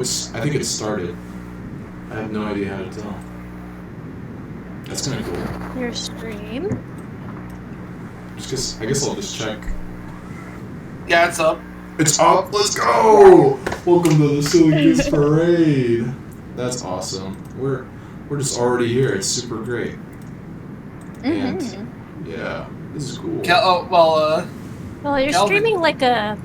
I think it started. I have no idea how to tell. That's kind of cool. Your stream? I guess I'll just check. Yeah, it's up. It's up. Let's go. Welcome to the Silly Goose Parade. That's awesome. We're just already here. It's super great. And yeah, this is cool. Well, you're Calvin. streaming like a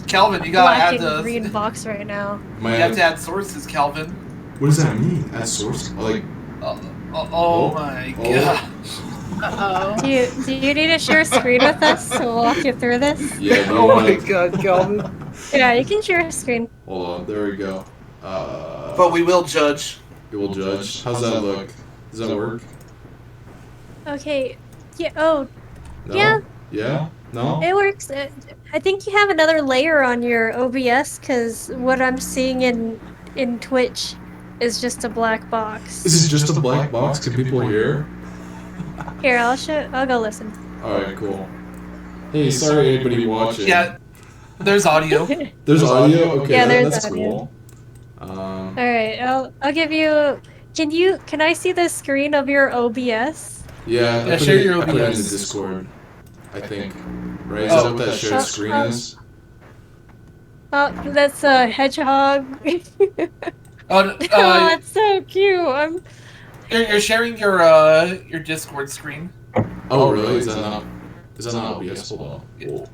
Calvin, you gotta black add and the green box right now. You have to add sources, Calvin. What does that mean? Add source? Like? Oh my god. Uh-oh. Do you need to share a screen with us to walk you through this? Yeah. Oh my god, Calvin. Yeah, you can share a screen. Hold on. There we go. But we will judge. We will judge. How's that look? Does that work? Okay. Yeah. Oh. No? Yeah. Yeah? No? It works. I think you have another layer on your OBS because what I'm seeing in Twitch is just a black box. Is it just a black box? Can people hear? Here, I'll go listen. Alright, cool. Hey, sorry anybody watching. Yeah, there's audio. There's audio? Okay, yeah, that's audio. Cool. Alright, I'll give you... Can I see the screen of your OBS? Yeah, share your I put it in the OBS. Discord, I think. Right? Is that what that shared screen is? Oh, that's a hedgehog. Oh, it's so cute. You're sharing your Discord screen. Oh, really? Is that not OBS? Hold on. Cool.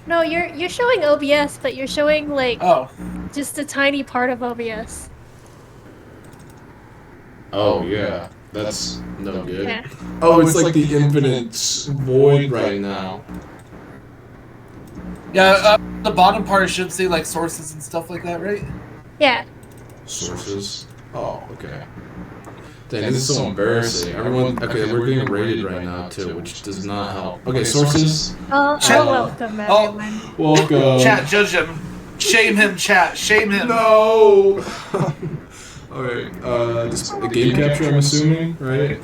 No, you're showing OBS, but you're showing like just a tiny part of OBS. Oh, yeah. That's no good. Yeah. Oh, it's like the infinite void right now. Yeah, the bottom part should say like sources and stuff like that, right? Yeah. Sources? Oh, okay. Dang, this is so embarrassing. Everyone, okay, we're getting rated right now too, which does not help. Okay, sources. I'll welcome everyone. Welcome. Chat, judge him. Shame him, chat. Shame him. No! Alright, just a game capture, I'm assuming, right?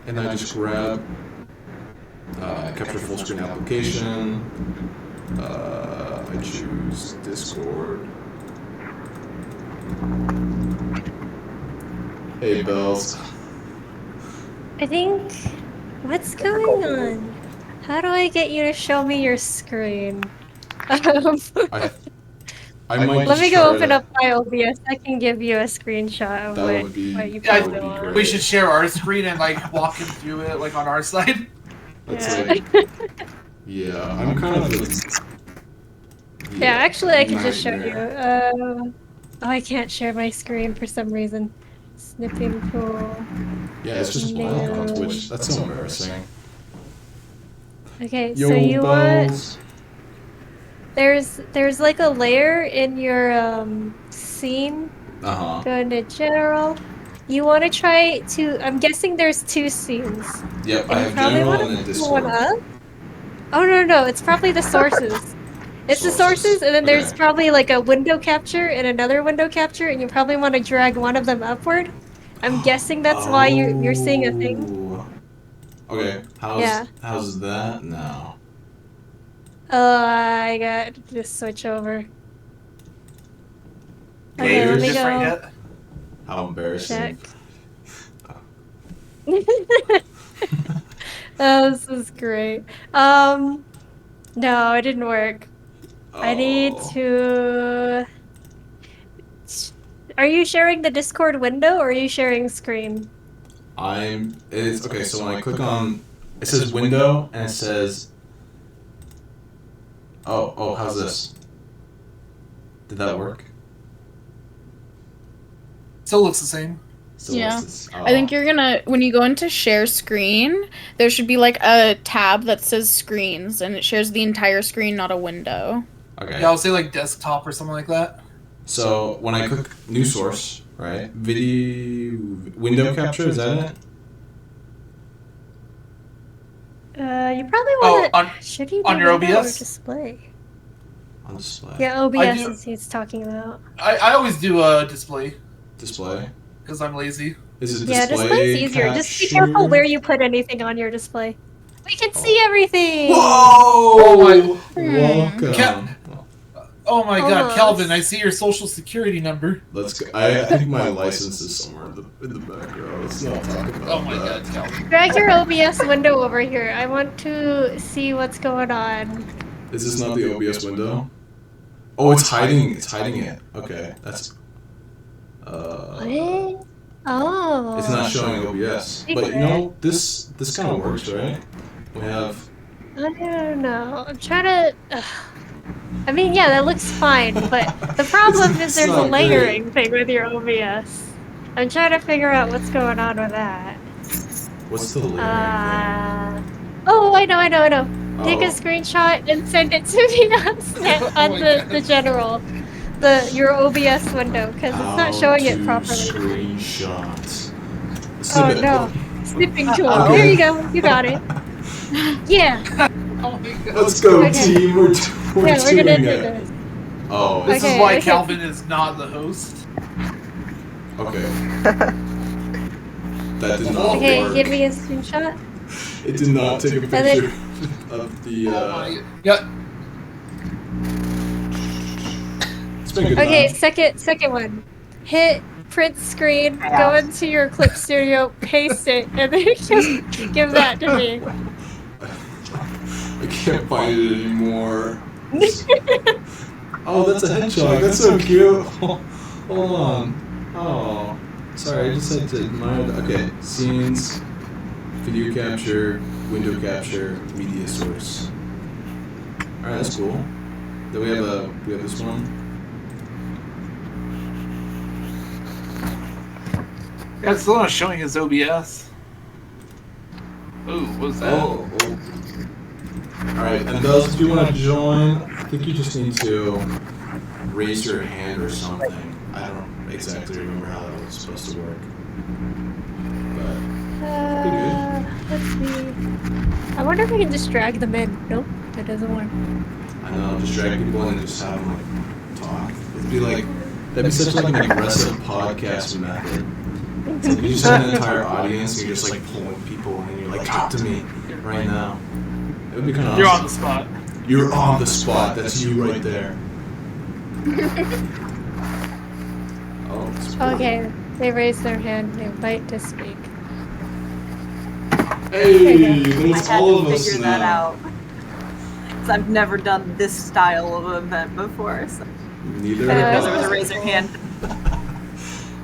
And I just grab capture full screen application. I choose Discord. Hey, Bells. I think... What's going on? How do I get you to show me your screen? I might Let me just go try open to- up my OBS. I can give you a screenshot of That would be- what you that put would be on. great. We should share our screen and like walk him through it like on our side. That's Yeah. like, yeah, I'm kind of like... Yeah, actually I can just show you. nightmare. Oh, I can't share my screen for some reason. Snipping tool. Yeah, it's just blank on Twitch. That's so embarrassing. Okay, Yo, so you want... Bells. There's like a layer in your scene. Uh-huh. Go into general. You want to try to... I'm guessing there's two scenes. Yep, I And you have probably general want and then to pull one Discord. up. Oh no, it's probably the sources. It's the sources, and then there's Okay. probably like a window capture and another window capture, and you probably want to drag one of them upward. I'm guessing that's why you're seeing a thing. Oh. Okay, how's that now? I got to just switch over. Okay, You're let me different go. yet? How embarrassing. Check. Oh, this is great. No, it didn't work. I need Oh. to... Are you sharing the Discord window or are you sharing screen? It's okay, so when I click on, it says window, and it says, oh, how's this? Did that work? Still looks the same. Still Yeah. looks- I think you're gonna, when you go into share screen, there should be like a tab that says screens, and it shares the entire screen, not a window. Okay. Yeah, I'll say like desktop or something like that. So when I click new source, right? Video window capture, is that it? You probably want to... on- Should you on do your window or OBS? display? On display. Yeah, OBS do- is he's talking about. I always do a display Display. because I'm lazy. Is it Yeah, display display's easier. Just be careful capture? where you put anything on your display. We can see everything! Whoa! Oh my- Welcome. Ca- Oh my god, Almost. Calvin, I see your social security number. Let's go. I think my license is somewhere in the background. Let's not talk about Oh my that. god, Calvin. Drag your OBS window over here. I want to see what's going on. Is this not the OBS window? Oh, it's hiding. It's hiding it. Okay, that's. What? Oh. It's not showing OBS, but you know this kind of works, right? We have. I don't know. I'm trying to. I mean, yeah, that looks fine, but the problem is there's a not layering thing with your OBS. I'm trying to figure out what's going on with that. What's the layering thing? Oh, I know. Take a Oh. screenshot and send it to me on Snap Oh on my the God. general, your OBS window, because it's not showing it properly. Screenshot. Oh Snip it. no, snipping tool. Okay. Here you go. You got it. Yeah. Oh my god. Let's go, Okay. team. We're Yeah, we're doing gonna do it. this. Oh, This Okay, is why okay. Calvin is not the host. okay. That did not Okay, work. give me a screenshot. It did not take a then- picture of the. Oh my yeah. It's been a good Okay, time. second one. Hit print screen, go into your clip studio, paste it, and then give that to me. I can't find it anymore. Oh, that's a hedgehog. That's so cute. Hold on. Oh, sorry. I just had to admire that. Okay, scenes, video capture, window capture, media source. All right, that's cool. Then we have this one. Yeah, it's still not showing his OBS. Ooh, what was that? Oh. Alright, and those of you want to join, I think you just need to raise your hand or something. I don't exactly remember how that was supposed to work. But Let's see. I wonder if we can just drag them in. Nope, that doesn't work. I know, just drag people in and just have them like talk. That'd be such like an aggressive podcast method. It's like you just have an entire audience and you're just like pulling people in and you're like, talk to me right now. It would be kind of You're on awesome. the spot. You're on the spot. That's you right there. Oh, it's cool. Okay, they raised their hand. Invite to speak. Hey, I there's had all to of us figure now. that out. 'Cause I've never done this style of event before, so Neither there have was a I. raise your hand.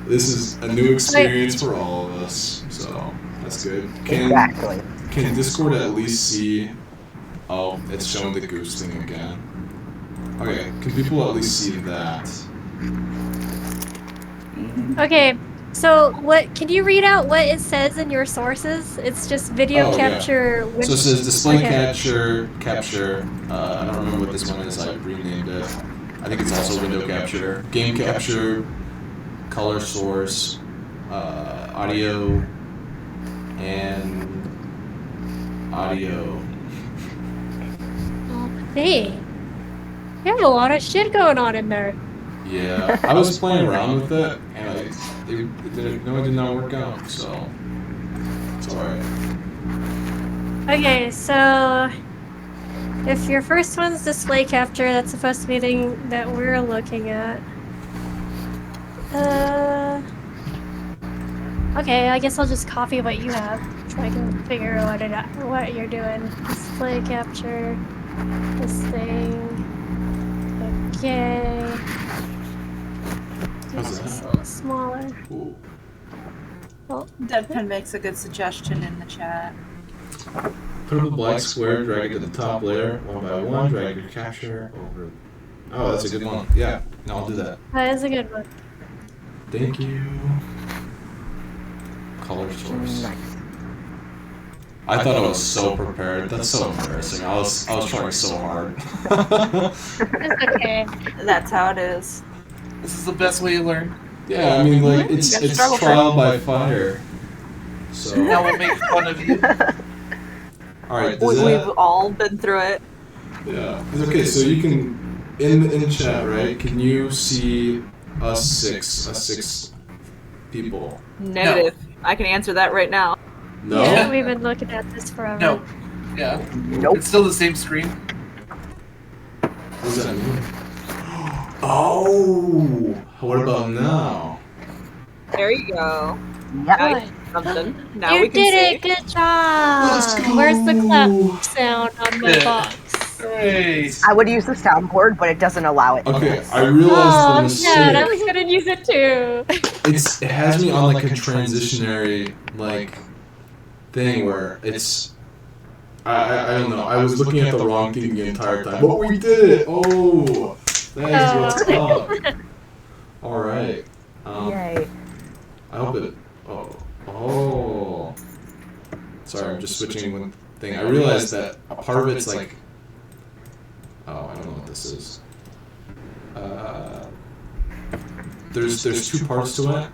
This is a new experience for all of us, so that's good. Exactly. Can Discord at least see? Oh, it's showing the Goose thing again. Okay, can people at least see that? Okay, so what? Can you read out what it says in your sources? It's just video Oh, yeah. capture. So it says display Okay. capture. I don't remember what this one is. I renamed it. I think it's also window capture, game capture, color source, audio, and audio. Oh, hey, you have a lot of shit going on in there. Yeah, I was playing around with it, and it did not work out. So it's alright. Okay, so if your first one's display capture, that's supposed to be the thing that we're looking at. Okay, I guess I'll just copy what you have, so I can figure out what you're doing. Display capture, this thing. Okay. How's This is that? a little smaller. Cool. Oh, Deadpan makes a good suggestion in the chat. Put up a black square, drag it to the top layer, one by one, drag your capture over. Oh, that's a good one. Yeah, no, I'll do that. that is a good one. Thank you. Color source. I thought I was so prepared. That's so embarrassing. I was trying so hard. It's okay. That's how it is. This is the best way to learn. Yeah, I mean, like You it's gotta struggle for trial by fire. So, Now we'll make fun of you. all right, does We've that? all been through it. Yeah. It's okay. So you can in chat, right? Can you see us six people? Negative. I can answer that right now. No. Yeah, we've been looking at this forever. No. Yeah. Nope. It's still the same screen. What does that mean? Oh, what about now? There you go. Yep. Now you did something. Now You we can did see. it! Good job! Let's go! Where's the clap sound on my Yeah. box? Hooray! I would use the soundboard, but it doesn't allow it. Okay, I realized Oh, the I'm sad. I mistake. was gonna use it too. It has me on like a transitionary thing where it's I don't know. I was looking at the wrong thing the entire time. But we did it! Oh, that is what's up. All right. Yay. I hope it. Oh. Sorry, I'm just switching one thing. I realized that a part of it's like. Oh, I don't know what this is. There's two parts to it.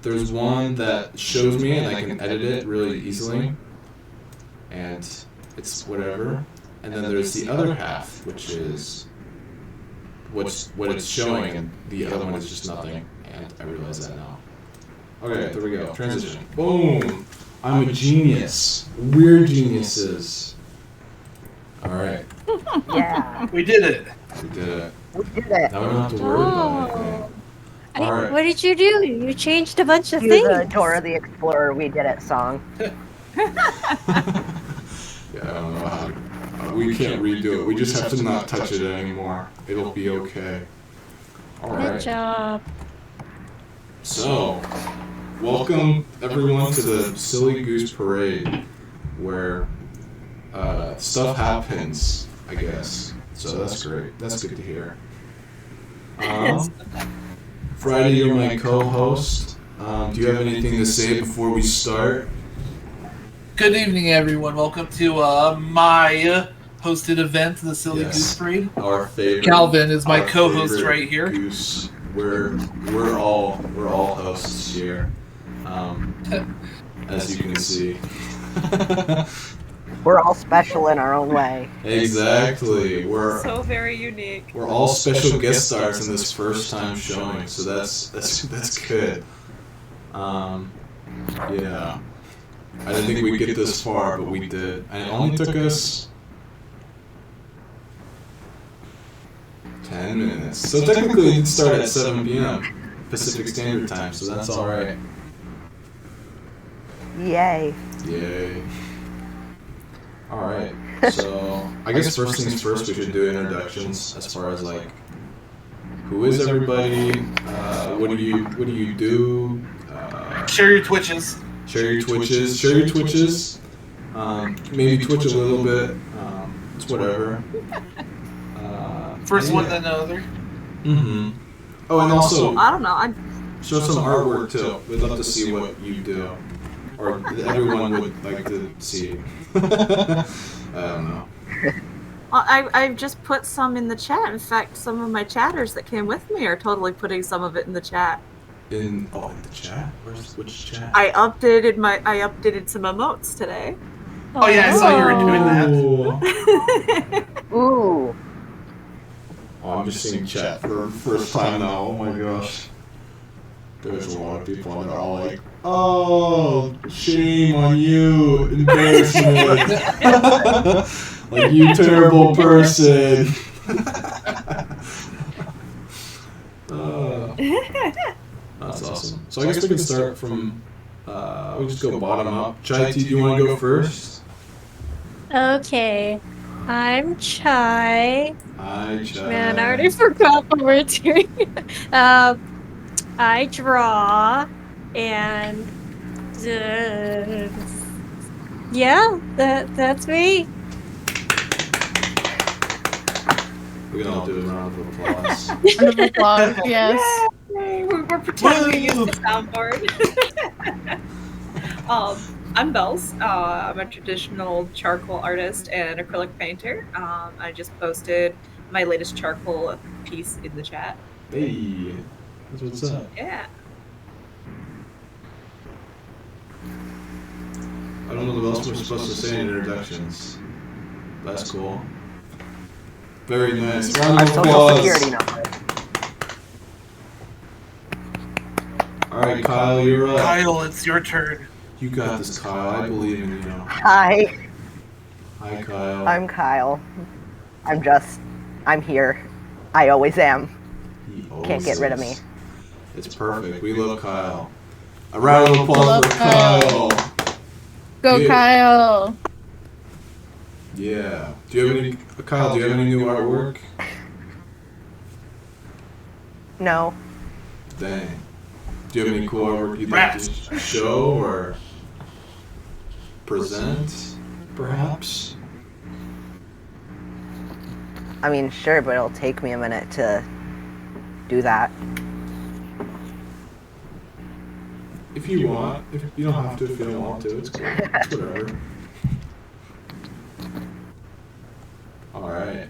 There's one that shows me and I can edit it really easily, and it's whatever. And then there's the other half, which is what it's showing, and the other one is just nothing. And I realize that now. Okay, there we go. Transition. Boom! I'm a genius. We're geniuses. Alright, Yeah. We did it. we did it. We did it. Now we don't have to worry about anything. Alright. What did you do? You changed a bunch of Do things. the Dora the Explorer We Did It song. Yeah, I don't know how. We can't redo it. We just have to not touch it anymore. It'll be okay. Good Alright. job. So, welcome everyone to the Silly Goose Parade, where stuff happens, I guess. So that's great. That's good to hear. Friday, you're my co-host. Do you have anything to say before we start? Good evening, everyone. Welcome to my hosted event, the Silly Yes. Goose Parade. Our favorite. Calvin is my our co-host favorite right here. Goose. We're all hosts here, as you can see. We're all special in our own way. Exactly. We're So very unique. We're all special guest stars in this first time showing, so that's good. Yeah. I didn't think we'd get this far, but we did. And it only took us 10 minutes. So technically it did start at 7 p.m. Pacific Standard Time, so that's alright. Yay. Yay. Alright, so I guess first things first, we should do introductions as far as like who is everybody, what do you do, Share your twitches. share your twitches, maybe twitch a little bit, it's whatever. First yeah. one, then another. Mm-hmm. Oh, and also I don't know. I'm show some artwork too. We'd love to see what you do, or everyone would like to see. I don't know. I've just put some in the chat. In fact, some of my chatters that came with me are totally putting some of it in the chat. In the chat? Which chat? I updated some emotes today. Oh yeah, I saw you were doing that. Oh. Ooh. Oh, I'm just seeing chat for the first time now. Oh my gosh. There's a lot of people that are all like, oh, shame on you, embarrassment. Like, you terrible person. That's awesome. So I guess we can start from, we just go bottom up. Chai, do you want to go first? Okay. I'm Chai. Hi, Chai. Man, I already forgot what we're doing. I draw, and yeah, that's me. We can all do a round of applause. Round of applause, yes. Yay! We're pretending we use the soundboard. I'm Bells. I'm a traditional charcoal artist and acrylic painter. I just posted my latest charcoal piece in the chat. Hey, that's what's up. Yeah. I don't know what else we're supposed to say in introductions. That's cool. Very nice. Round Our of social applause. security number. Alright, Kyle, you're up. Kyle, it's your turn. You got this, Kyle. I believe in you. Hi, Hi, Kyle. I'm Kyle. I'm here. I always am. He Can't get rid of me. owns this. It's perfect. We love Kyle. A round of applause Love for Kyle. Go, Yeah. Kyle! Yeah. Do you have any, Kyle? Do you have any new artwork? No. Dang. Do you have any cool artwork you'd like to show or present, perhaps? I mean, sure, but it'll take me a minute to do that. If you want. If you don't have to, if you don't want to, it's cool. It's whatever. Alright.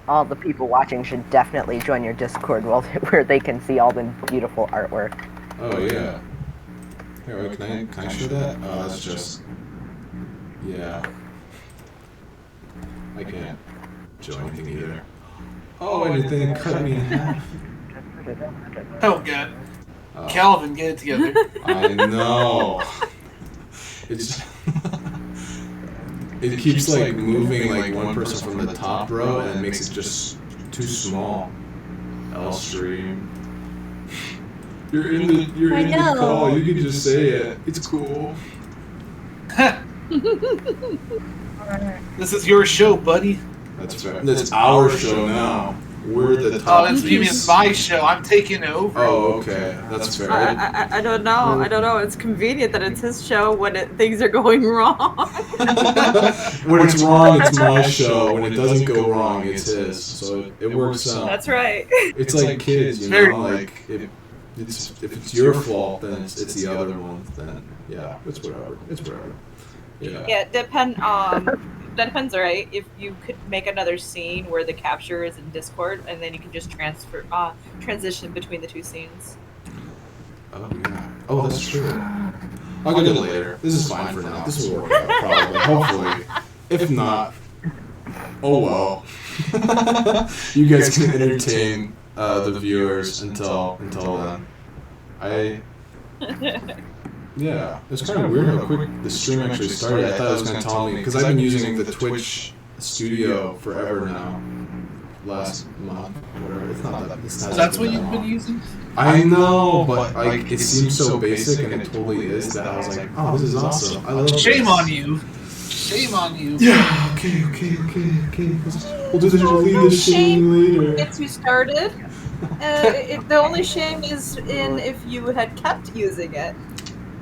All the people watching should definitely join your Discord where they can see all the beautiful artwork. Oh, yeah. Here, wait, can I show that? Oh, that's just... Yeah. I can't show anything either. Oh, and it then cut me in half. Oh, God. Oh, Calvin, get it together. I know. It's... It keeps, like, moving, like, one person from the top row, and it makes it just too small. L-stream. You're in the call, you can just say it. It's cool. This is your show, buddy. That's fair. That's our show now. We're the Oh, top that's you mean piece. my show. I'm taking over. Oh, okay. That's fair. I don't know. I don't know. It's convenient that it's his show when things are going wrong. When it's wrong, it's my show. When it doesn't go wrong, it's his. So it works out. That's right. It's like kids, you know? Like, if it's your fault, then it's the other one. Then, yeah, it's whatever. It's whatever. Yeah. Yeah, that depends, right? If you could make another scene where the capture is in Discord, and then you can just transition between the two scenes. Oh, yeah. Oh, that's true. I'll get it later. This is fine for now. This will work out, probably. Hopefully. If not, oh well. You guys can entertain the viewers until then. Yeah, it's kind of weird how quick the stream actually started. I thought it was going to tell me, because I've been using the Twitch studio forever now. Last month, whatever. It's not that. It's not That's that what you've long. been using? I know, but like it seems so basic, and it totally is. That I was like, oh, this is awesome. I love Shame this. on you. Shame on you. Yeah. Okay. We'll leave the shame later. Gets you started. The only shame is in if you had kept using it.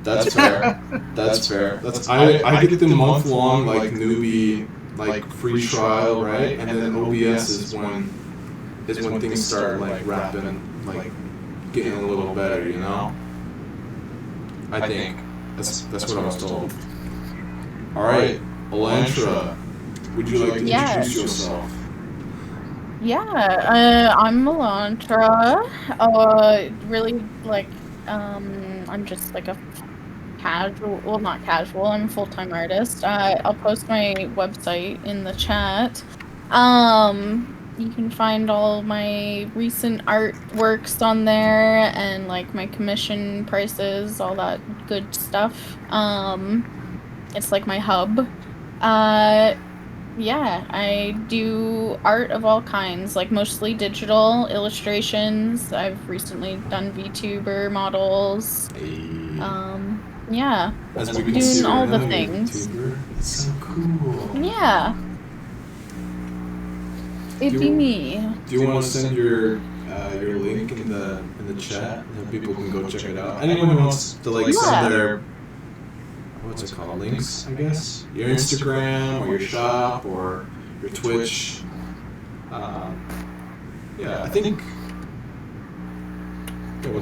That's fair. That's fair. I get the month long like newbie like free trial, right? And then OBS is when things start like rapping, like getting a little better, you know? I think that's what I was told. All right, Elantra, would you like to introduce yourself? Yeah, I'm Melantra. Really, like, I'm just like a casual, well, not casual, I'm a full-time artist. I'll post my website in the chat. You can find all my recent artworks on there and like my commission prices, all that good stuff. It's like my hub. Yeah, I do art of all kinds, like mostly digital illustrations. I've recently done VTuber models. Yeah, As we can doing see all right the now, things. YouTuber. It's so cool. Yeah. It'd be me. Do you want to send your link in the chat so people can go check it out? Anyone who wants to like send their what's it called, links, I guess, your Instagram or your shop or your Twitch. Yeah, I think we'll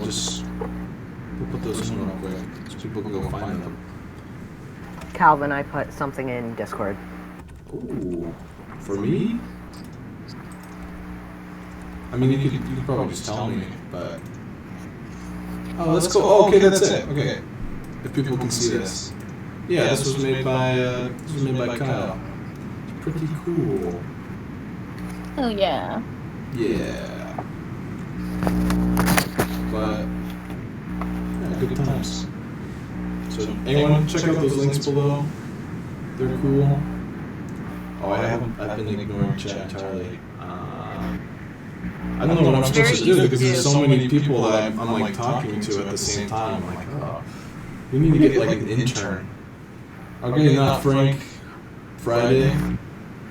put those in real quick so people can go find them. Calvin, I put something in Discord. Ooh, for me? I mean, you could probably just tell me, but oh, let's go. Oh, okay, that's it. Okay, if people can see this, yeah, this was made by Kyle. Pretty cool. Oh yeah. Yeah. But yeah, good times. So anyone check out those links below. They're cool. Oh, I've been ignoring chat entirely. I don't know what I'm Very supposed to do easy to because do. there's so many people that I'm like talking to at the same time. I'm like, oh, we need to get like an intern. Okay, not Frank. Friday.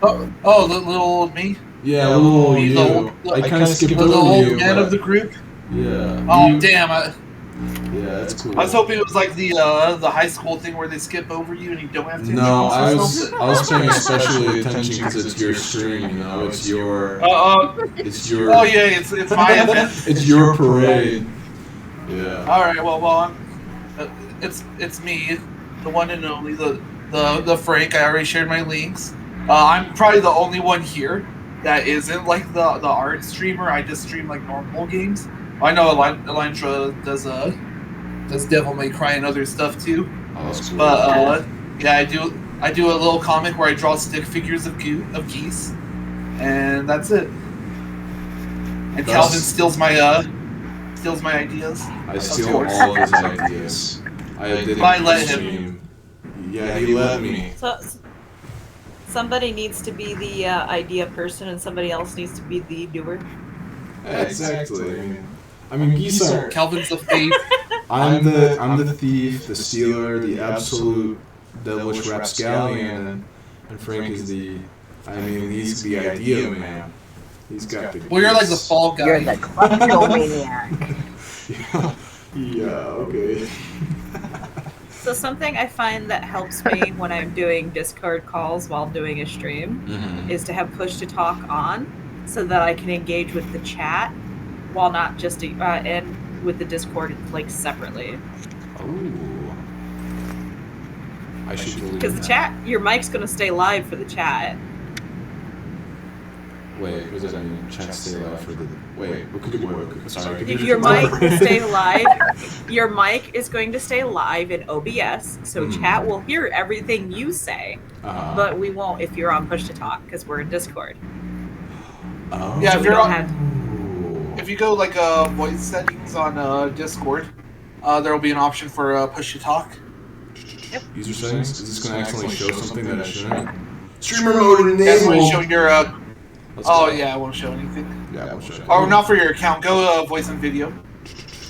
Oh, the little old me? Yeah, little Me, you. the old- I kind of skipped The over old you. man but- of the group? Yeah. Oh, you- damn. Yeah, that's cool. I was hoping it was like the high school thing where they skip over you and you don't have to No, introduce yourself. I was paying especially attention because it's your stream. You know, it's your. It's your. Oh yeah, it's my event. It's your parade. Yeah. All right, well, it's me, the one and only, the Frank. I already shared my links. I'm probably the only one here that isn't like the art streamer. I just stream like normal games. I know Elantra does Devil May Cry and other stuff too. Oh, that's cool. But yeah, I do a little comic where I draw stick figures of geese, and that's it. And Calvin steals my ideas. I steal all of his ideas. I did I it let stream. Yeah, he let me. So, somebody needs to be the idea person, and somebody else needs to be the doer. Yeah, exactly. I mean, geese are. Calvin's the thief. I'm the thief, the stealer, the absolute devilish rapscallion, and Frank is the. I mean, he's the idea man. He's got the. Well, you're like the fall guy. You're the kleptomaniac. Yeah. Okay. So something I find that helps me when I'm doing Discord calls while doing a stream is to have push to talk on, so that I can engage with the chat, while not just and with the Discord like separately. Oh. I should believe Because the that. chat, your mic's gonna stay live for the chat. Wait, what does that mean? Chat stay alive for the. Wait, sorry. Could you Your just- mic will stay live. Your mic is going to stay live in OBS, so chat will hear everything you say, but we won't if you're on push to talk because we're in Discord. Oh. Yeah, So if we you're don't on, have. if you go like voice settings on Discord, there will be an option for push to talk. Yep. User settings? Is this going to accidentally show something that I shouldn't? Streamer mode That's when you enabled! show your. Let's Oh go. yeah, it won't show anything. Yeah, we'll show it. Or not for your account. Go voice and video.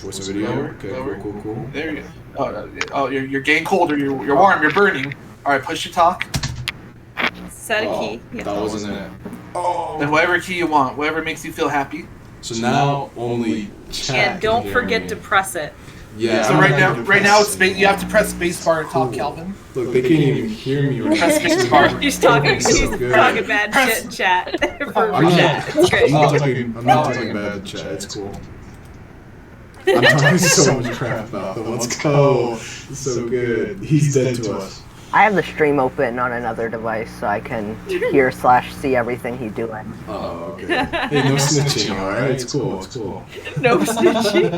Voice and video? Lower, Okay, lower. cool. There you go. Oh, you're getting colder. You're warm. You're burning. All right, push to talk. Set a key. That wasn't it. Oh! Then whatever key you want, whatever makes you feel happy. So now only chat And don't can hear forget me. to press it. Yeah. So I'm right gonna now, have to right now press it's you have to press spacebar to talk, Cool. Calvin. Look, they can't even hear me right Press now. spacebar. He's talking. So He's good. talking bad shit in chat for I'm chat. It's not, great. I'm not talking bad to chat. It's cool. I'm talking so much crap about them. Let's go. It's so good. He's dead to us. I have the stream open on another device so I can hear/see everything he's doing. Oh, okay. Hey, no snitching, alright? It's cool. No snitching.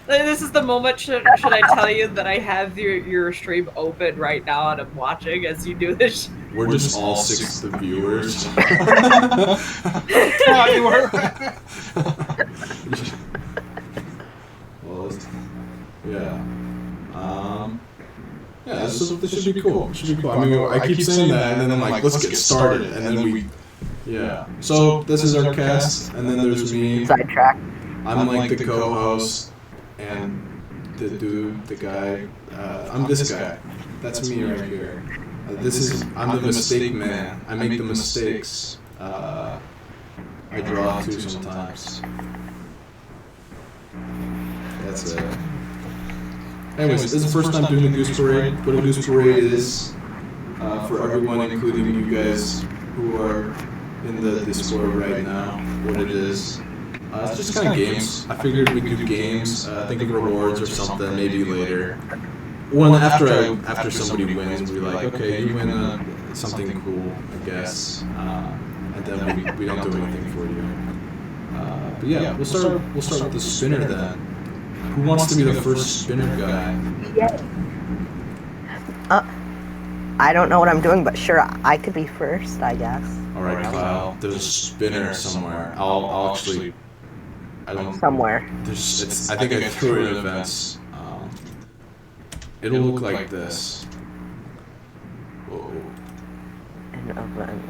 This is the moment. Should I tell you that I have your stream open right now and I'm watching as you do this? We're just all six of the viewers. Yeah, you were. Well, yeah. Yeah, this should be cool. It should be cool. I mean, I keep saying that, and then I'm like, let's get started, and then we. Yeah. So this is our cast, and then there's me. Sidetrack. I'm like the co-host, and the dude, the guy. I'm this guy. That's me right here. I'm the mistake man. I make the mistakes. I draw too sometimes. That's it. Anyways, this is the first time doing a Goose Parade. What a Goose Parade is, for everyone, including you guys who are in the Discord right now, what it is. It's just kind of games. I figured we'd do games, think of rewards or something, maybe later. When after somebody wins, we'll be like, okay, you win something cool, I guess, and then we don't do anything for you. But yeah, we'll start with the spinner then. Who wants to be the first spinner guy? I don't know what I'm doing, but sure, I could be first, I guess. All right, Kyle. There's a spinner somewhere. I'll actually. I don't. Somewhere. I think I threw it in events. It'll look like this. Whoa. An event.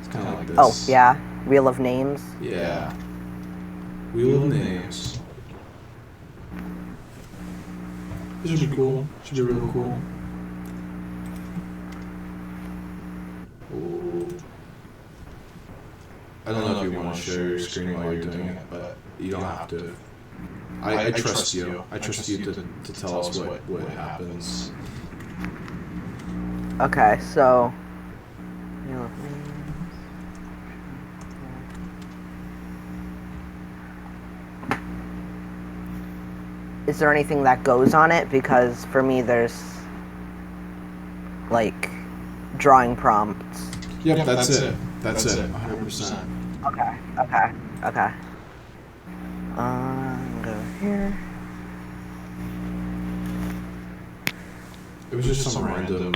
It's kind of like this. Oh, yeah. Wheel of Names. Yeah. Wheel of Names. This should be cool. Should be real cool. Ooh. I don't know if you want to share your screen while you're doing it, but you don't have to. I trust you. I trust you to tell us what happens. Okay, so. Is there anything that goes on it? Because for me, there's like drawing prompts. Yep, that's it. That's it. 100%. Okay. Go here. It was just some random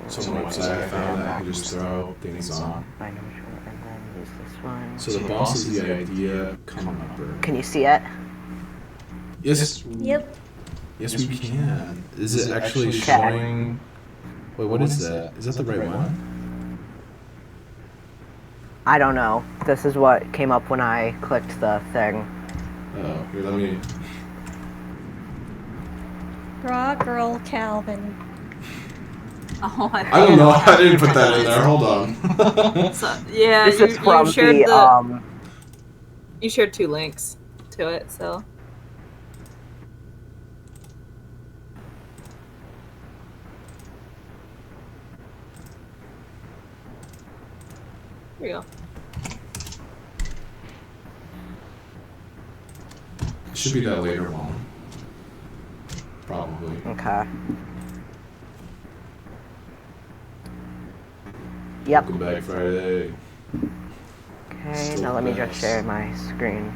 website I found that I could just throw things on. And then use this one. So the boss is the idea come number. Can you see it? Yes. Yep. Yes, we can. Is it actually showing? Wait, what is that? Is that the right one? I don't know. This is what came up when I clicked the thing. Oh, here, let me. Raw Girl Calvin. Oh, I don't know. I didn't put that in there. Hold on. So, yeah, This is from you shared the you shared 2 links to it, so. Here you go. It should be that later one. Probably. Okay. Yep. Welcome back, Friday. Okay, Still now let me just best. share my screen.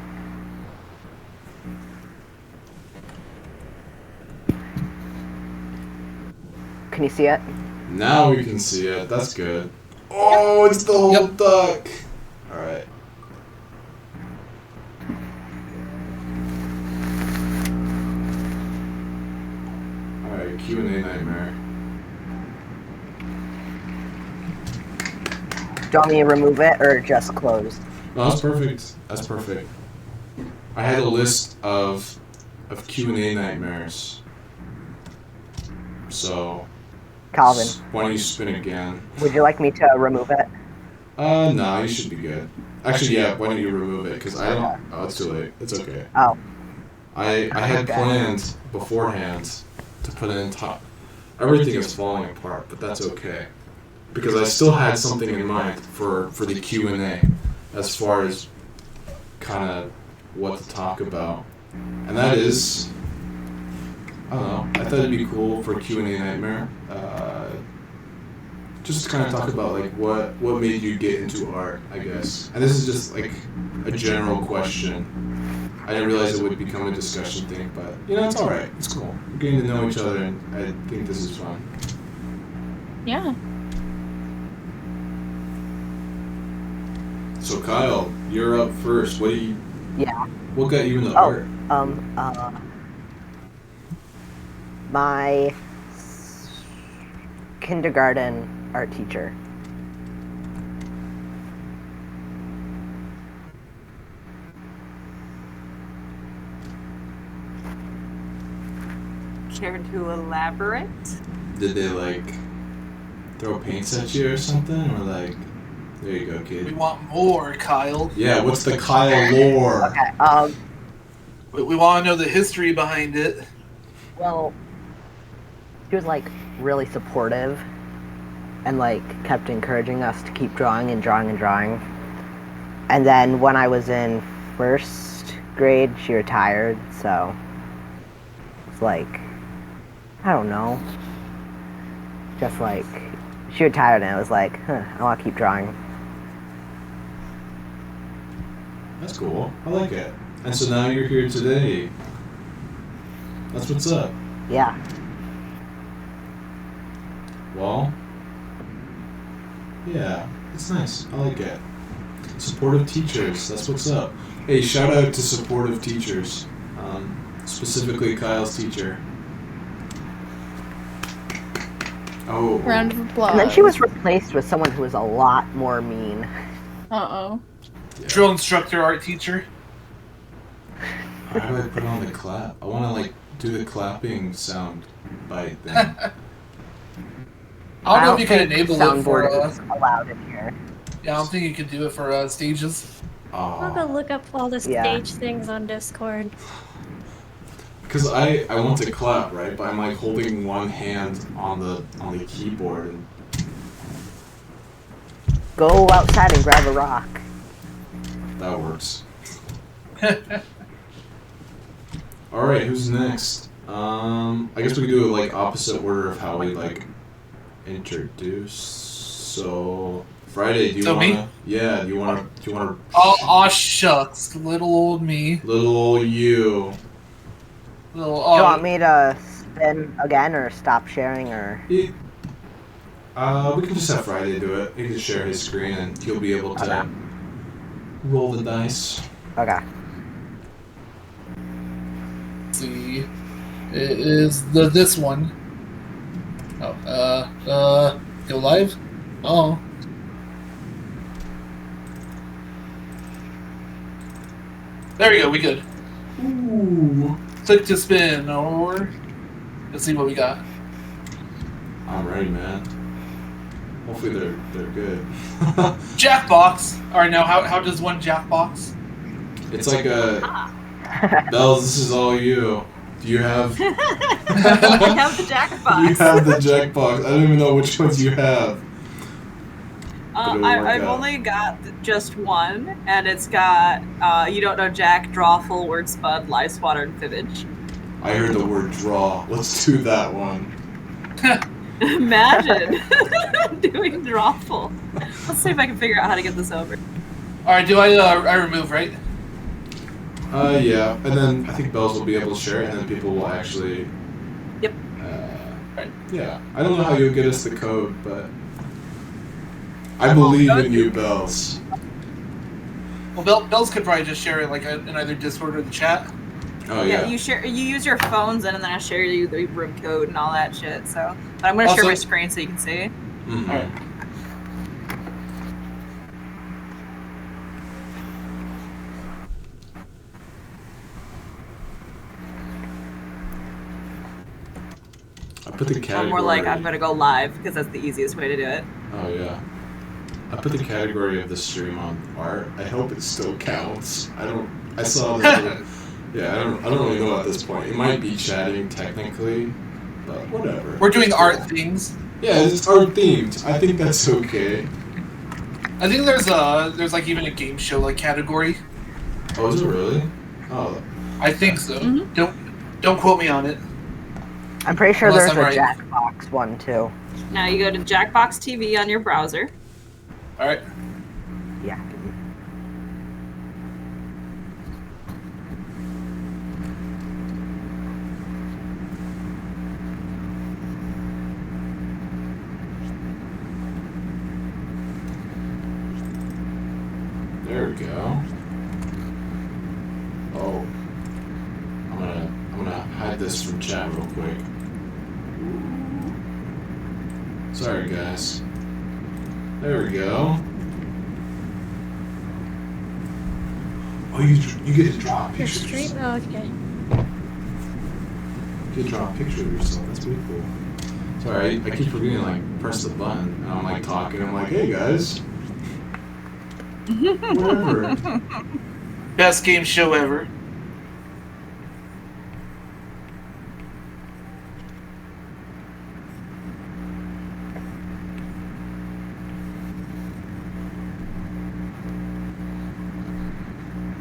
Can you see it? Now we can see it. That's good. Oh, it's the whole duck. All right. All right. Q&A nightmare. Do you want me to remove it or just close? No, that's perfect. That's perfect. I had a list of Q&A nightmares. So. Calvin, Why don't you spin again? would you like me to remove it? No, you should be good. Actually, yeah, why don't you remove it? Because I don't... Oh, it's too late. It's okay. Oh. I had planned beforehand to put it in top. Everything is falling apart, but that's okay. Because I still had something in mind for the Q&A as far as kind of what to talk about. And that is... I don't know. I thought it'd be cool for Q&A Nightmare. Just to kind of talk about like what made you get into art, I guess. And this is just like a general question. I didn't realize it would become a discussion thing, but you know, it's all right. It's cool. We're getting to know each other, and I think this is fun. Yeah. So Kyle, you're up first. What do you? Yeah. What got you into art? My kindergarten art teacher. Care to elaborate? Did they like throw paints at you or something, or like? There you go, We kid. want more, Kyle. Yeah. What's the Kyle lore? Okay. We want to know the history behind it. Well, he was like really supportive and like kept encouraging us to keep drawing and drawing and drawing. And then when I was in first grade, she retired, so it's like, I don't know. Just like, she retired and I was like, I want to keep drawing. That's cool. I like it. And so now you're here today. That's what's up. Yeah. Well, yeah, it's nice. I like it. Supportive teachers, that's what's up. Hey, shout out to supportive teachers. Specifically Kyle's teacher. Oh. Round of applause. And then she was replaced with someone who was a lot more mean. Uh-oh. Drill instructor, art teacher. How do I put on the clap? I want to like do the clapping sound bite thing. I don't know if you can enable it for. Soundboard is allowed in here. Yeah, I don't think you can do it for stages. I'll go look up all the stage things on Discord. Because I want to clap, right? But I'm like holding one hand on the keyboard. And... Go outside and grab a rock. That works. All right, who's next? I guess we could do it like opposite order of how we like introduce. So Friday, do you want to? Yeah, do you want to? Oh, shucks, little old me. Little old you. Little. Do you want me to spin again or stop sharing or? We can just have Friday do it. He can just share his screen and he'll be able to roll the dice. Okay. Let's see, it is this one. Oh, go live. Oh. There we go. We good. Ooh. Click to spin, or let's see what we got. I'm ready, man. Hopefully they're good. Jackbox. All right, now how does one Jackbox? It's like a Bells. This is all you. Do you have? I have the Jackbox. You have the Jackbox. I don't even know which ones you have. I've only got just one, and it's got you don't know Jack, draw, full word, spud, live, swatter, and fibbage. I heard the word draw. Let's do that one. Imagine doing drawful. Let's see if I can figure out how to get this over. All right, do I remove, right? Yeah, and then I think Bells will be able to share it, and then people will actually. Yep. Right. Yeah, I don't know how you'll get us the code, but I believe in you, Bells. Well, Bells could probably just share it like in either Discord or the chat. Oh Yeah, yeah. you use your phones, and then I share you the room code and all that shit. So, but I'm gonna share my screen so you can see. Mm-hmm. All right. I put the category. I'm more like I'm gonna go live because that's the easiest way to do it. Oh yeah. I put the category of the stream on art. I hope it still counts. I saw that. Yeah, I don't really know at this point. It might be chatting technically, but whatever. We're doing art things. Yeah, it's art themed. I think that's okay. I think there's like even a game show like category. Oh, is it really? Oh. I think so. Mm-hmm. Don't quote me on it. I'm pretty sure Unless there's a I'm right. Jackbox one too. Now you go to Jackbox TV on your browser. All right. Yeah. There we go. Oh. I'm gonna hide this from chat real quick. Sorry guys. There we go. Oh, you get to draw Your pictures. stream? Oh, okay. You get to draw a picture of yourself. That's pretty cool. Sorry, I keep forgetting like press the button and I'm like talking. I'm like, hey guys. Whatever. Best game show ever.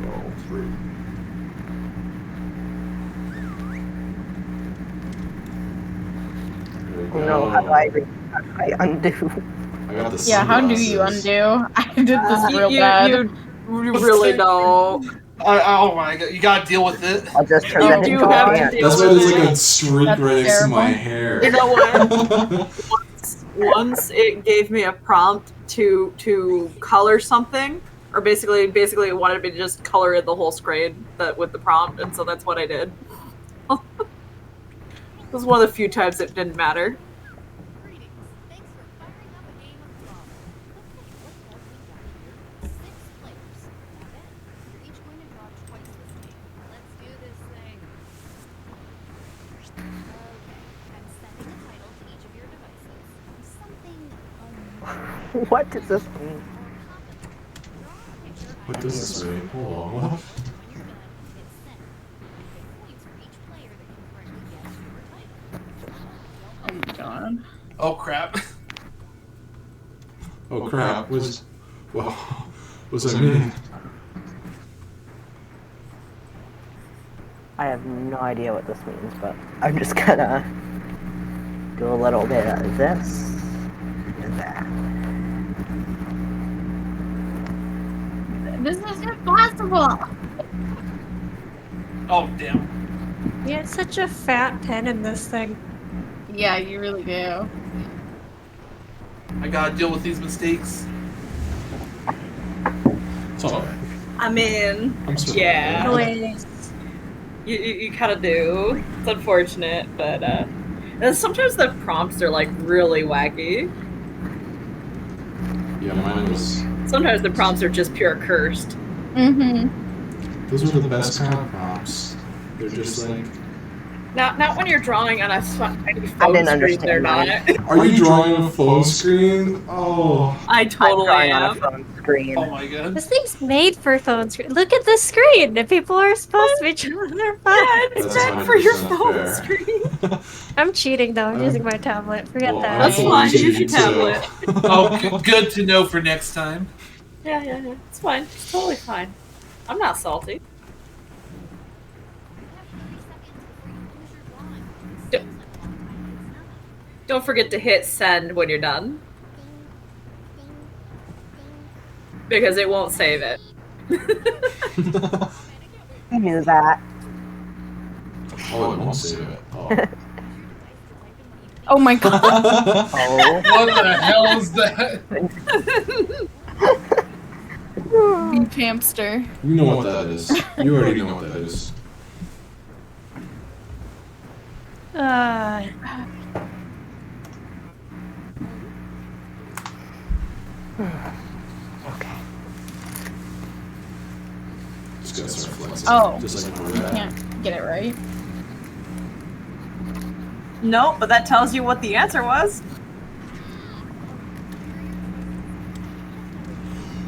Roll through. There we go. No, how do I undo? I got the Yeah, how do you sunglasses. undo? I did this real bad. You really don't. Oh my god, you gotta deal with it. I'll just turn You that do into have a to hand. do That's why there's like a streak That's right next to my terrible. hair. You know what? Once it gave me a prompt to color something, or basically it wanted me to just color in the whole screen with the prompt, and so that's what I did. It was one of the few times it didn't matter. Greetings. Thanks for firing up a game of Brawl. Looks like what we got here. 6 players. What does this mean? What does this mean? Hold on, what? When you're done, hit send. You get points for each player that can correctly guess your type. Oh my god. Oh crap. Oh crap, well, what's that mean? I have no idea what this means, but I'm just gonna do a little bit of this and that. This is impossible! Oh damn. You have such a fat pen in this thing. Yeah, you really do. I gotta deal with these mistakes. It's alright. I mean, I'm still yeah. Anyways. You kind of do. It's unfortunate, but and sometimes the prompts are like really wacky. Yeah, mine was. Sometimes the prompts are just pure cursed. Mm-hmm. Those are the best kind of prompts. They're just like. Not when you're drawing on a phone I didn't screen. understand They're not. mine. Are you drawing on a phone screen? Oh. I I'm totally drawing on a am. phone screen. Oh my god. This thing's made for phone screen. Look at the screen. If people are supposed to be drawing on their phone. Yeah, it's That's meant for your 100% phone fair. screen. I'm cheating though. I'm using my tablet. Forget Well, that. That's I fine, believe use you your tablet. too. Oh, good to know for next time. Yeah. It's fine. It's totally fine. I'm not salty. You have 30 seconds before you lose your drawing. Don't forget to hit send when you're done, because it won't save it. I knew that. Oh, it won't save it. Oh. Oh my god. Oh. What the hell is that? Beef hamster. You know what that is. You already know what that is. Okay. Just gotta start flexing. Oh. Just like You we're at. can't get it right. Nope, but that tells you what the answer was.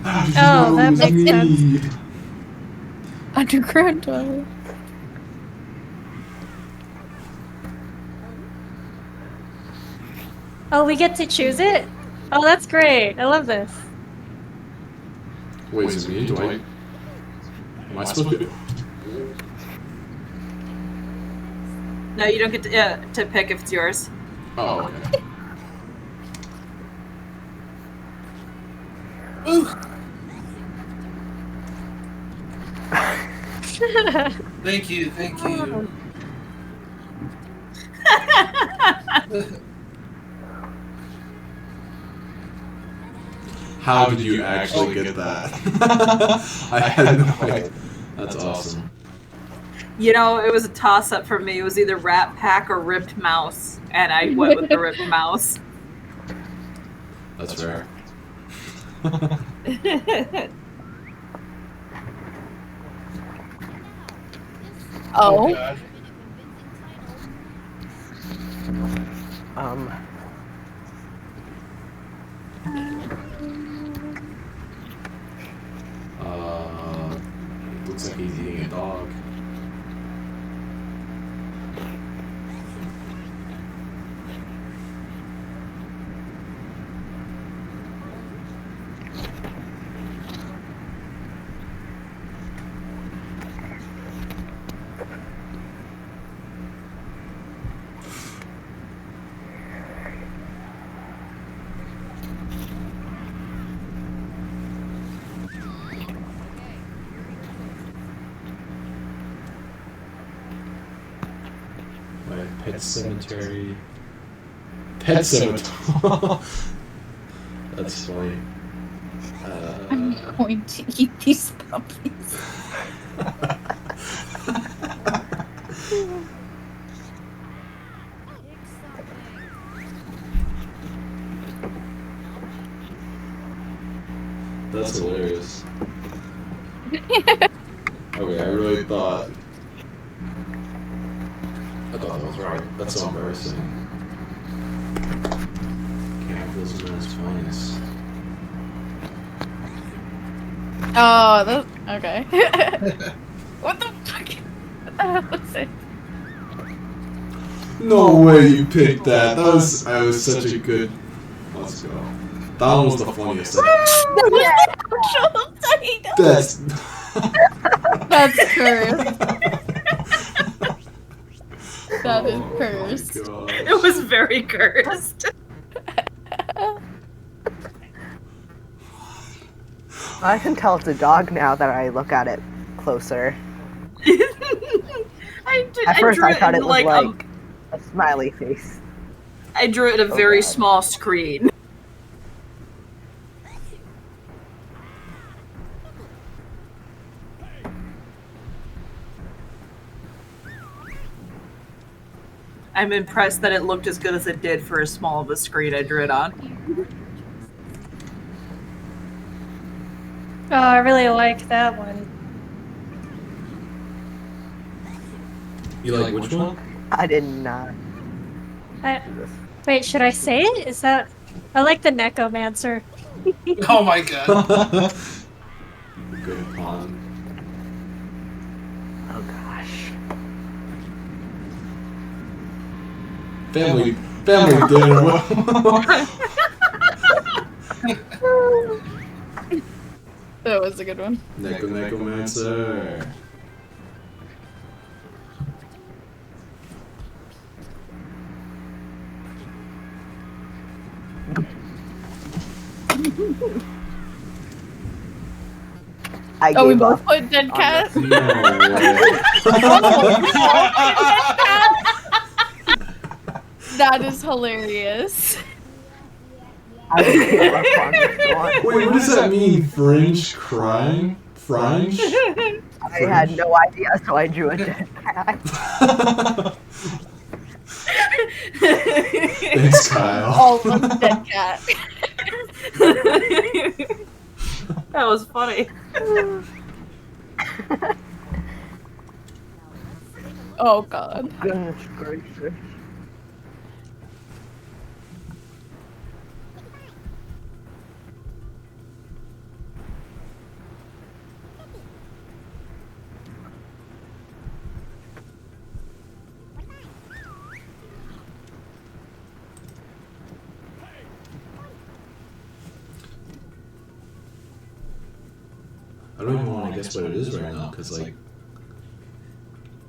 How did you Oh, know that it was makes me? sense. Underground toilet. Oh, we get to choose it? Oh, that's great. I love this. Wait, is it me? Do I? Am I supposed to? No, you don't get to pick if it's yours. Oh, okay. Thank you. How did you actually get that? I had no idea. That's awesome. You know, it was a toss-up for me. It was either Rat Pack or Ripped Mouse, and I went with the Ripped Mouse. That's rare. Oh. God. Um. Looks like he's eating a dog. Pet cemetery. Pet cemetery. That's funny. I'm going to eat these puppies. That's hilarious. Okay, I really thought. I thought that was right. That's so embarrassing. Capitalism at its finest. Oh, that's okay. What the fuck? What the hell was it? No way you picked that. That was such a good. Let's go. That one was the funniest. That was the actual title. That's That's cursed. That is Oh my cursed. gosh. It was very cursed. I can tell it's a dog now that I look at it closer. At first, drew I thought in, it was like a, a smiley face. I drew it a Oh, very God. small screen. I'm impressed that it looked as good as it did for as small of a screen I drew it on. Oh, I really like that one. You like which one? I did not. Wait, should I say it? Is that? I like the Necromancer. Oh my god. Good pun. Oh gosh. Family dinner. That was a good one. Necromancer. I Oh, we gave both up put dead on cat. this. No way. That is hilarious. I gave up on this one. Wait, what does that mean? Fringe crying? Fringe? I had no idea, so I drew a dead cat. Thanks, Kyle. All of us dead cat. That was funny. Oh god. Goodness gracious. I don't even want to guess what it is right now, because, like,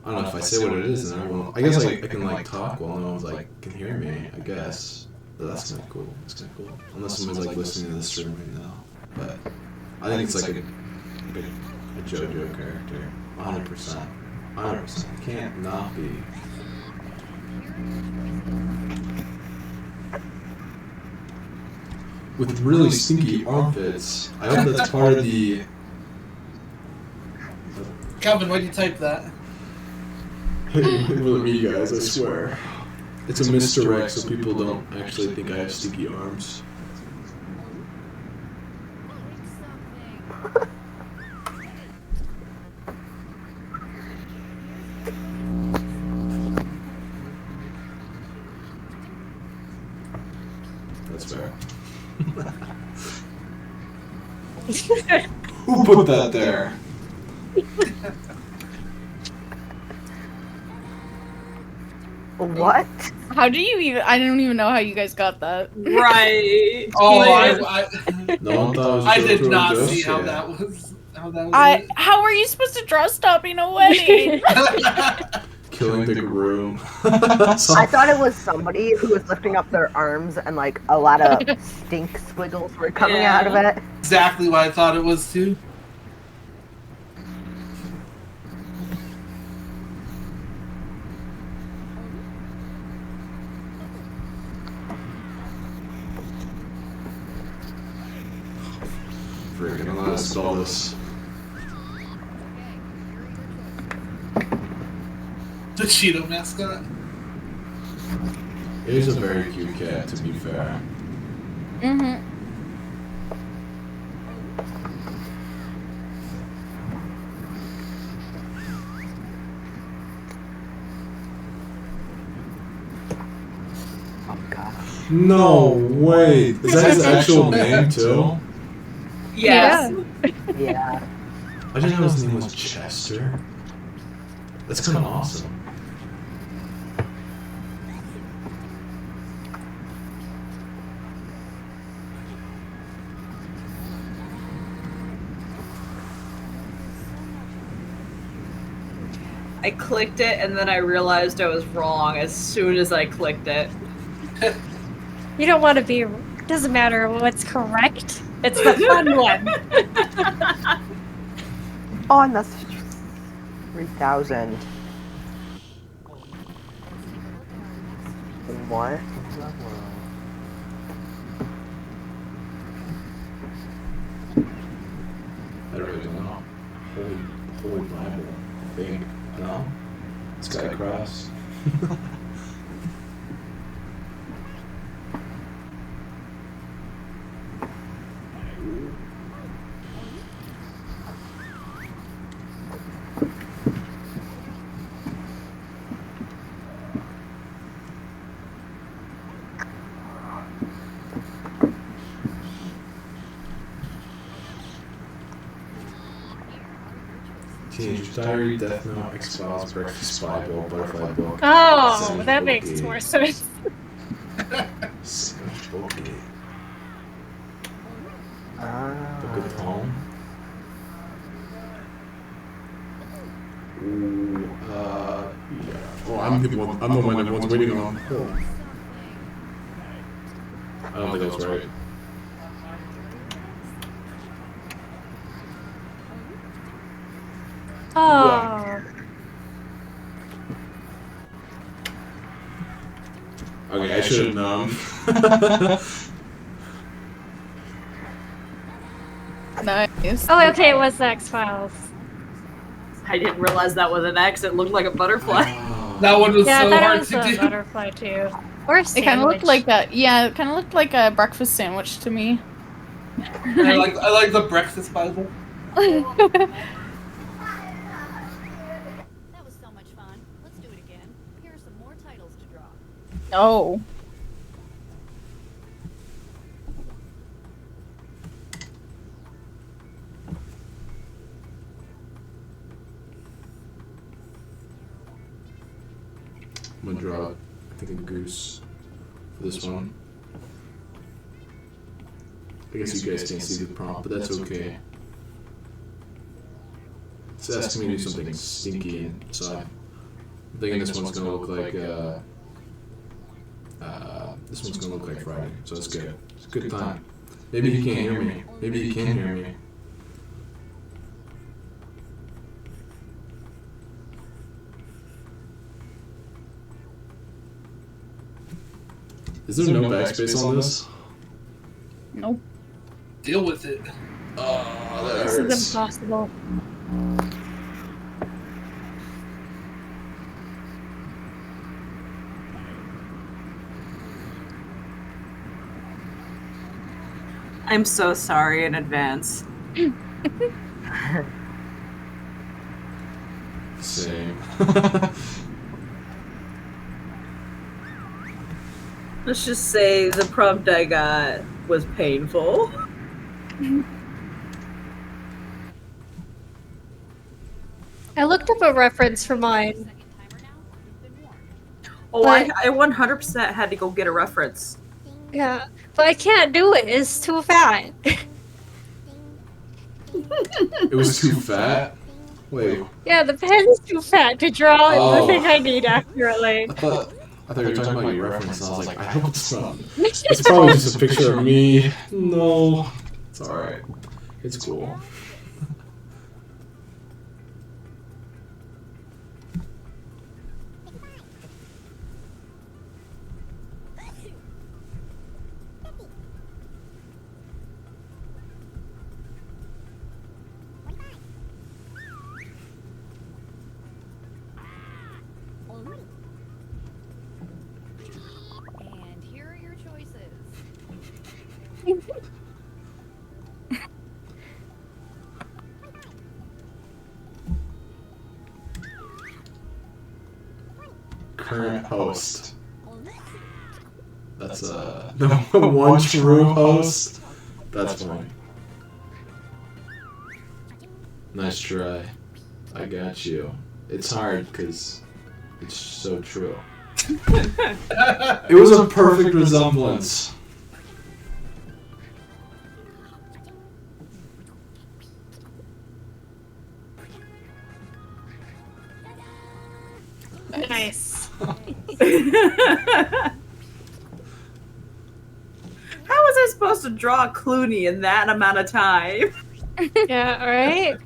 I don't know if I say what it is, and everyone, I guess, like, I can, like, talk while no one's, like, can hear me, I guess. But that's kind of cool. That's kind of cool. Unless someone's, like, listening to this stream right now. But I think it's, like, a JoJo character. 100%. 100%. Can't not be. With really stinky armpits. I hope that's part of the... Calvin, why'd you type that? With me, guys, I swear. It's a misdirect so people don't actually think I have stinky arms. That's fair. Who put that there? What? How do you even? I don't even know how you guys got that. Right. Oh, No one thought it was I did JoJo not just see how yet. that was. How that was. I. How are you supposed to draw stopping a wedding? Killing the groom. I thought it was somebody who was lifting up their arms and like a lot of stink squiggles were coming Yeah. out of it. Exactly what I thought it was too. Freaking, I'm gonna spell this. The Cheeto mascot. It is a very cute cat, to be fair. Mm-hmm. Oh gosh. No way! Is that his actual name, too? Yes. Yeah. I didn't know his name was Chester. That's kind of awesome. I clicked it and then I realized I was wrong as soon as I clicked it. You don't want to be. Doesn't matter what's correct. It's the fun one. Oh, and that's 3,000. And what? I really don't know. Holy Bible. I think. No? Sky Cross. Teenage Diary, Death Note, X-Files, Breakfast Bible, Butterfly Book. Oh, Savage that Book makes Gate. more sense. Savage Book Gate. Book Ah. of Home. Ooh, yeah. Oh, I'm the one that one's waiting on. Oh. I don't think that was right. Oh. Okay, I should have known. Nice. Oh, okay, it was the X-Files. I didn't realize that was an X. It looked like a butterfly. That one was Yeah, I so thought it hard was to a do. butterfly too. Or a It kind of looked sandwich. like a it kind of looked like a breakfast sandwich to me. I like the breakfast Bible. That was so much fun. Let's do it again. Here are some more titles to draw. Oh. I'm gonna draw, I think, a goose for this one. I guess you guys can't see the prompt, but that's okay. It's asking me to do something stinky, so I'm thinking this one's gonna look like, this one's gonna look like Friday, so it's good. It's a good time. Maybe he can't hear me. Maybe he can hear me. Is there no backspace on this? Nope. Deal with it. Oh, that This hurts. is impossible. I'm so sorry in advance. Same. Let's just say the prompt I got was painful. I looked up a reference for mine. Second timer now. You've been warned. Oh, But- I 100% had to go get a reference. Yeah, but I can't do it. It's too fat. It was too fat? Wait, Yeah, the pen's too fat to draw Oh. the thing I need accurately. I thought you were talking about your reference, and I was like, I hope it's not. It's probably just a picture of me. No. It's alright. It's cool. And here are your choices. Current host. That's the one true host. That's funny. Nice try. I got you. It's hard because it's so true. It was a perfect resemblance. Nice. How was I supposed to draw Clooney in that amount of time? Yeah, alright?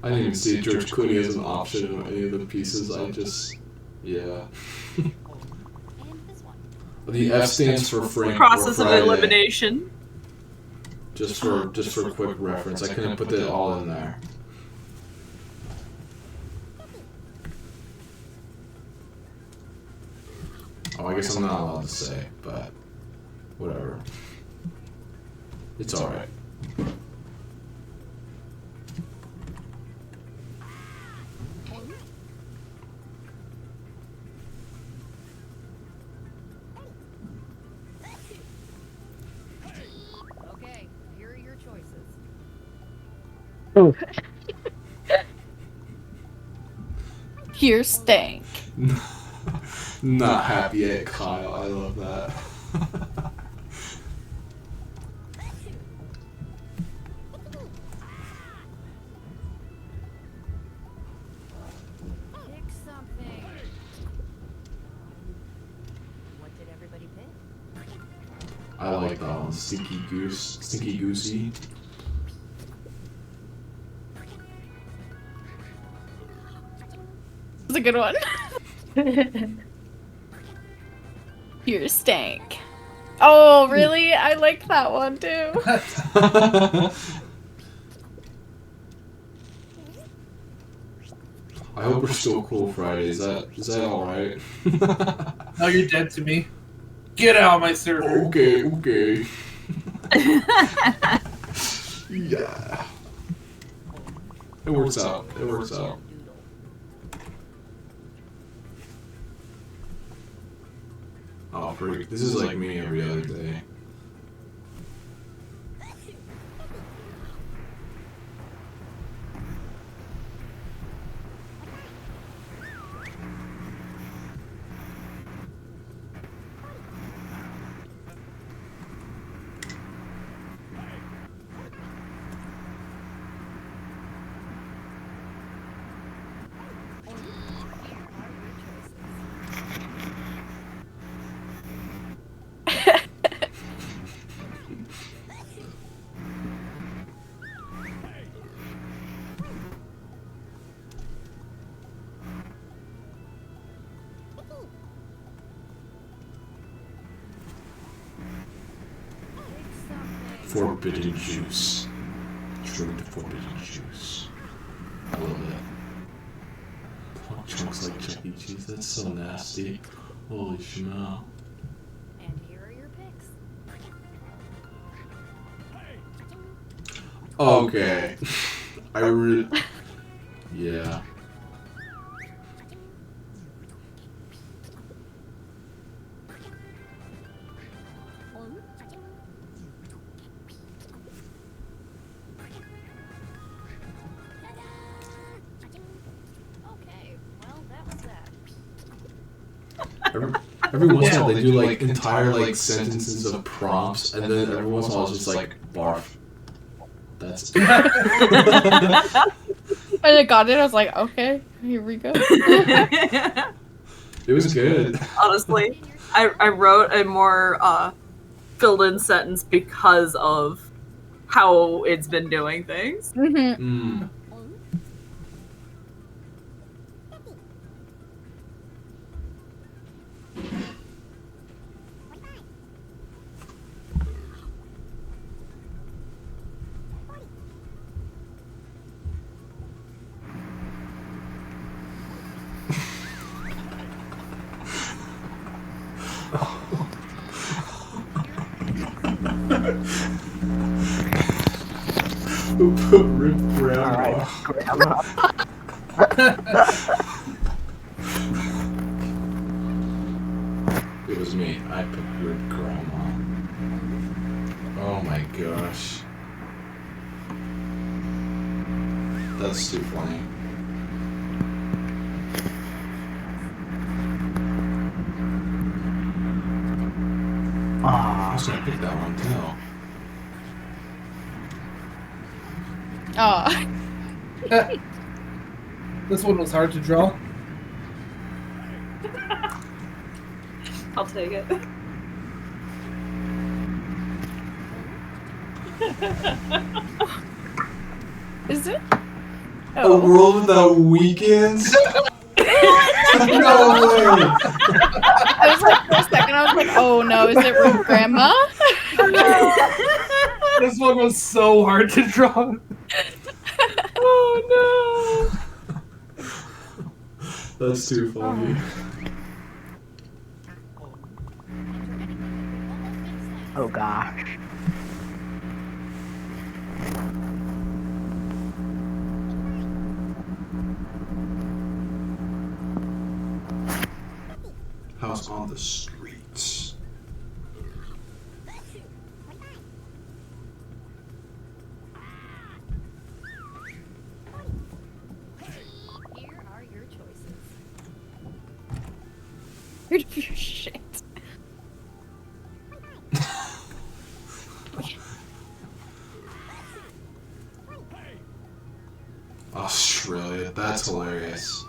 I didn't even see George Clooney as an option in any of the pieces. I just, yeah. And this one. The F stands for Frank. Process or of Friday. elimination. Just for quick reference, I couldn't put it all in there. Oh, I guess I'm not allowed to say, but whatever. It's alright. Okay, here are your choices. Here stank. Not happy yet, Kyle. I love that. Pick something. What did everybody pick? I like that one. Stinky Goose. Stinky Goosey. That's a good one. Here stank. Oh, really? I like that one too. I hope we're still cool Friday. Is that alright? No, you're dead to me. Get out of my server. Okay. Yeah. It works out. Oh, freak. This is like me every other day. Forbidden juice. Drink the forbidden juice. I love it. Plunk chunks like Chuck E. Cheese. That's so nasty. Holy schmo. And here are your picks. Okay. I really. Yeah. Okay, well, that was that. Every once in a while they do like entire like sentences of prompts, and then every once in a while it's just like barf. That's When I got it, I was like, okay, here we go. it was good. Honestly, I wrote a more filled in sentence because of how it's been doing things. Mm. Who put Rip Grandma? Alright, Grandma. It was me. I picked Rip Grandma. Oh my gosh. That's too funny. I was gonna pick that one too. Oh. This one was hard to draw. I'll take it. Is it? A world without weekends? No way! I was like, for a second, I was like, oh no, is it Room Grandma? This one was so hard to draw. Oh That's too funny. Oh gosh. House on the streets. Here are your choices. Shit. Australia, that's hilarious.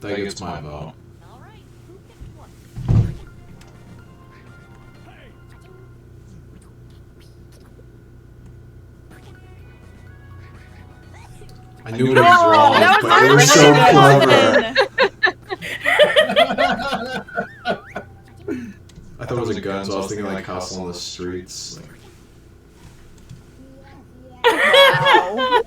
That gets my vote. All right, who picked what? I knew it was wrong, that was but it was so clever. I thought it was a gun, so I was thinking like house on the streets. Wow.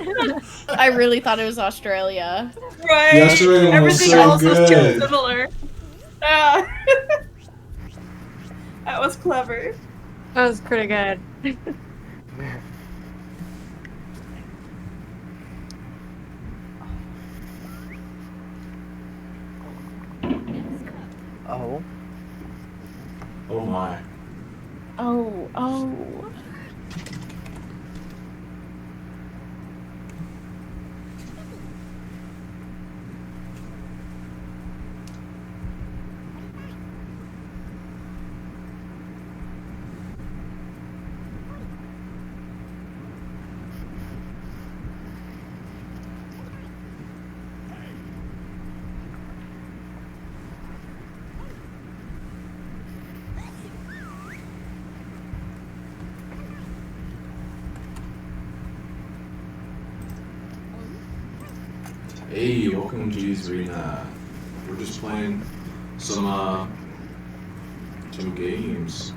I really thought it was Australia. Right. The Australian one was Everything so else was too good. similar. Ah. That was clever. That was pretty good. Oh. Oh my. Oh, oh. Hey, welcome to G's Arena. We're just playing some games.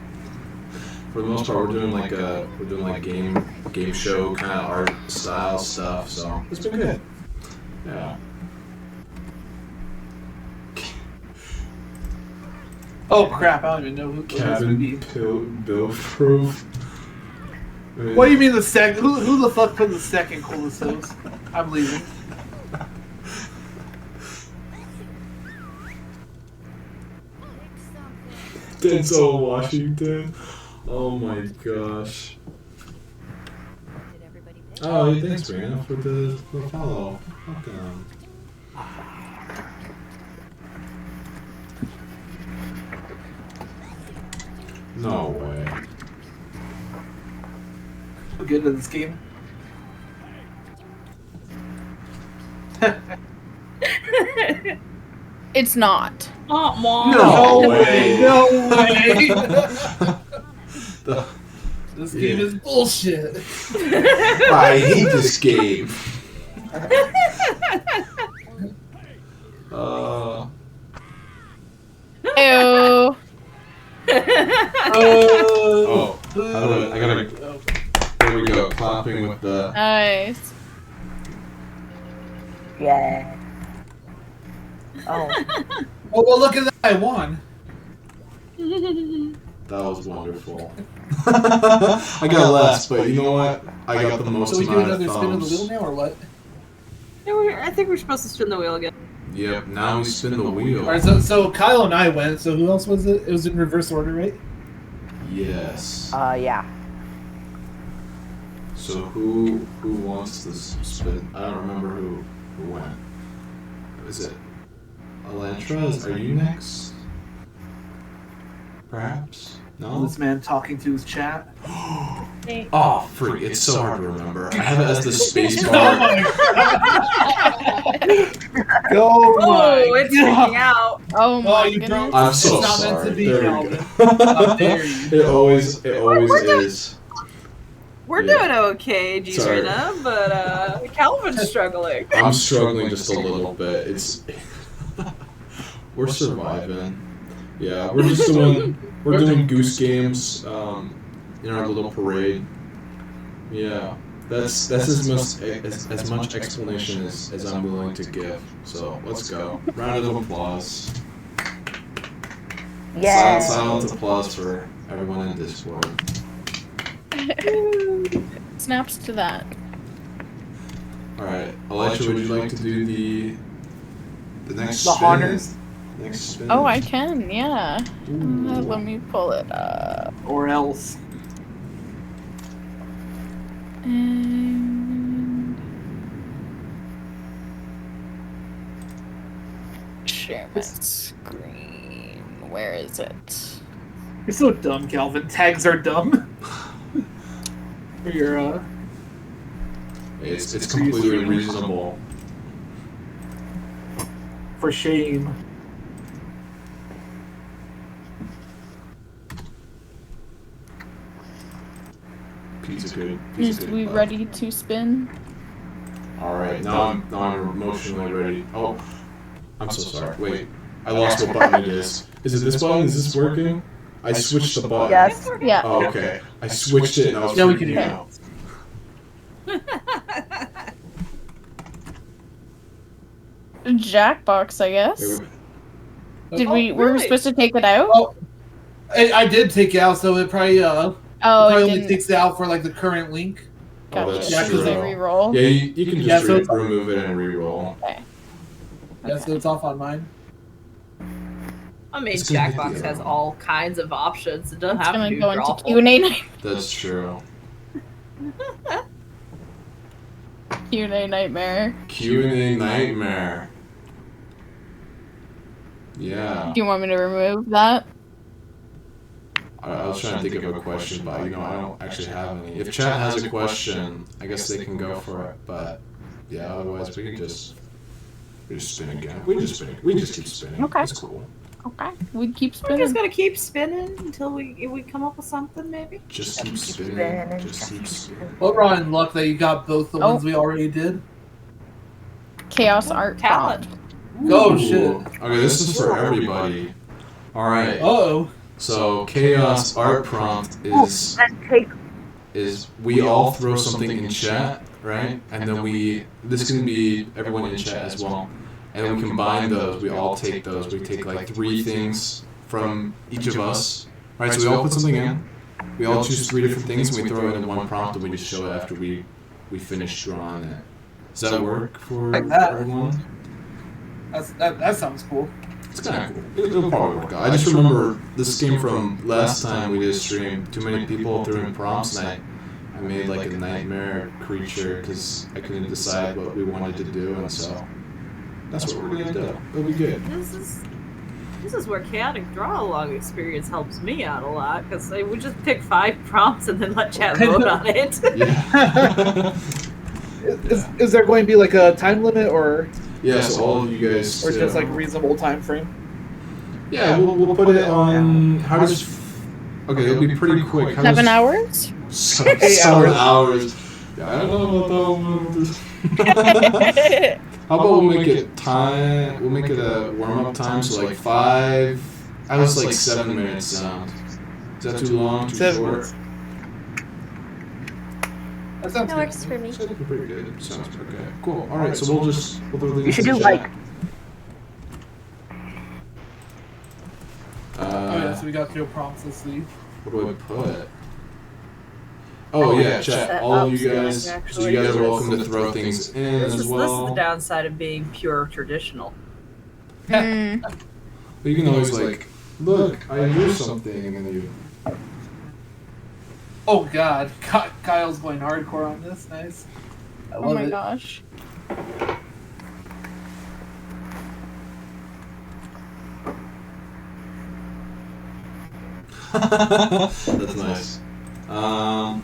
For the most part, we're doing like game show kind of art style stuff. So it's been good. Yeah. Oh crap! I don't even know who that's gonna be. Cabin Bill Proof. What do you mean the second? Who the fuck put the second coolest host? I'm leaving. Denzel Washington. Oh my gosh. Did everybody pick? Oh, hey, thanks, Brianna, for the follow. Welcome. No way. I'm good at this game. It's not. Oh, mom. No way. No way. The- This game is bullshit. I hate this game. Ew. Oh, I gotta. There we go. Clapping with the. Nice. Yeah. Oh. Oh well, look at that! I won. That was wonderful. I got less, but you know what? I got the most So we do amount of another spin of the wheel thumbs. now, or what? Yeah, I think we're supposed to spin the wheel again. Yep. Now we spin the wheel. All right, so Kyle and I went. So who else was it? It was in reverse order, right? Yes. Yeah. So who wants this spin? I don't remember who went. Is it Elantra? Are you next? Perhaps? No? This man talking to his chat. Oh, freak. It's so hard to remember. I have it as the space Oh bar. my Oh, my it's God. freaking out. Oh my you goodness. broke. I'm so It's not sorry. meant to be, There we Calvin. go. How dare you. It always is. We're Yeah. doing okay, Sorry. Gina, but Calvin's struggling. I'm struggling just a little bit. It's we're surviving. Yeah, we're doing Goose games in our little parade. Yeah, that's as much explanation as I'm willing to give. So let's go. Round of applause. Yeah. Silent applause for everyone in Discord. Snaps to that. All right, Alexa, would you like to do the next The spin? honors? Next spin. Oh, I can, yeah. Ooh. Let me pull it up. Or else. And share my screen. Where is it? You're so dumb, Calvin. Tags are dumb. For your, It's completely reasonable. for shame. Pizza good. Is we ready to spin? All right, now I'm emotionally ready. Oh, I'm so sorry. Wait, I lost what button it is. Is it this button? Is this working? I switched the button. Yes. Yeah. Oh, okay. I switched it and I was Yeah, we freaking can- out. Jackbox, I guess. Wait, Did Oh, we? Were we really? supposed to take it out? Oh, I did take it out, so it probably Oh, probably it only didn't. takes it out for like the current link. Oh, Gotcha. that's Yeah, Because they true. re-roll. Yeah, you can Yeah, just so it's- remove it and re-roll. Okay. Yeah, so it's off on mine. I mean, It's gonna hit Jackbox the has other all kinds of options. It doesn't It's have to gonna be go into drawful. Q&A night. That's true. Q&A nightmare. Q&A nightmare. Yeah. Do you want me to remove that? I was trying to think of a question, but I don't actually have any. If chat has a question, I guess they can go for it. But yeah, otherwise we just spin again. We just keep spinning. Okay. It's cool. Okay. We keep We're spinning. just gonna keep spinning until we come up with something, maybe. Just keep spinning. spinning. Just keep spinning. Well, we're in luck that you got both the Oh. ones we already did. Chaos art Talent. prompt. Oh, Ooh. shit. Okay, this is for everybody. All right. Uh-oh. So chaos art prompt is we all throw something in chat, right? And then this can be everyone in chat as well. And then we combine those. We all take those. We take like 3 things from each of us, right? So we all put something in. We all choose 3 different things, and we throw it in one prompt, and we just show it after we finish drawing it. Does that work for Like that. everyone? That sounds cool. It's kind of cool. It'll probably work out. I just remember this came from last time we did a stream. Too many people threw in prompts, and I made like a nightmare creature because I couldn't decide what we wanted to do, and so that's what we're gonna do. It'll be good. This is where chaotic draw along experience helps me out a lot because I would just pick 5 prompts and then let chat vote on it. Yeah. Is there going to be like a time limit or Yeah. So all of you guys. or just like reasonable time frame? Yeah, we'll put it on. How does? Okay, it'll be pretty quick. How 7 does- hours? 7 hours. Yeah, I don't know about that. How about we'll make it time? We'll make it a warm-up time, so like 5. I was like 7 minutes sound. Is that too long? Too 7 short? minutes. That sounds That good. works for me. Sounds pretty good. Sounds okay. Cool. All right, so we'll throw these You should in do chat. like Oh yeah, so we got 2 prompts. Let's see. What do I put? Oh yeah, chat. All of you guys. So you guys are welcome to throw things in This as is the well. downside of being pure traditional. Mm. But you can always like, look, I drew something, and then you. Oh god, Kyle's going hardcore on this. Nice. I love Oh my it. gosh. That's nice. Ow.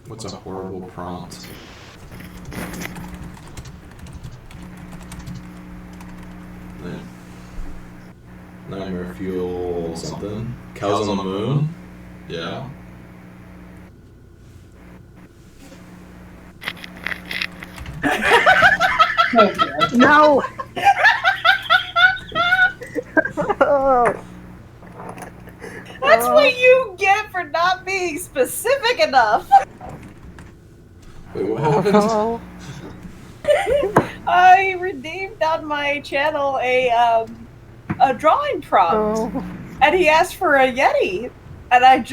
What's a horrible prompt? Nightmare fuel something. Cows on the moon? Yeah. No! That's what you get for not being specific enough. Wait, what happened? Oh. I redeemed on my channel a drawing prompt, and he asked for a Yeti, and I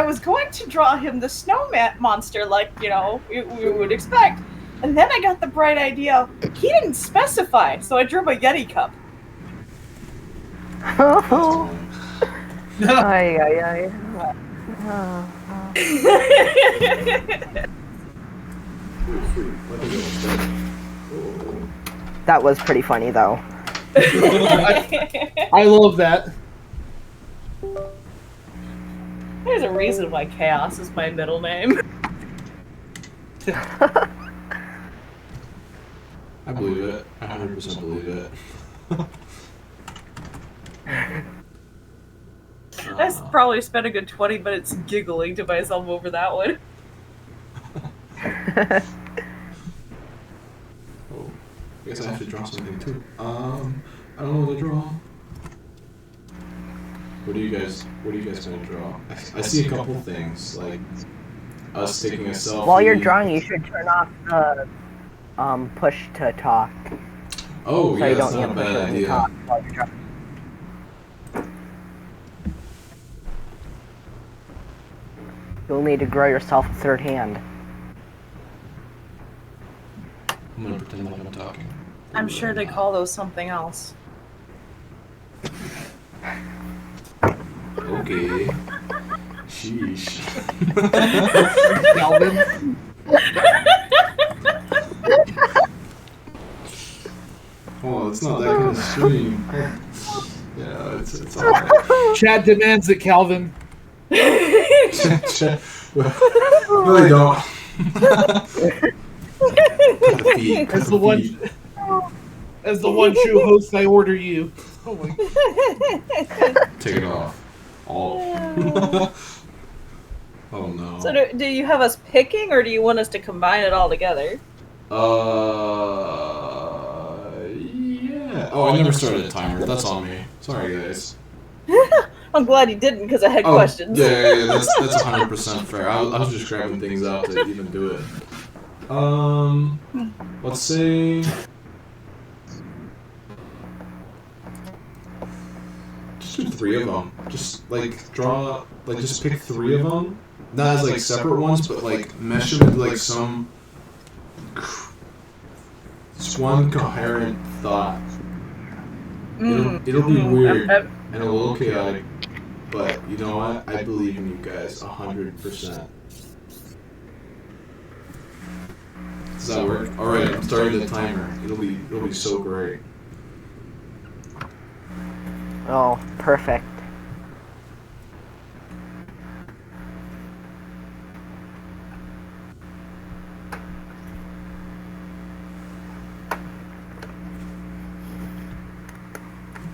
was going to draw him the snowman monster, like we would expect, and then I got the bright idea he didn't specify, so I drew him a Yeti cup. Oh. Ay, ay, ay. That was pretty funny, though. I love that. There's a reason why Chaos is my middle name. I believe it. I 100% believe it. I probably spent a good 20 minutes giggling to myself over that one. Oh, I guess I have to draw something too. I don't know what to draw. What are you guys gonna draw? I see a couple things, like us taking a selfie. While you're drawing, you should turn off the push to talk. Oh, so yeah, you that's don't not a need to push bad it when you idea. talk while you're drawing. You'll need to grow yourself a third hand. I'm gonna pretend like I'm talking. I'm sure they call those something else. Okay. Sheesh. Calvin. Oh, it's not that kind of stream. Yeah, it's alright. Chad demands it, Calvin. No, they don't. As the one true host, I order you. Oh my. Take it off. All. Oh no. So do you have us picking, or do you want us to combine it all together? Yeah. Oh, I never started a timer. That's on me. Sorry, guys. I'm glad you didn't, because I had questions. Yeah, that's 100% fair. I was just grabbing things out to even do it. Let's see. Just do 3 of them. Just like draw, like just pick 3 of them. Not as like separate ones, but like mesh them into like some. Just one coherent thought. It'll be weird and a little chaotic, but you know what? I believe in you guys 100%. Does that work? All right, I'm starting the timer. It'll be so great. Oh, perfect.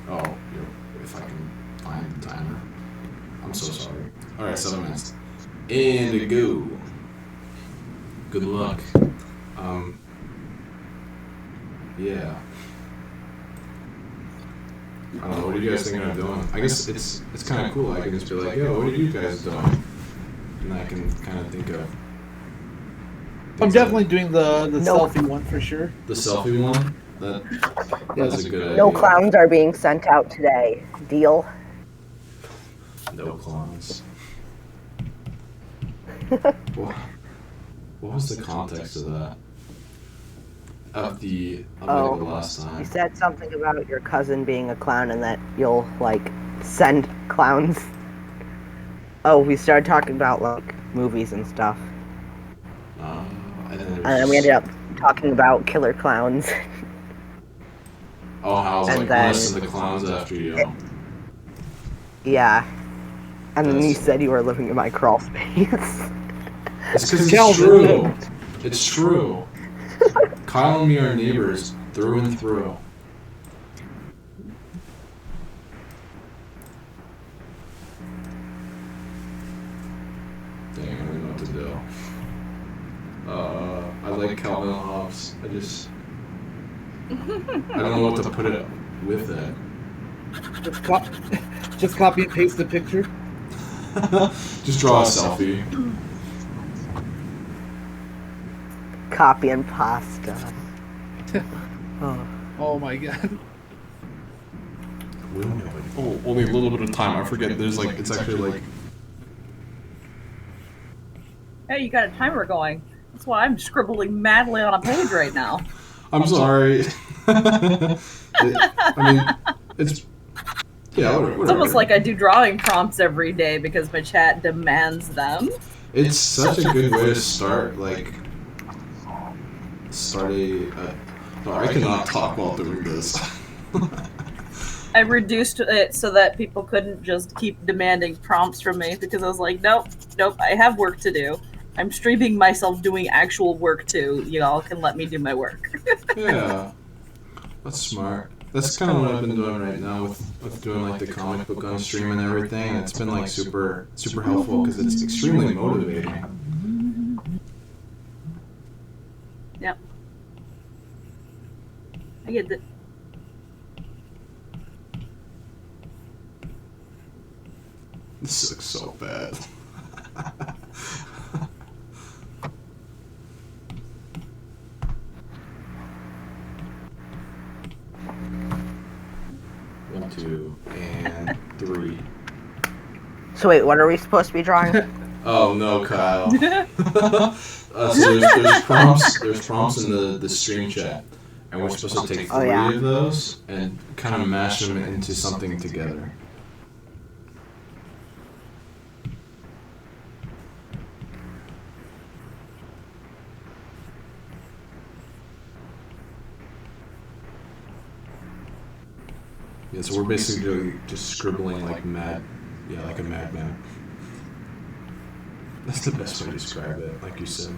Oh, if I can find the timer. I'm so sorry. All right, 7 minutes. And go. Good luck. Yeah. I don't know. What are you guys thinking of doing? I guess it's kind of cool. I can just be like, yo, what are you guys doing? And I can kind of think of. I'm definitely doing the selfie one for sure. The selfie one. That's a good idea. No clowns are being sent out today. Deal? No clowns. What was the context of that? Of the last time. You said something about your cousin being a clown and that you'll, like, send clowns. Oh, we started talking about like movies and stuff, And then and then we ended up talking about killer clowns. Oh, how I was and like, I'm then- gonna send the clowns after you. Yeah. And then you That's- said you were living in my crawl space. It's because it's Calvin. true. It's true. Kyle and me are neighbors through and through. Dang, I don't know what to do. I like Calvin and Hobbes. I don't know what to put it with it. Just copy and paste the picture. Just draw a selfie. Copy and pasta. Oh. Oh my god. Oh, only a little bit of time. I forget. There's like, it's actually like. Hey, you got a timer going. That's why I'm scribbling madly on a page right now. I'm sorry. I mean, it's. Yeah, whatever. It's almost like I do drawing prompts every day because my chat demands them. It's such a good way to start, like. Start a. No, I cannot talk while doing this. I reduced it so that people couldn't just keep demanding prompts from me because I was like, nope, I have work to do. I'm streaming myself doing actual work too. Y'all can let me do my work. Yeah. That's smart. That's kind of what I've been doing right now with doing like the comic book on stream and everything. It's been like super helpful because it's extremely motivating. Yep. I get that. This looks so bad. One, two, and three. So wait, what are we supposed to be drawing? Oh no, Kyle. So there's prompts. There's prompts in the stream chat, and we're supposed to take three of those and kind of mash them into something together. Yeah, so we're basically just scribbling like mad, yeah, like a madman. That's the best way to describe it, like you said.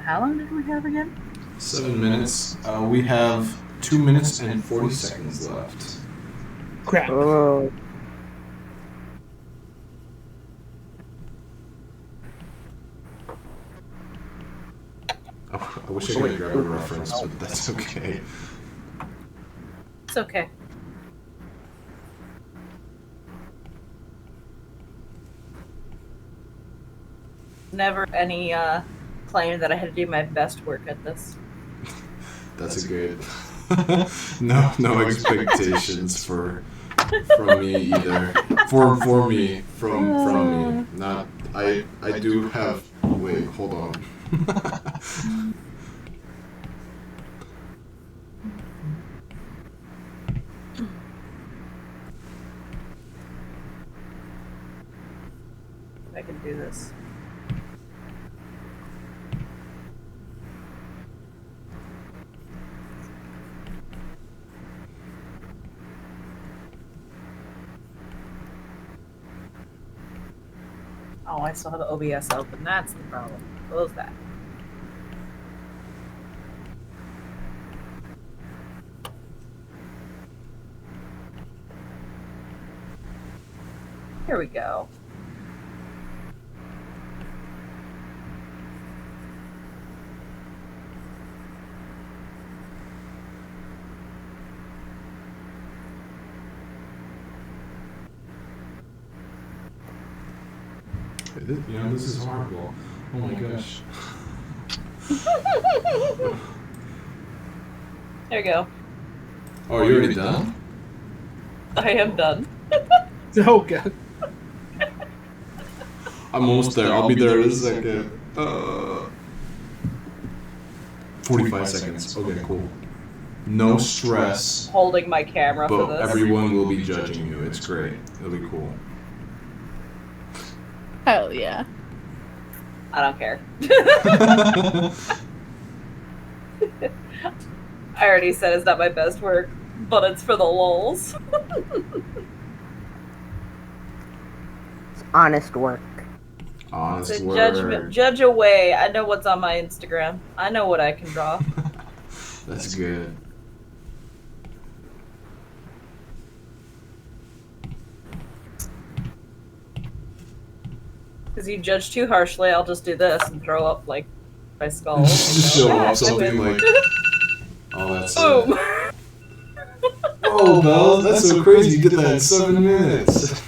How long did we have again? 7 minutes. We have 2 minutes and 40 seconds left. Crap. Oh. Oh, I wish I could grab a reference, but that's okay. It's okay. Never any claim that I had to do my best work at this. That's a good. No expectations from me either. For me from me. Not I do have. Wait, hold on. I can do this. Oh, I still have OBS open. That's the problem. Close that. Here we go. This is horrible. Oh my gosh. There you go. Oh, are you already done? I am done. Oh god. I'm almost there. I'll be there in a second. 45 seconds. Okay, cool. No stress, Holding my camera for but this. everyone will be judging you. It's great. It'll be cool. Hell yeah. I don't care. I already said it's not my best work, but it's for the lulz. It's honest work. Honest It's a word. judgment. Judge away. I know what's on my Instagram. I know what I can draw. That's good. Because you judge too harshly, I'll just do this and throw up like my skull. Just show Yeah, off something I win. like, oh, that's Boom. Oh, Mel, that's so crazy. You did that in 7 minutes.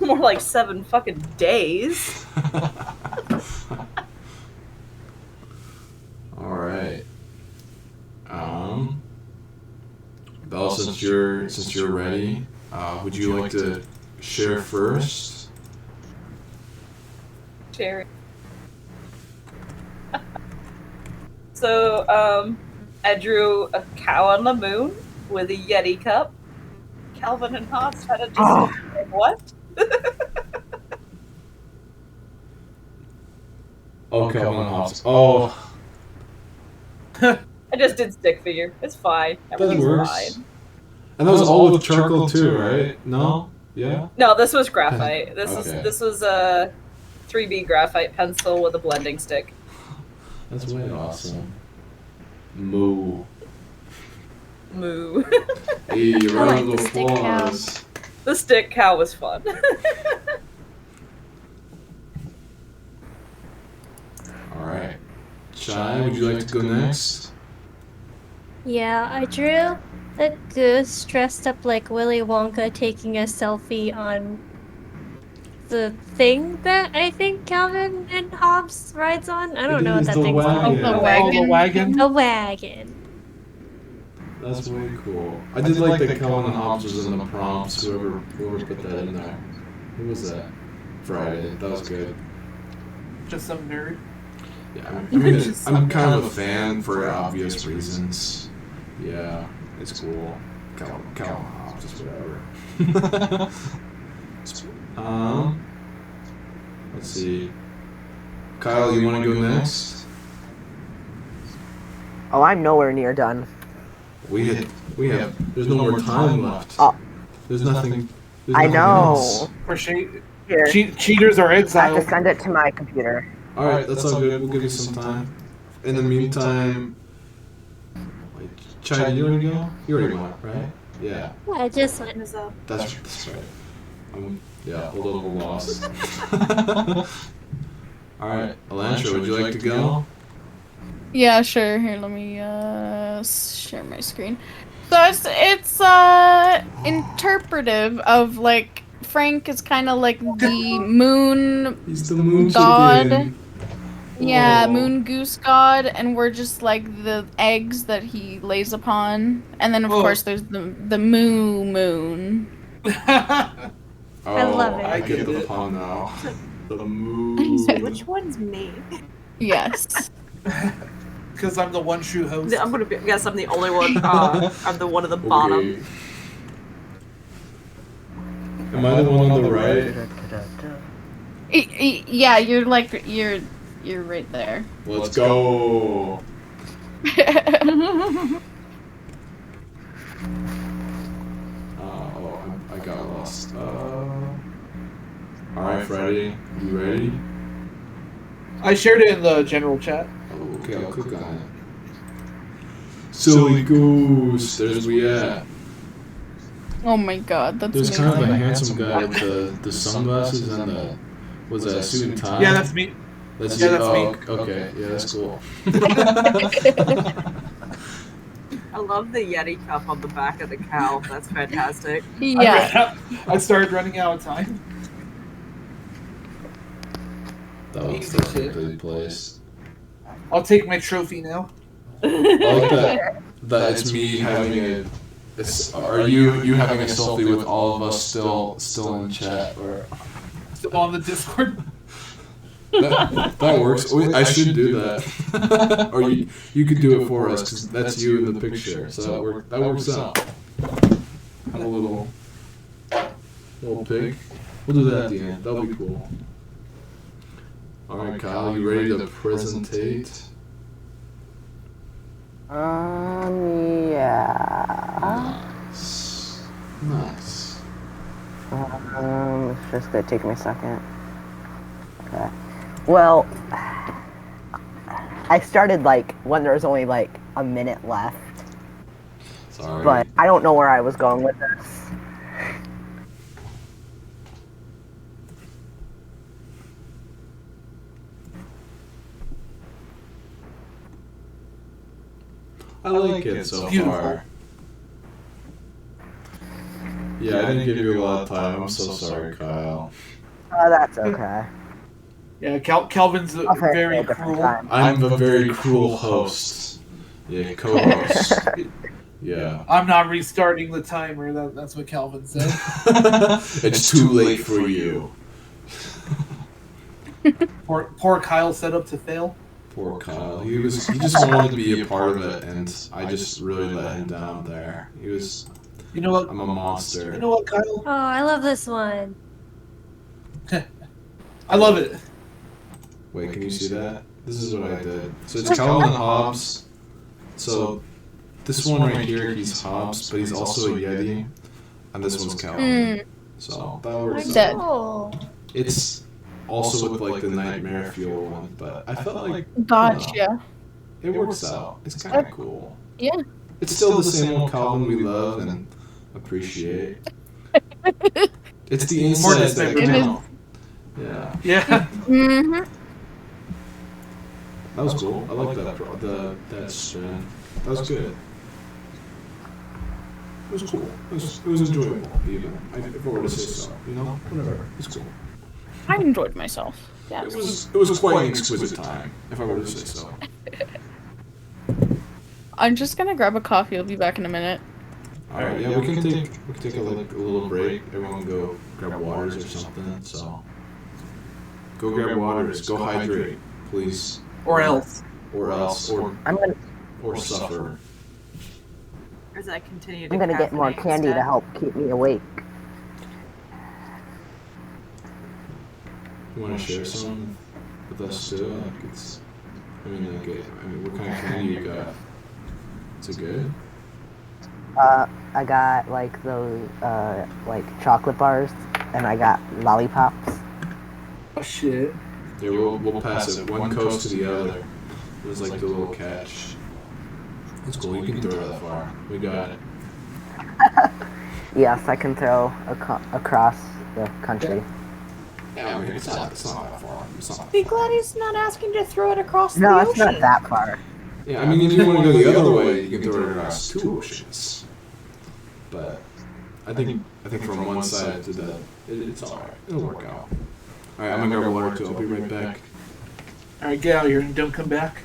More like 7 fucking days. All right. Belle, since you're ready, would you like to share first? Cherry. So, I drew a cow on the moon with a Yeti cup. Calvin and Hobbes had a discussion. Like, what? Oh, Calvin Hobbes. Oh, I just did stick figure. It's fine. that Everything's works. fine. And that was all with charcoal too, right? No? Yeah? No, this was graphite. Okay. This was a 3B graphite pencil with a blending stick. That's way awesome. Moo. Moo. Hey, like round of the stick cow. applause. The stick cow was fun. Alright. Shai, would you like to go next? Yeah, I drew a goose dressed up like Willy Wonka taking a selfie on the thing that I think Calvin and Hobbes rides on. I don't know what that thing's called. The Oh, wagon. the wagon. A wagon. That's way cool. I did like that Calvin and Hobbes was in the prompts, whoever put that in there. Who was that? Friday. That was good. Just some nerd. Yeah, I mean, I'm kind of a fan for obvious reasons. Yeah, it's cool. Calvin Hobbes, just whatever. Let's see. Kyle, you want to go next? Oh, I'm nowhere near done. We have. There's no more time left. Oh. There's nothing. I know. else. For Here, cheaters are I have exiled. to send it to my computer. All right, that's all good. We'll give you some time. In the meantime, wait, Chai, did you already go? You already went, right? Yeah, Yeah, I just went. that's right. Yeah, a little lost. All right, Elantra, would you like to go? Yeah, sure. Here, let me share my screen. So it's interpretive of like Frank is kind of like the moon He's the moon god. chicken. Yeah, Whoa. moon goose god, and we're just like the eggs that he lays upon. And then of Oh. course there's the moon. Oh, I love it. I get the pun now. The moon. Which one's me? Yes. Because I'm the one true host. I'm gonna guess I'm the only one. I'm the one at the bottom. Okay. Am I the one on the right? Yeah, you're like you're right there. Let's go. I got lost. Alright, Freddy, you ready? I shared it in the general chat. Oh, okay, I'll click on it. Silly Goose, there's we at. Oh my god, that's There's kind of a amazing. handsome guy with the sunglasses and the, was that a suit and tie? Yeah, that's me. That's yeah, you? that's Oh, me. okay, yeah, that's cool. I love the Yeti cup on the back of the cow. That's fantastic. Yeah. I started running out of time. That was Easy perfectly placed. I'll take my trophy now. I like that it's me having a. Are you having a selfie with all of us still in chat or Still on the Discord. that works? I should do that. Or you could do it for us because that's you in the picture. So that works out. Have a little pic. We'll do that at the end. That'll be cool. All right, Kyle, you ready to presentate? Yeah. Nice. It's just gonna take me a second. Okay. Well, I started like when there was only like a minute left, Sorry. but I don't know where I was going with this. I like it so Beautiful. far. Yeah, I didn't give you a lot of time. I'm so sorry, Kyle. Oh, that's okay. Yeah, Calvin's I'll finish very at a different cruel. time. I'm a very cruel host. Yeah, co-host. Yeah. I'm not restarting the timer. That's what Calvin said. It's too late for you. Poor Kyle set up to fail. Poor Kyle. He just wanted to be a part of it, and I just really let him down there. He was. You know what? I'm a monster. You know what, Kyle? Oh, I love this one. I love it. Wait, can you see that? This is what I did. So it's Calvin and Hobbes. So this one right here, he's Hobbes, but he's also a Yeti, and this one's Calvin. So that works. That's Dead. cool. It's also with like the Nightmare Fuel one, but I felt like Gotcha. it works out. It's kind of cool. Yeah. It's still the same old Calvin we love and appreciate. It's the insides that It is. count. Yeah, Yeah. Mm-hmm. that was cool. I like that strand. That was good. It was cool. It was enjoyable, even if I were to say so. You know, whatever. It's cool. I enjoyed myself. Yeah. It was quite an exquisite time, if I were to say so. I'm just gonna grab a coffee. I'll be back in a minute. All right, yeah, we can take a little break. Everyone can go grab waters or something. So go grab waters. Go hydrate, please. Or else. Or suffer. As I continue to I'm gonna get more caffeinate candy instead. to help keep me awake. You want to share some with us too? Like what kind of candy you got? Is it good? I got like those like chocolate bars, and I got lollipops. Oh shit. Yeah, we'll pass it one coast to the other. It was like the little catch. That's cool. You can throw it that far. We got it. Yes, I can throw across the country. Yeah, I mean, it's not that far. It's not. Be glad he's not asking to throw it across No, the it's ocean. not that far. Yeah, I mean, if you want to go the other way, you can throw it across two oceans. But I think from one side to the, it's all right. It'll work out. All right, I'm gonna grab water too. I'll be right back. All right, get out of here and don't come back.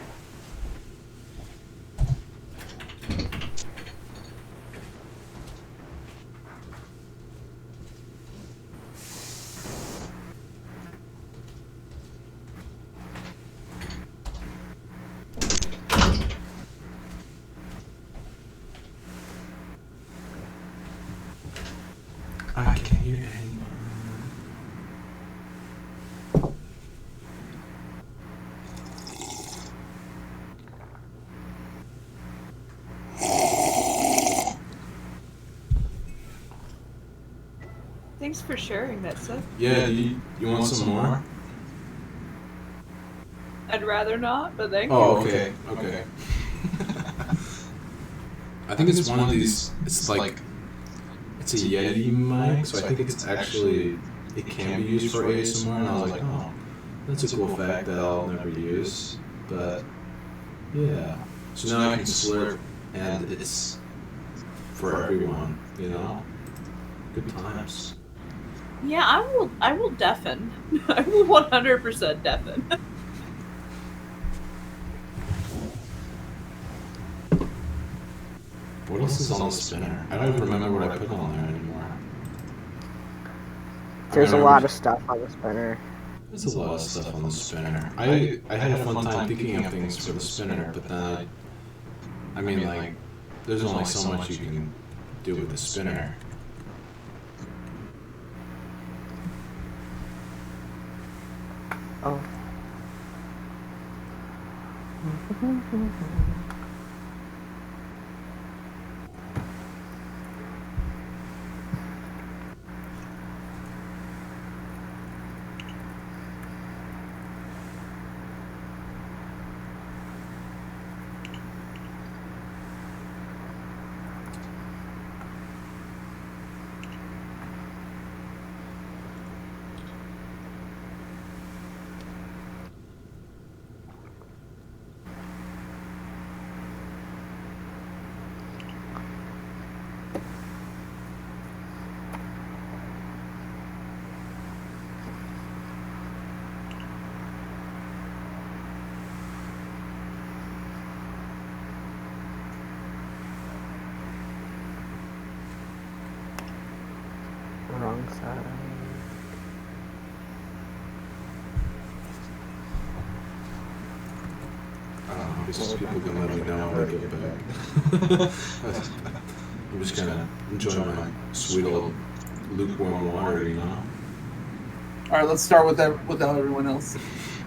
I can't hear anyone. Thanks for sharing that stuff. Yeah, do you want some more? I'd rather not, but thank Oh, you. okay. I think it's one of these. It's like it's a Yeti mic, so I think it's actually it can be used for ASMR. And I was like, oh, that's a cool fact that I'll never use. But yeah, so now I can slurp and it's for everyone, you know? Good times. Yeah, I will deafen. I will 100% deafen. What else is on the spinner? I don't even remember what I put on there anymore. There's a lot of stuff on the spinner. There's a lot of stuff on the spinner. I had a fun time thinking of things for the spinner, but then I mean, like, there's only so much you can do with the spinner. Oh. Wrong side. I don't know, these people can let me know when I get back. I'm just gonna enjoy my sweet old lukewarm water, you know? All right, let's start without everyone else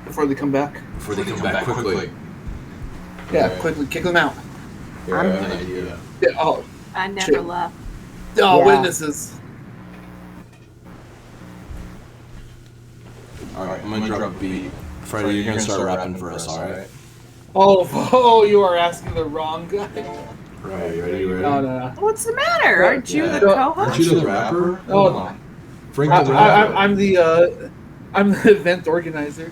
before they come back. Before they come back quickly. Yeah, quickly kick them out. Yeah, I have an idea. Yeah, oh, I never Shit. left. oh, Yeah. witnesses. Alright, I'm gonna drop a beat. Freddie, you're gonna start rapping for us, alright? Oh, you are asking the wrong guy. Right, you ready? No. What's the matter? Aren't you the Yeah. co-host? Aren't you the rapper? Oh, Hold on. Frank the rapper. I'm the event organizer.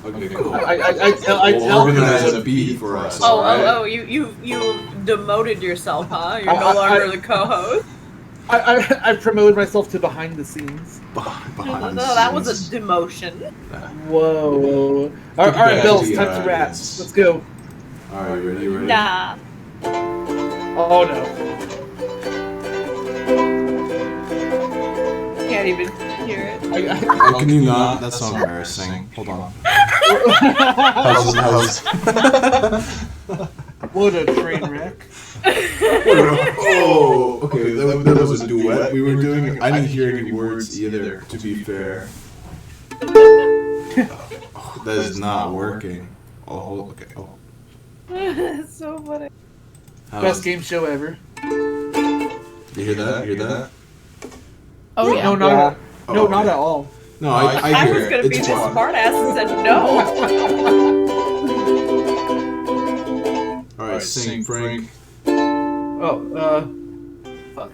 Okay, cool. I tell organize you. a beat for us, Oh, alright? you demoted yourself, huh? You're I- no longer I- the co-host. I promoted myself to behind the scenes. Behind No, the that was a scenes. demotion. Whoa. All back right, to Bill, it's the time to rap. audience. Let's go. Alright, you ready? You ready? Nah. Oh no. Can't even hear it. Oh, can you not? That's so embarrassing. Hold on. How's What a train wreck. Oh, okay, that was a duet we were doing. I didn't hear any words either, to be fair. Oh, that is not working. Oh, okay. Oh. It's so funny. Best game show ever. You hear that? You hear that? Oh yeah. No, not Oh, no, okay. not at all. No, I I hear was it. gonna be It's this fine. smartass and said no. Alright, sing, Frank. Oh, fuck.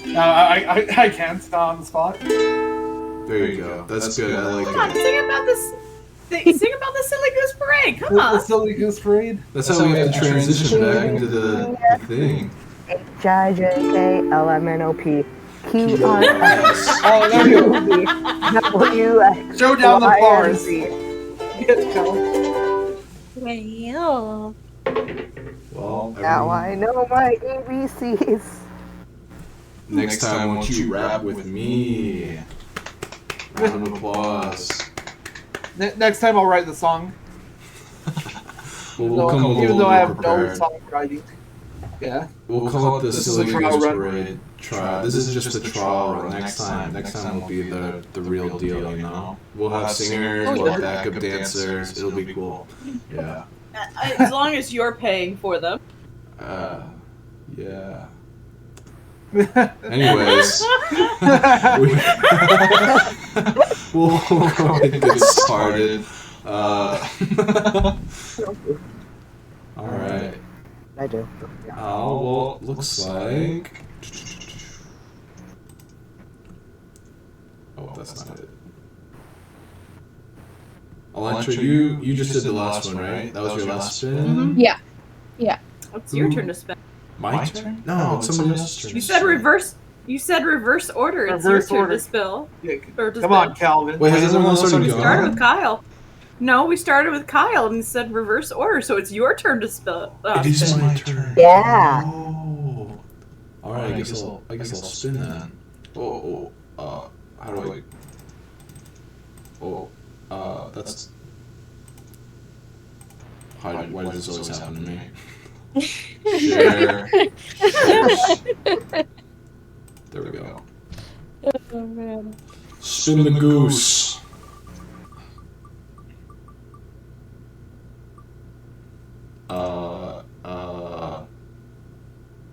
No, I can't. It's not on the spot. There you go. That's good. I like Come on, it. sing about this. Sing about the Silly Goose Parade. Come The on. Silly Goose Parade. That's how we have to transition back into the thing. HIJKLMNOP QRS Oh, there you go. WX. Show down the bars. YZ. Well, Well, Now I know my ABCs. next time, won't you rap with me? Round of applause. Next time I'll write the song. Well, we'll come a Even little though I have no prepared. song writing. Yeah. We'll call it the This is Silly a trial Goose run. Parade trial. This is just the trial run. Next time will be the real deal. You know, we'll have singers, we'll have backup dancers. It'll be cool. Yeah. As long as you're paying for them. Yeah. Anyways, we'll go ahead and get started. All right. I do. Oh, well, looks like. Oh, that's not it. Elantra, you just did the last one, right? That was your last spin? Yeah. Yeah. It's your turn to spin. My turn? No, it's somebody else's turn. You said reverse. You said reverse order. It's Reverse your turn order. to spill. Yeah, Or to come spin. on, Calvin. Wait, has everyone else already We started gone? with Kyle. No, we started with Kyle and said reverse order, so it's your turn to spill. It is spin. my turn. Yeah. Oh. Alright, I guess I'll spin then. How do I... that's... Why does this always happen to me? Share. There we go. Oh man. Spin the goose.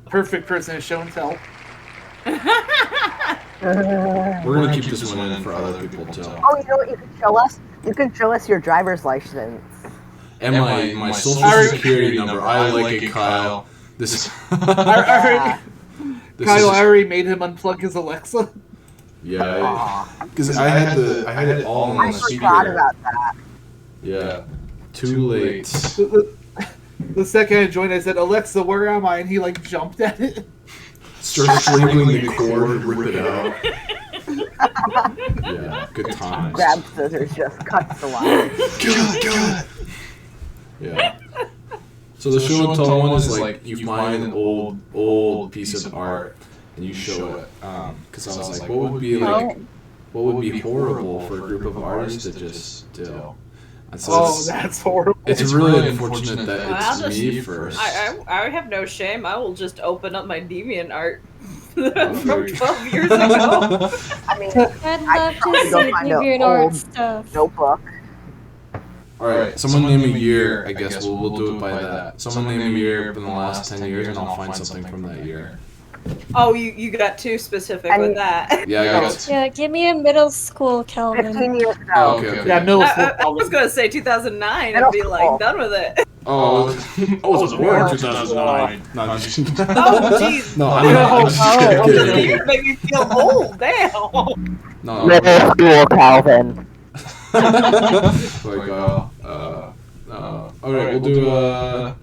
Perfect person to show and tell. We're gonna keep this one in for other people too. Oh, you know what you can show us? You can show us your driver's license. And my social security number. I like it, Kyle. This. I already made him unplug his Alexa. Yeah, because I had it all on I the forgot speaker. about that. Yeah, too late. The second I joined, I said, "Alexa, where am I?" And he like jumped at it. Start strangling the cord and rip it out. Yeah, good times. Grab scissors, just cuts the wire. Kill it. Yeah. So the show and tell one is like you find an old piece of art and you show it. Because I was like, what would be horrible for a group of artists to just do? And so that's horrible. It's really unfortunate that it's me first. I have no shame. I will just open up my DeviantArt from 12 years ago. I mean, I'd love to see DeviantArt stuff. Notebook. Alright, someone name a year, I guess we'll do it by that. Someone name a year in the last 10 years and I'll find something from that year. Oh, you got too specific with that. Yeah, I got Yeah, give me a middle school, Calvin. 15 years ago. Oh, okay. Yeah, middle school. I was gonna say 2009 and Middle be school. like done with it. Oh, I was born in 2009. No, I'm just kidding. Oh, jeez. No, I'm just kidding. You're making me feel old. Damn. No. Middle school, Calvin. Alright, we'll do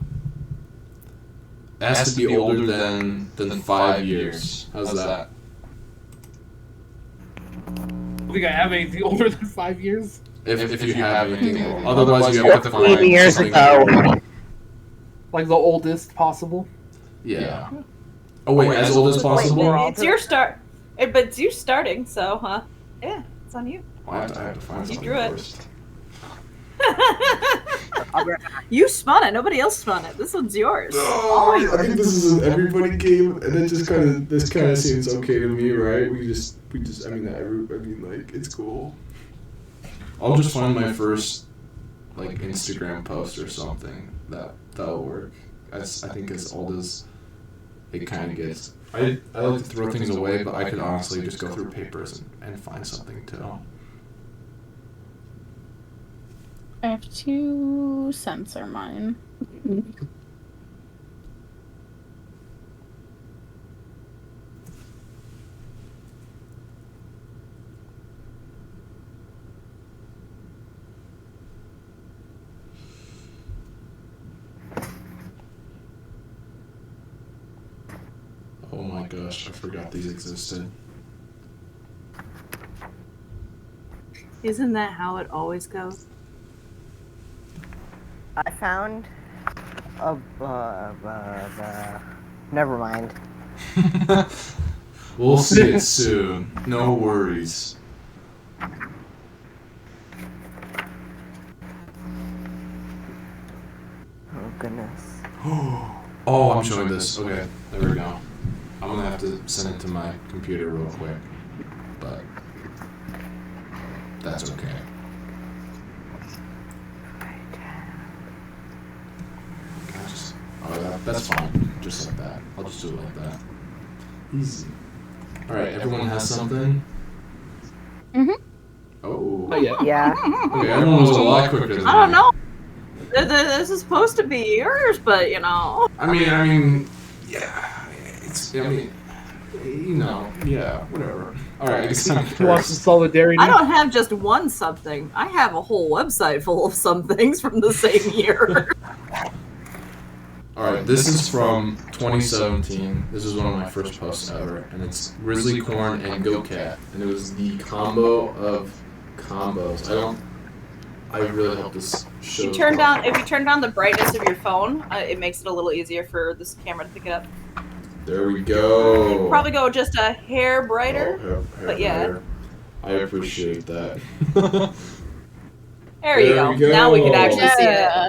it has to be older than 5 years. How's that? I think I have anything older than 5 years. If you have anything older. Otherwise you have to find 15 years something. ago. Like the oldest possible. Yeah. Oh wait, as old as possible? It's your start. But it's you starting, so yeah, it's on you. I have to find You something drew it. first. You spun it. Nobody else spun it. This one's yours. Oh, I think this is an everybody game, and this kind of seems okay to me, right? We just. I mean, like it's cool. I'll just find my first, like Instagram post or something that'll work. I think as old as it kind of gets. I like to throw things away, but I could honestly just go through papers and find something too. I have to censor mine. Oh my gosh, I forgot these existed. Isn't that how it always goes? I found a never mind. We'll see it soon. No worries. Oh goodness. Oh, I'm showing this. Okay, there we go. I'm gonna have to send it to my computer real quick, but that's okay. That's fine. Just like that. I'll just do it like that. Easy. Alright, everyone has something? Mhm. Oh. Yeah. Okay, everyone was a lot quicker than I don't me. know. This is supposed to be yours, but you know. I mean, yeah. Yeah, whatever. Alright, I guess I'm Who wants some first. solidarity? I don't have just one something. I have a whole website full of some things from the same year. Alright, this is from 2017. This is one of my first posts ever. And it's Grizzly Corn and Go Cat. And it was the combo of combos. I really hope this shows. If you turn down the brightness of your phone, it makes it a little easier for this camera to pick it up. There we go. Probably go just a hair brighter. Hair but yeah. brighter. I appreciate that. There you go. we go. Now we can actually see it. Yeah.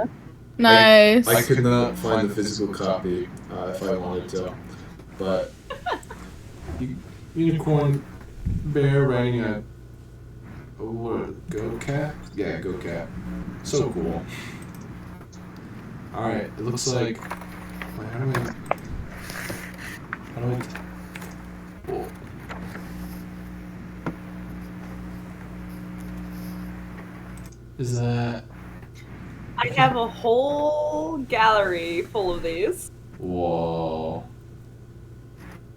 Nice. I could not find the physical copy if I wanted to. But unicorn bear riding a Go Cat? Yeah, Go Cat. So cool. Alright, it looks like. Wait, how do I. Oh. Is that. I have a whole gallery full of these. Whoa.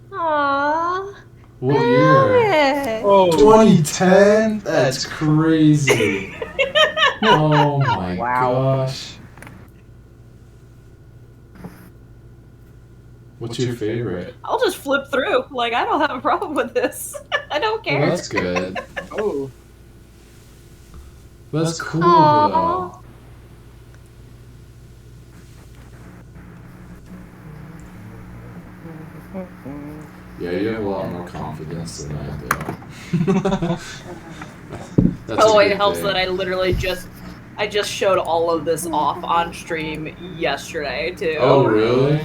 Aww. What year? It. Oh, 2010? That's crazy. Oh my Wow. gosh. What's your favorite? I'll just flip through. Like, I don't have a problem with this. I don't care. Well, that's good. oh. That's cool Aw. though. Yeah, you have a lot more confidence than I do. That's Oh, a it good helps thing. that I literally just showed all of this off on stream yesterday too. Oh, really?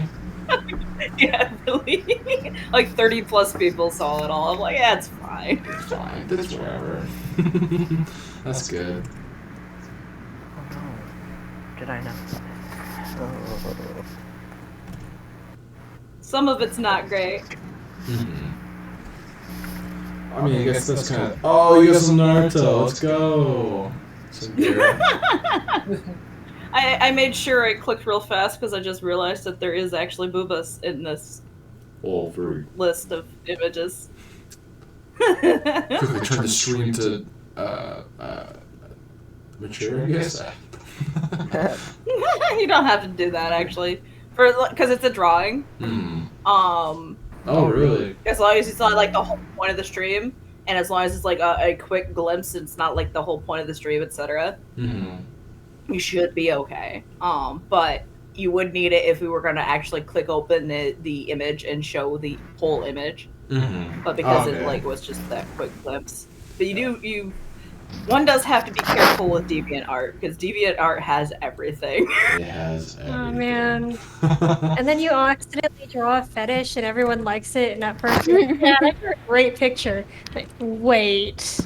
Yeah, really. Like 30 plus people saw it all. I'm like, yeah, it's fine. It's fine. That's whatever. That's good. Oh no. Did I know? Oh. Some of it's not great. I mean, I guess that's kind of. Oh, you got some Naruto. Let's go. Some beer. I made sure I clicked real fast because I just realized that there is actually boobas in this Oh, very. list of images. Quickly turn the stream to mature, I guess. You don't have to do that actually, because it's a drawing. Oh, really? As long as it's not like the whole point of the stream, and as long as it's like a quick glimpse, it's not like the whole point of the stream, etc. You should be okay. But you would need it if we were going to actually click open the image and show the whole image. But because it like was just that quick glimpse. But one does have to be careful with DeviantArt because DeviantArt has everything. It has everything. Oh man. And then you accidentally draw a fetish and everyone likes it, and at first you're like, yeah, that's a great picture. Like, wait.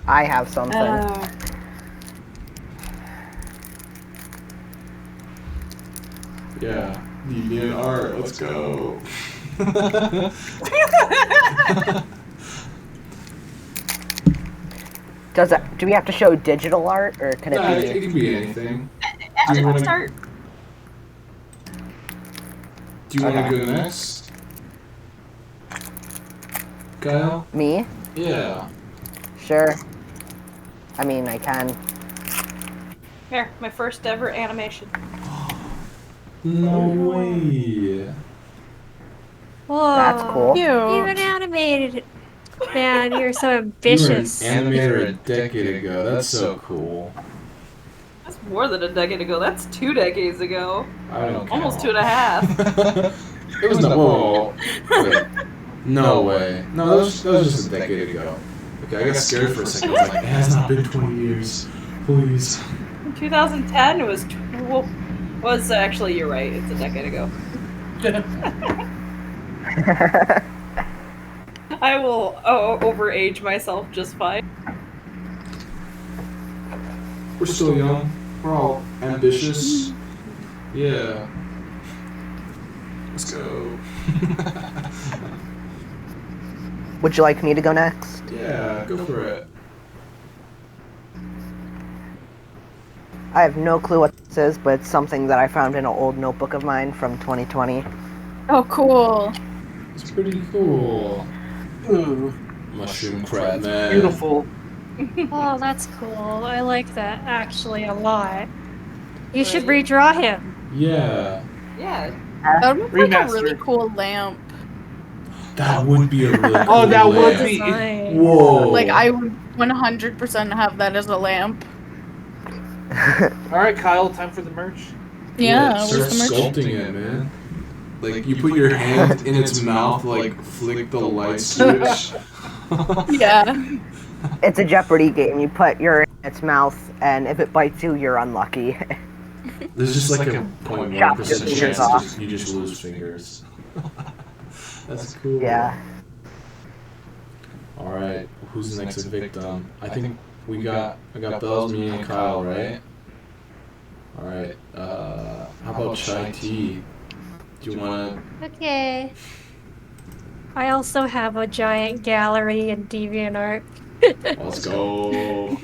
I have something. Yeah, DeviantArt, let's go. Do we have to show digital art, or can Nah, it it be? can be anything. Do you wanna- start? Do you want to Okay. go next? Kyle? Me? Yeah. Sure. I mean, I can. Here, my first ever animation. No way. Whoa. That's cool. Even animated. Man, you're so ambitious. You were an animator a decade ago. That's so cool. That's more than a decade ago. That's 2 decades ago. I don't Almost count. 2.5. It was not. Whoa. Wait. No way. No, that was just a decade ago. Okay, I got scared for a second. I was like, it has not been 20 years. Please. 2010 was actually, you're right. It's a decade ago. I will overage myself just fine. We're still young. We're all ambitious. Yeah. Let's go. Would you like me to go next? Yeah, go for it. I have no clue what this is, but it's something that I found in an old notebook of mine from 2020. Oh, cool. It's pretty cool. Ooh, Mushroom crab man. beautiful. Oh, that's cool. I like that actually a lot. You should redraw him. Yeah. Yeah. That would make like a Remaster. really cool lamp. That would be a really cool Oh, that would lamp. be- Design. Whoa. Like I would 100% have that as a lamp. All right, Kyle, time for the merch. Yeah, start where's the merch? sculpting it, man. Like you put your hand in its mouth, like flick the light switch. Yeah. It's a Jeopardy game. You put your in its mouth, and if it bites you, you're unlucky. There's just like a 0.1% Chop your chance fingers that off. you just lose fingers. That's cool. Yeah. All right, who's the next victim? I think I got Bells, me, and Kyle, right? All right. How about Chai Tea? Do you wanna? Okay. I also have a giant gallery in DeviantArt. Let's go.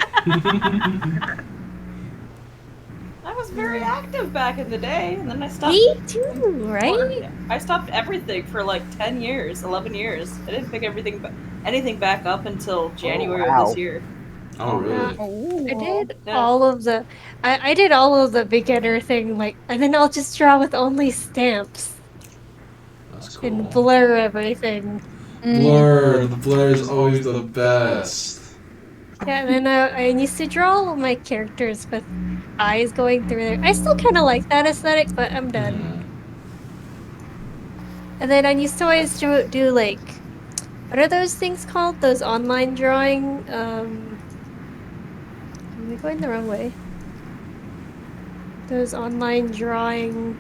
I was very active back in the day, and then I stopped. Me too, right? I stopped everything for like 10 years, 11 years. I didn't pick anything back up until January wow. of this year. Oh really? I did Yeah. all of the I did all of the beginner thing, like, and then I'll just draw with only stamps That's cool. and blur everything. Blur. The blur is always the best. Yeah, and then I used to draw all of my characters with eyes going through there. I still kind of like that aesthetic, but I'm done. Mhm. And then I used to always do like, what are those things called? Those online drawing, am I going the wrong way? Those online drawing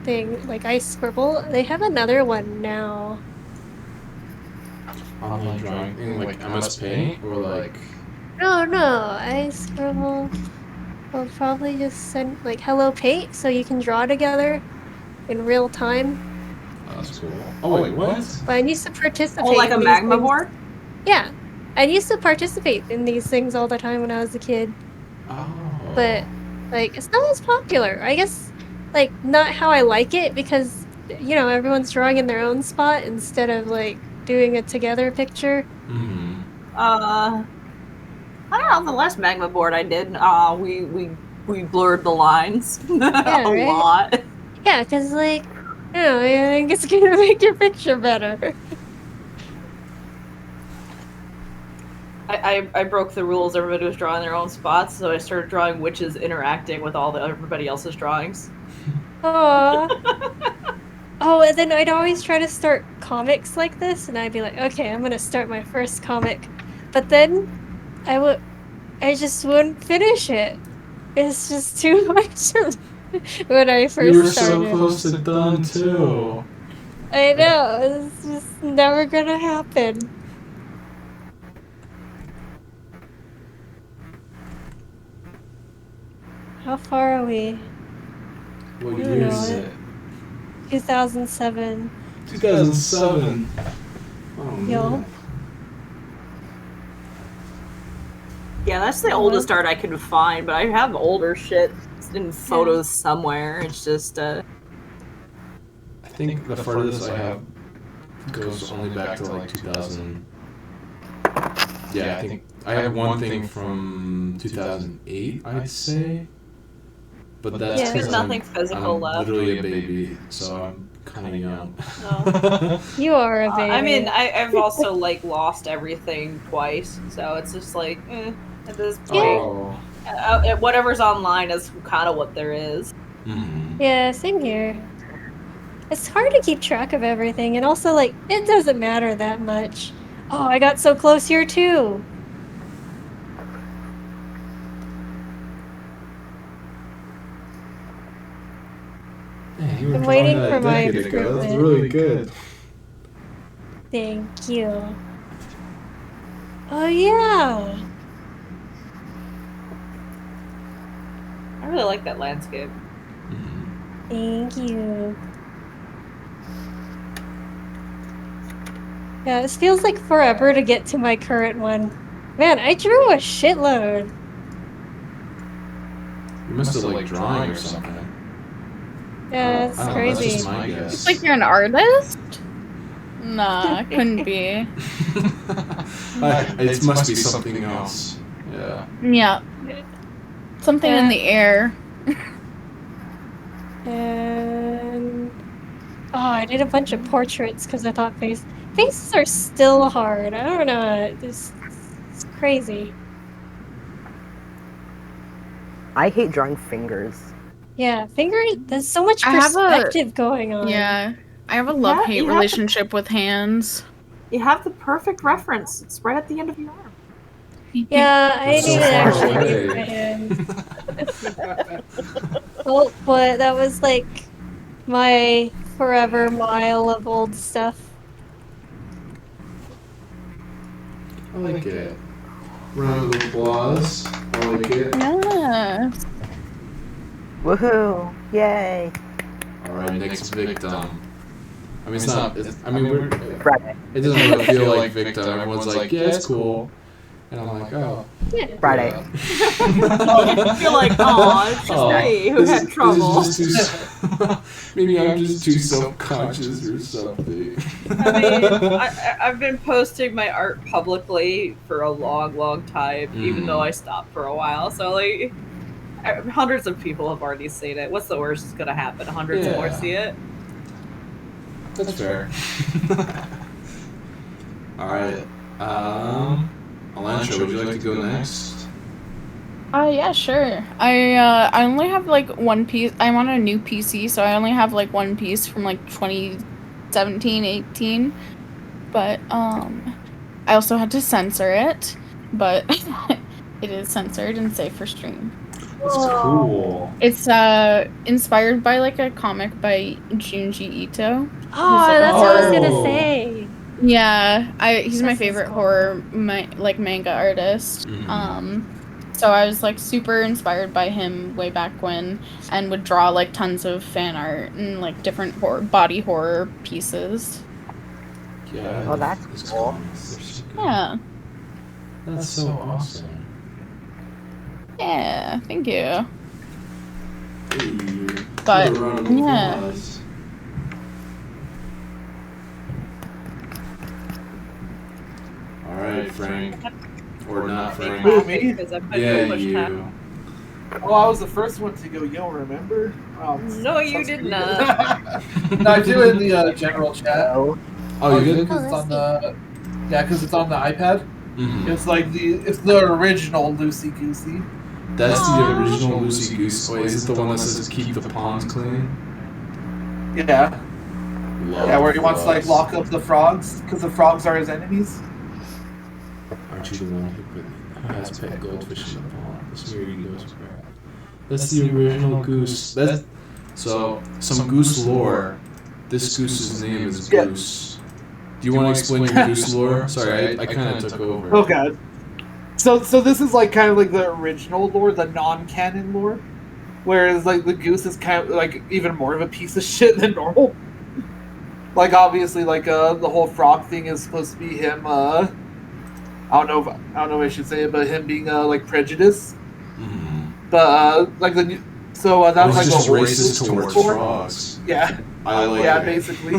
thing, like I Scribble. They have another one now. Online drawing, in like MS Paint or like. No, I Scribble will probably just send like Hello Paint so you can draw together in real time. That's cool. Oh wait, what? But I used to participate. Oh, like a in these magma things. board? Yeah, I used to participate in these things all the time when I was a kid. Oh. But like it's not as popular. I guess like not how I like it because everyone's drawing in their own spot instead of like doing a together picture. Mm-hmm. I don't know. The last magma board I did, we blurred the lines a right? lot. Yeah, because like I think it's gonna make your picture better. I broke the rules. Everybody was drawing their own spots, so I started drawing witches interacting with everybody else's drawings. Aww. Oh, and then I'd always try to start comics like this, and I'd be like, okay, I'm gonna start my first comic. But then I just wouldn't finish it. It's just too much when I first You were started. so close to done too. I know, it's just never gonna happen. How far are we? What I year don't is know. it? 2007. 2007. Oh Yo. man. Yeah, that's the oldest art I can find, but I have older shit in photos somewhere. It's just I think the furthest I have goes only back to like 2000. Yeah, I think I have one thing from 2008, I'd say. But that's Yeah. because There's nothing physical I'm left. literally a baby, so I'm kind of young. No. You are a baby. I mean, I've also like lost everything twice, so it's just like at this point, Oh. whatever's online is kind of what there is. Mhm. Yeah, same here. It's hard to keep track of everything, and also, like, it doesn't matter that much. Oh, I got so close here, too! Man, you were I'm drawing waiting that for a my decade ago. That's improvement. really good. Thank you. Oh, yeah! I really like that landscape. Mhm. Thank you. Yeah, this feels like forever to get to my current one. Man, I drew a shitload. You must have like drawing or something. Yeah, it's I don't know, that's crazy. just my guess. It's like you're an artist? Nah, couldn't be. It must be something else. Yeah. Yeah. Something in the air. And I did a bunch of portraits because I thought faces are still hard. I don't know. It's crazy. I hate drawing fingers. Yeah, there's so much I have a- perspective going on. Yeah. I have a Yeah, love-hate you have to- relationship with hands. You have the perfect reference. It's right at the end of your arm. Yeah, I That's so didn't far actually away. use my hands. Well, but that was like my forever mile of old stuff. I like it. Round of applause. I like it. Yeah. Woohoo! Yay! All right, next victim. I mean, it's not. I mean, Friday. it doesn't really feel like victim. Everyone's like, yeah, it's cool, and I'm like, oh. Yeah. Friday. I feel like, oh, it's just me who had trouble. Maybe I'm just too self-conscious or something. I mean, I've been posting my art publicly for a long time, even though I stopped for a while. So, like, hundreds of people have already seen it. What's the worst that's gonna happen? Hundreds more see it? That's fair. Alright. Alantra, would you like to go next? Yeah, sure. I only have like one piece. I'm on a new PC, so I only have like one piece from like 2017, 18. But I also had to censor it, but it is censored and safe for stream. That's cool. It's inspired by like a comic by Junji Ito. Oh, like, that's what I was gonna oh. say. Yeah, he's my This is favorite cool. horror manga artist. So I was like super inspired by him way back when, and would draw like tons of fan art and like different body horror pieces. Yeah. Oh, that's these cool. comics, they're so good. Yeah, That's so awesome. yeah, thank you. Hey, But, another round of yeah. applause. Alright, Frank. Or not Frank. Who, me? Because I put Yeah, so much time. you. Oh, I was the first one to go, yo, remember? Oh, No, you sounds did pretty not. good. No, I do it in the general chat. Oh, Oh, you did? Because it's on the... Yeah, because it's on the iPad. Mm-hmm. It's like it's the original Loosey Goosey. That's the original Lucy Goose. Wait, is it the one that says keep the ponds clean? Yeah. Love Yeah, where he wants to like frogs. lock up the frogs because the frogs are his enemies. Aren't you the one who has pet goldfish in the pond? This weird ghost crab. That's the original goose. That's so some goose lore. This goose's name is Yeah. Goose. Do you want to explain your goose lore? Sorry, I kind of took over. Oh god. So this is like kind of like the original lore, the non-canon lore, whereas like the goose is kind of like even more of a piece of shit than normal. Like obviously, like the whole frog thing is supposed to be him. I don't know if I should say it, but him being like prejudiced. Mm-hmm. But like the new, so that's like just the whole racist towards lore. frogs. Yeah, I like yeah, it. basically.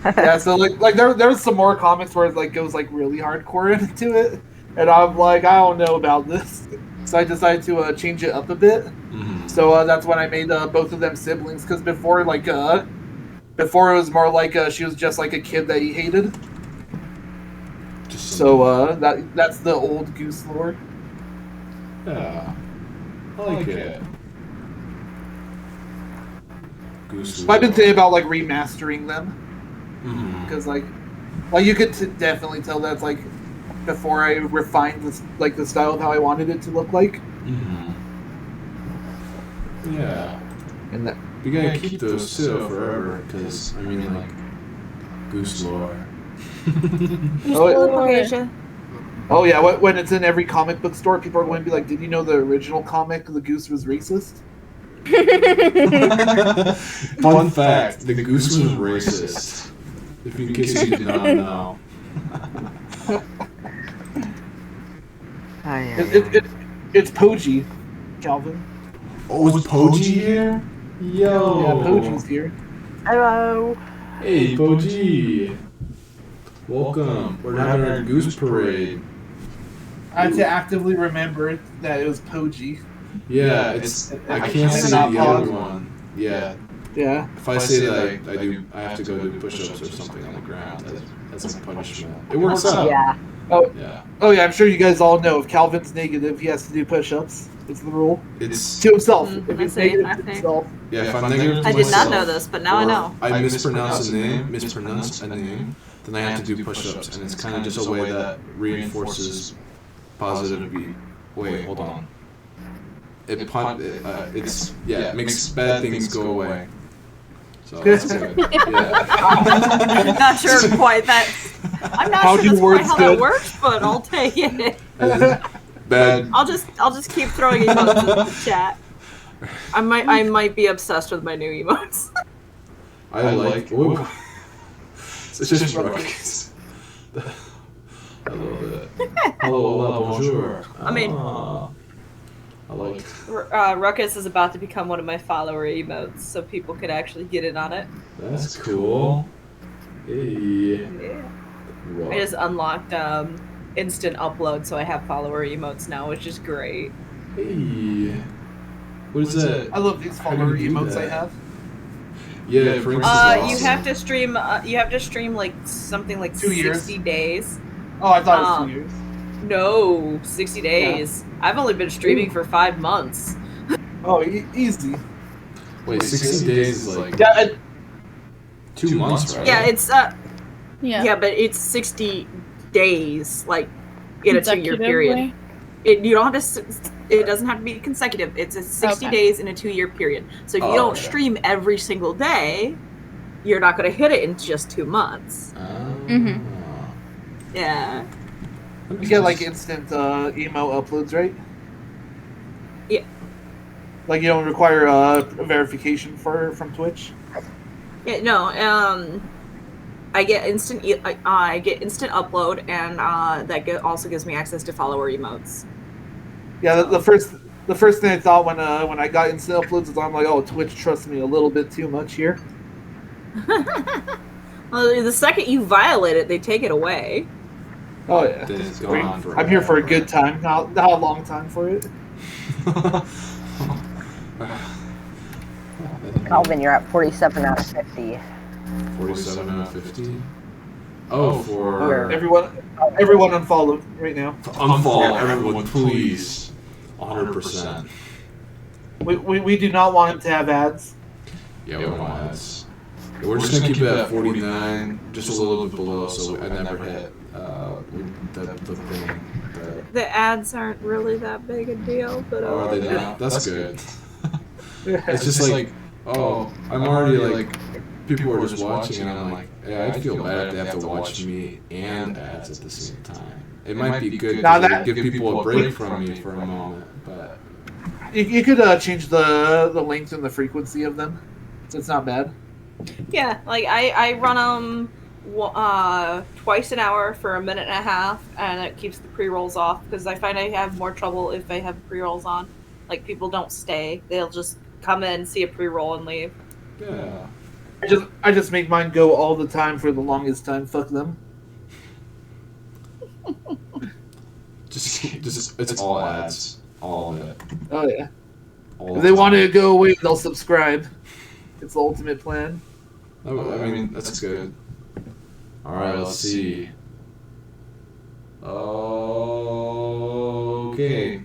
Yeah, so like there was some more comics where it like goes like really hardcore into it, and I'm like, I don't know about this, so I decided to change it up a bit. Mm-hmm. So that's when I made both of them siblings, because before before it was more like she was just like a kid that he hated. Just So that's the old goose lore. yeah, I like it. Goose. But I've been thinking about like remastering them, Mm-hmm. because like you could definitely tell that's like before I refined this like the style of how I wanted it to look like. Mm-hmm. Yeah. And that We gotta keep those too forever, because, I mean, like, goose lore. Oh yeah, when it's in every comic book store, people are going to be like, "Did you know the original comic, the goose was racist?" Fun fact, the goose was racist. If in case you did not know. It's Poji, Calvin. Oh, is Poji here? Yo! Yeah, Poji's here. hello. Hey, Poji! Welcome. We're having our goose parade. I had to actively remember that it was Poji. Yeah, it's. I can't It's see not the other Pog. one. Yeah. Yeah. If I say that I have to go do push-ups or something on the ground as a punishment. It works out. Yeah. Yeah. Oh yeah, I'm sure you guys all know if Calvin's negative, he has to do push-ups. It's the rule. It's To himself. If I he's see, negative I to see. himself. yeah. If I'm negative to I did not myself, know this, but now I or know. I mispronounce a name, then I have to do push-ups, and it's kind of just a way that reinforces positive. Wait, hold on. It makes bad things go away. So that's good. Yeah. Not sure quite that. I'm not How sure do that's quite words how good? that works, but I'll take it. Bad. I'll just keep throwing emotes in the chat. I might be obsessed with my new emotes. I like. Ooh. It's just Ruckus. I love it. Hello, hola, bonjour. I mean- I like. Ruckus is about to become one of my follower emotes, so people could actually get in on it. That's cool. Hey. Yeah. Wow. I just unlocked instant upload, so I have follower emotes now, which is great. Hey. What is that? I love these How do follower you do emotes I that? have. Yeah, Frank's is You awesome. have to stream. You have to stream like something like 2 years. 60 days. Oh, I thought it was 2 years. No, 60 days. I've only been streaming for 5 months. Oh, easy. Wait, 60 days is like Yeah, 2 months, right? Yeah, it's Yeah. but it's 60 days, like in a 2-year period. Consecutively? You don't have to. It doesn't have to be consecutive. It's a 60 Okay. days in a 2-year period. So if you Oh, don't okay. stream every single day, you're not going to hit it in just 2 months. Mhm. Yeah. you get like instant emo uploads, right? Yeah. Like you don't require verification from Twitch. Yeah. No. I get instant. I get instant upload, and also gives me access to follower emotes. Yeah, the first thing I thought when I got instant uploads is I'm like, oh, Twitch trusts me a little bit too much here. Well, the second you violate it, they take it away. Oh yeah, Then it's gone forever. I'm here for a good time, not a long time for it. Calvin, you're at 47 out of 50. 47 out of 50. Oh, for Everyone unfollow right now. unfollow everyone, please. 100%. We do not want him to have ads. Yeah, we don't want ads. Yeah, we're just gonna keep it at 49, just a little bit below, so I never hit the thing. The ads aren't really that big a deal, but Oh, are they not? That's good. It's just like, oh, I'm already like, people are just watching, and I'm like, yeah, I'd feel bad if they have to watch me and ads at the same time. It might be good Now to that- give people a break from me for a moment, but You could change the length and the frequency of them, so it's not bad. Yeah, like I run them twice an hour for a minute and a half, and it keeps the pre-rolls off because I find I have more trouble if I have pre-rolls on. Like people don't stay; they'll just come in, see a pre-roll, and leave. yeah. I just make mine go all the time for the longest time. Fuck them. Just it's all ads, all of it. Oh yeah. All If the they want time. to go away, they'll subscribe. It's the ultimate plan. Oh, I mean, that's good. Alright, let's see. Okay.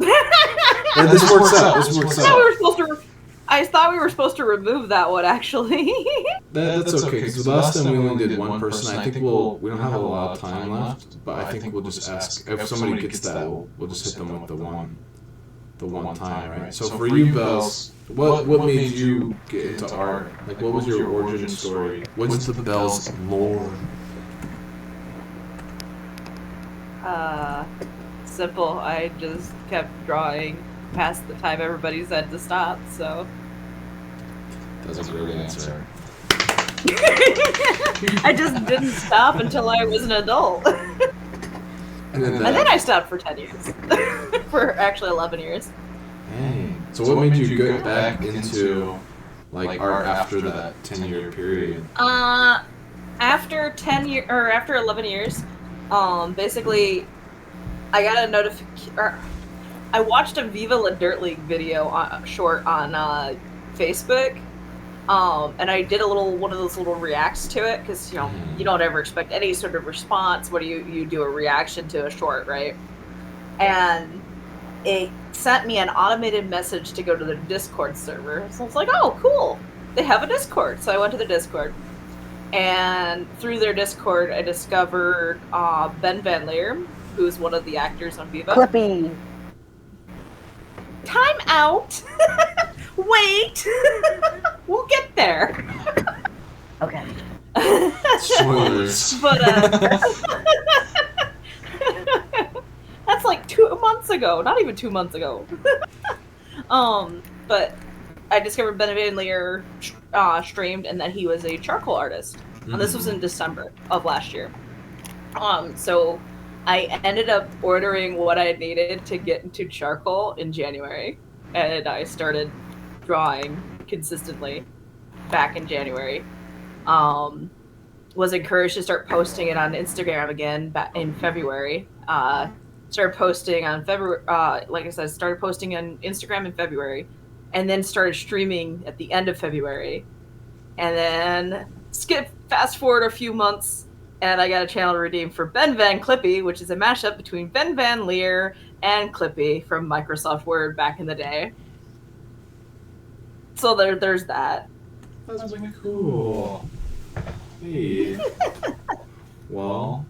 Yeah, this works out. This works I thought we out. were supposed to. I thought we were supposed to remove that one actually. That's okay, because the last time we only did one person. I think we don't have a lot of time left, but I think we'll just ask if somebody gets that. We'll just hit them with the one time, right? So for you, Bells, what made you get into art? Like, what was your origin story? What's the Bells lore? Simple. I just kept drawing past the time everybody said to stop. So That's a great answer. I just didn't stop until I was an adult. And then And then I stopped for 10 years. For actually 11 years. Dang. So what made you get back into like art after that 10-year period? After 11 years, basically, I got a notification. I watched a Viva La Dirt League video short on Facebook. And I did one of those little reacts to it because you don't ever expect any sort of response when you do a reaction to a short, right? And it sent me an automated message to go to the Discord server. So I was like, oh, cool, they have a Discord. So I went to the Discord, and through their Discord, I discovered Ben Van Leer, who's one of the actors on Viva. Clippy. Time out. Wait. We'll get there. Okay. Spoilers. But that's like 2 months ago. Not even 2 months ago. But I discovered Ben Van Leer streamed and that he was a charcoal artist. And this was in December of last year. So I ended up ordering what I needed to get into charcoal in January. And I started drawing consistently back in January. Was encouraged to start posting it on Instagram again back in February. Started posting on February, like I said, started posting on Instagram in February, and then started streaming at the end of February. And then fast forward a few months, and I got a channel to redeem for Ben Van Clippy, which is a mashup between Ben Van Leer and Clippy from Microsoft Word back in the day. So there's that. That's really cool. Hey. Well,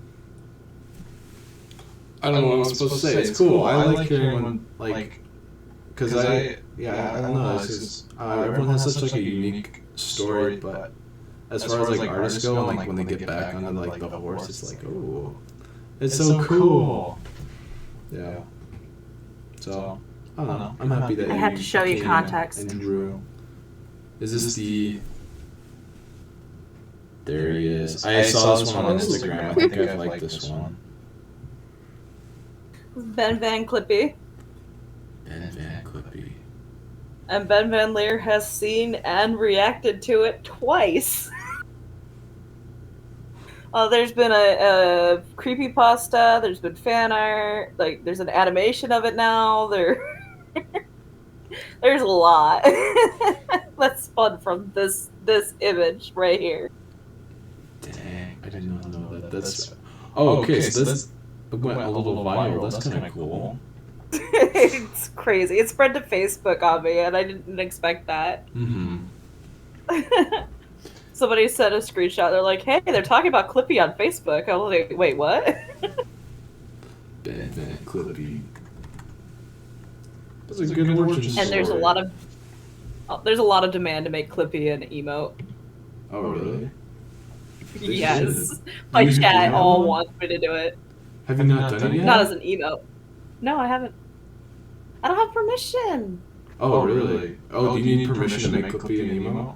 I don't know what I'm supposed to say. It's cool. I like hearing when, like, because I don't know. It's just, everyone has such like a unique story, but as far as like artists go, and like when they get back on like the horse, it's like, oh, it's so cool. Yeah. So I don't know. I'm happy that I had to show you context. And drew. Is this the? There he is. I saw this one on Instagram. I think I like this one. Ben Van Clippy. Ben Van Clippy. And Ben Van Leer has seen and reacted to it twice. There's been a creepypasta, there's been fan art, like there's an animation of it now. There's a lot that's spun from this image right here. Dang, I did not know that. That's okay. So this went a little viral. That's kind of cool. It's crazy. It spread to Facebook on me, and I didn't expect that. Somebody sent a screenshot. They're like, "Hey, they're talking about Clippy on Facebook." I was like, "Wait, what?" Ben Van Clippy. That's a good origin story. And there's a lot of demand to make Clippy an emote. Oh really? Yes. My chat all wants me to do it. Have you not done it yet? Not as an emote. No, I haven't. I don't have permission. Oh really? Oh, do you need permission to make Clippy an emote?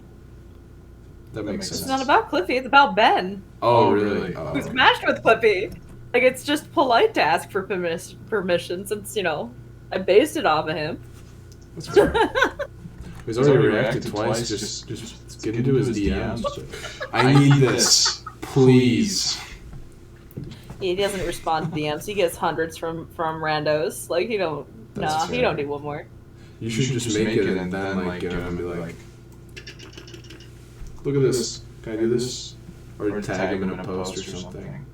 That makes sense. It's not about Clippy, it's about Ben. Oh really? Who's matched with Clippy. Like, it's just polite to ask for permission since, I based it off of him. That's fair. He's already reacted twice. Just get into his DMs. I need this, please. He doesn't respond to DMs. He gets hundreds from randos. Like, he don't need one more. You should just make it and then like get him and be like, look at this. Can I do this? Or tag him in a post or something.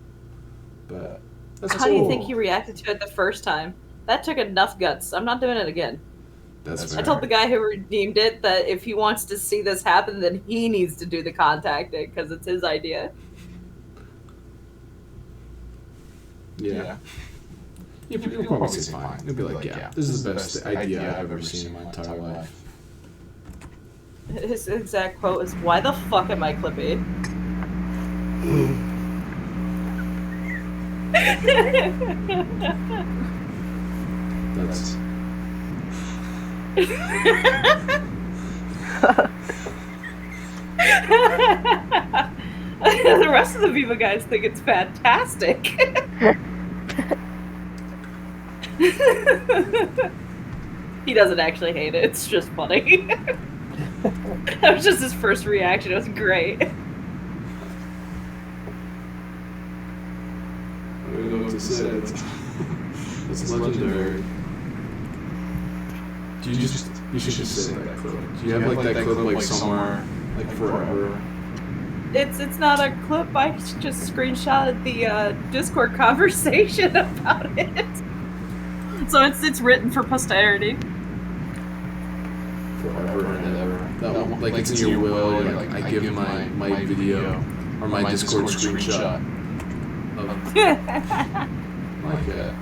But that's How do you think he reacted to it the first time? That took enough guts. I'm not doing it again. That's fair. I told the guy who redeemed it that if he wants to see this happen, then he needs to do the contacting because it's his idea. Yeah. You'll probably say fine. You'll be like, yeah, this is the best idea I've ever seen in my entire life. His exact quote is, "Why the fuck am I Clippy?" That's... The rest of the Viva guys think it's fantastic. He doesn't actually hate it. It's just funny. That was just his first reaction. It was great. I don't know what to say. It's legendary. Do you just You should just say that clip. Do you have like that clip like somewhere, like forever? It's not a clip. I just screenshotted the Discord conversation about it. So it's written for posterity. Forever and ever. That one, like it's in your will. You're like, I give my video or my Discord screenshot of like that.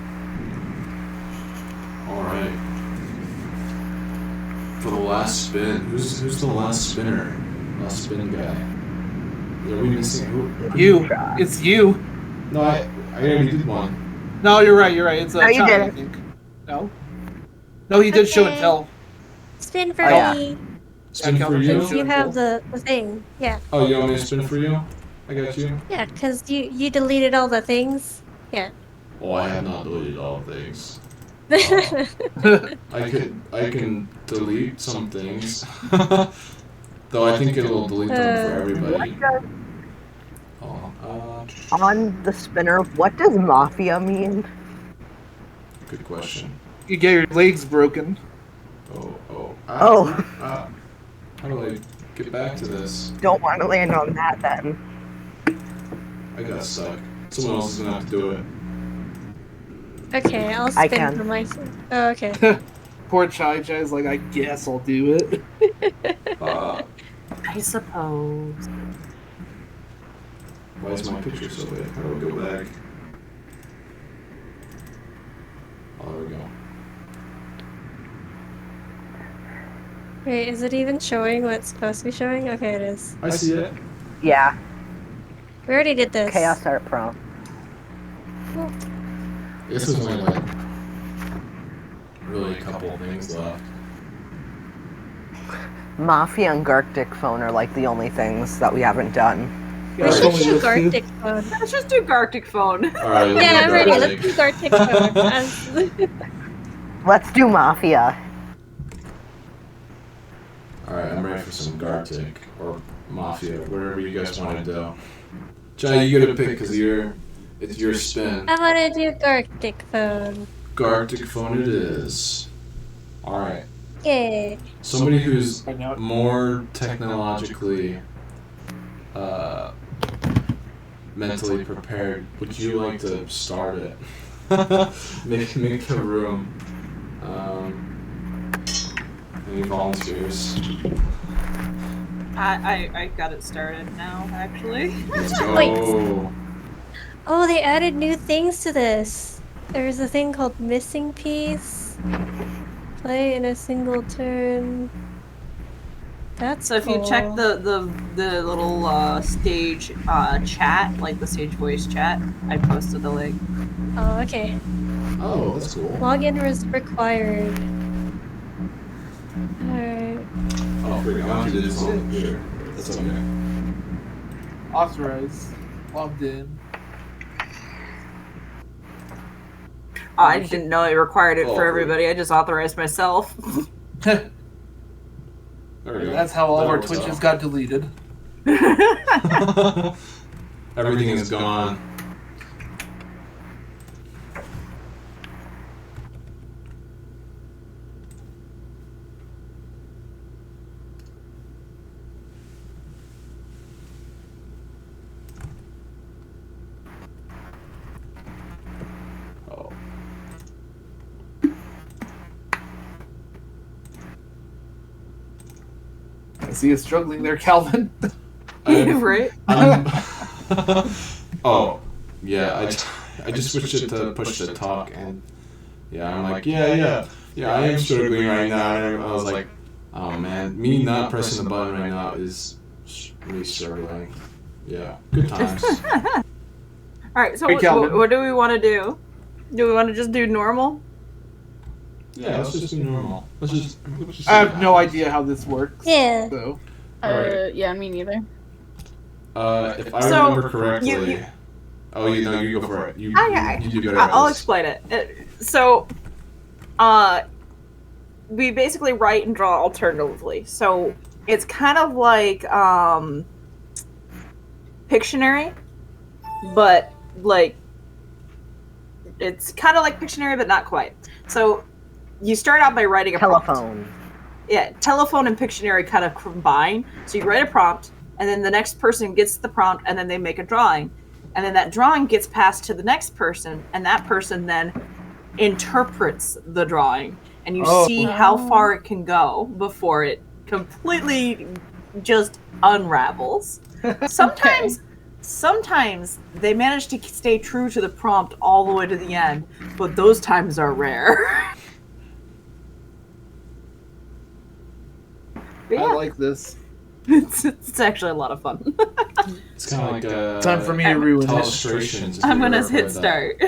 All right. For the last spin, who's the last spinner? Last spin guy. Are we missing who? You. It's you. No, I already did one. No, you're right. It's No, you Chai, I didn't. think. No. No, he did show and Okay. tell. Spin for Oh, yeah. me. Spin for Calvin, you? Because you have the thing. Yeah. Oh, you want me to spin for you? I got you. Yeah, because you deleted all the things. Yeah. Oh, I have not deleted all things. I can delete some things. Though I think it'll delete them for everybody. On the spinner, what does mafia mean? Good question. You get your legs broken. Oh. How do I get back to this? Don't want to land on that then. I got stuck. Someone else is gonna have to do it. Okay, I'll I spin can. for myself. Oh, okay. Poor Chai's like, I guess I'll do it. I suppose. Why is my picture so big? How do I go back? Oh, there we go. Wait, is it even showing what's supposed to be showing? Okay, it is. I see it. Yeah. We already did this. Chaos Art Pro. This was only like really a couple of things left. Mafia and Garctic Phone are like the only things that we haven't done. We should do Garctic Phone. Let's just do Garctic Phone. Alright, Yeah, I'm ready. Garctic. Let's do Garctic Phone. As- Let's do Mafia. Alright, I'm ready for some Gartic or Mafia, whatever you guys want to do. Jai, you gotta pick because it's your spin. I want to do Garctic Phone. Garctic phone it is. Alright. Yay. Somebody who's more technologically mentally prepared, would you like to start it? make the room. Any volunteers? I got it started now, actually. Let's go. Wait. Oh, they added new things to this. There's a thing called Missing Piece. Play in a single turn. That's So if you check the little stage chat, like the stage voice chat, I posted the link. Oh, okay. Oh, that's cool. Login was required. Alright. Oh, freak, I'm actually doing this on the computer. That's okay. Authorized. Logged in. I didn't know it required it Oh, for everybody. I just authorized myself. There we go. That's how all That of our works Twitches out. got deleted. Everything is gone. Oh. I see you struggling there, Calvin. Right? Oh, yeah. I just switched it to push to talk, and yeah, I'm like, yeah. I am struggling right now. And I was like, oh man, me not pressing the button right now is really struggling. Yeah, good times. Alright, so Hey, Calvin. what do we want to do? Do we want to just do normal? Yeah, let's just do normal. Let's just I have no idea how this works. Yeah. So. Alright. Yeah, me neither. If I So, remember correctly. you- Oh, you go for it. You do better. I'll at this. explain it. So, we basically write and draw alternatively. So it's kind of like Pictionary, but like it's kind of like Pictionary, but not quite. So you start out by writing a prompt. Telephone. Yeah, telephone and Pictionary kind of combine. So you write a prompt, and then the next person gets the prompt, and then they make a drawing. And then that drawing gets passed to the next person, and that person then interprets the drawing. And you see how far it can go before it completely just unravels. Sometimes they manage to stay true to the prompt all the way to the end, but those times are rare. But I yeah, like this. it's actually a lot of fun. It's kind of like Time for me to ruin it. illustrations. I'm gonna hit start.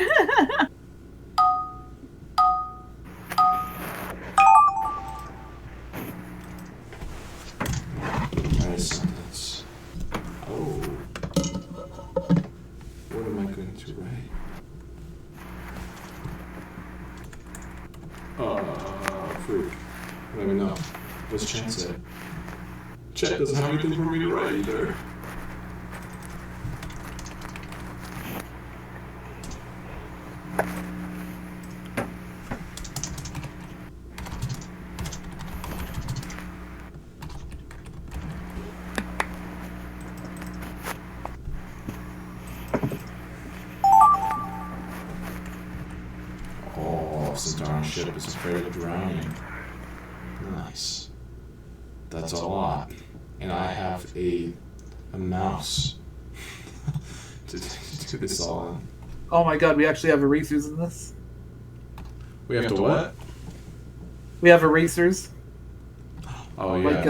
Sentence. Oh. What am I going to write? Fruit. I don't even know. What's Chet say? Chet doesn't have anything for me to write either. Some darn ship is afraid of drowning. Nice. That's a lot. And I have a mouse to do this all in. Oh my god, we actually have erasers in this? We have to what? We have erasers. Oh yeah. Like,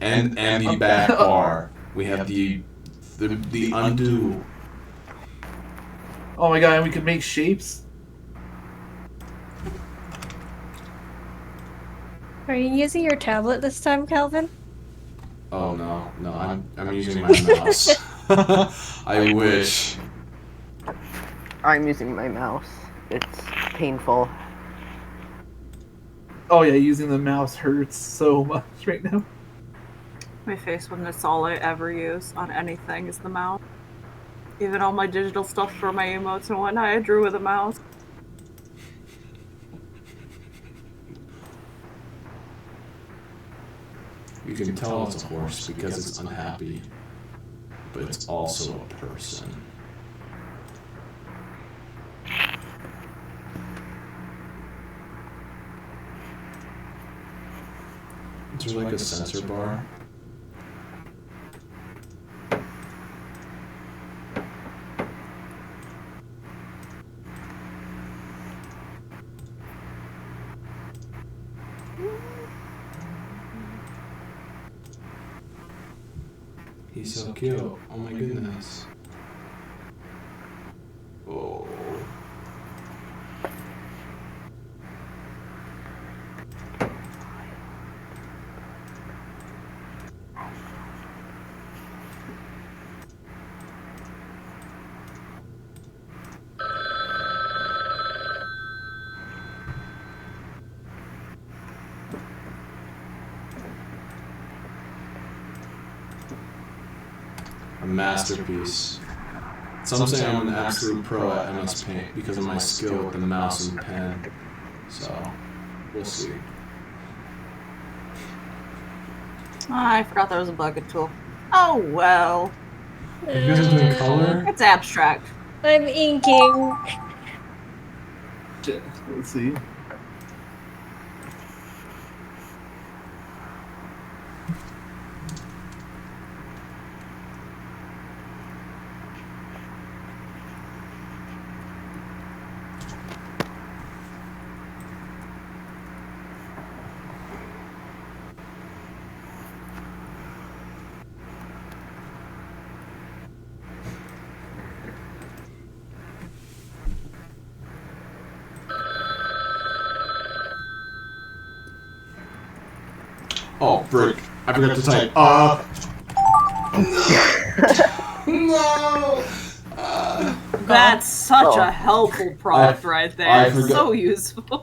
and the back bar. We have the undo. Oh my god, and we could make shapes? Are you using your tablet this time, Calvin? Oh no, I'm using my mouse. I wish. I'm using my mouse. It's painful. Oh yeah, using the mouse hurts so much right now. My face when that's all I ever use on anything is the mouse. Even all my digital stuff for my emotes and whatnot, I drew with a mouse. You can tell it's a horse because it's unhappy, but it's also a person. Is there like a sensor bar? He's so cute. Oh my goodness. Oh. A masterpiece. Some say I'm an absolute pro at MS Paint because of my skill with the mouse and pen. So, we'll see. Oh, I forgot there was a bucket tool. Oh well. Are you guys doing color? It's abstract. I'm inking. Let's see. Oh, frick. I forgot to type. No! That's such a helpful prompt right there. So useful.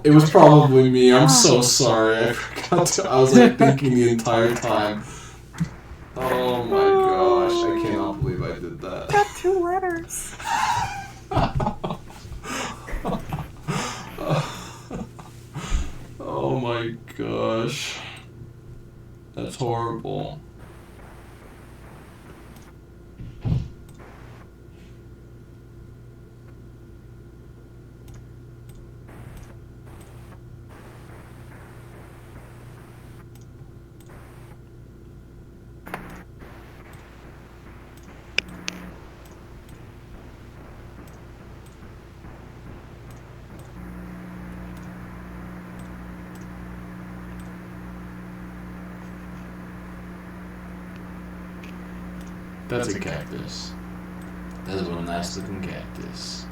It was probably me. I'm so sorry. I forgot to. I was like thinking the entire time. Oh my gosh! I cannot believe I did that. Got 2 letters. Oh my gosh. That's horrible. That's a cactus. That's a nice looking cactus.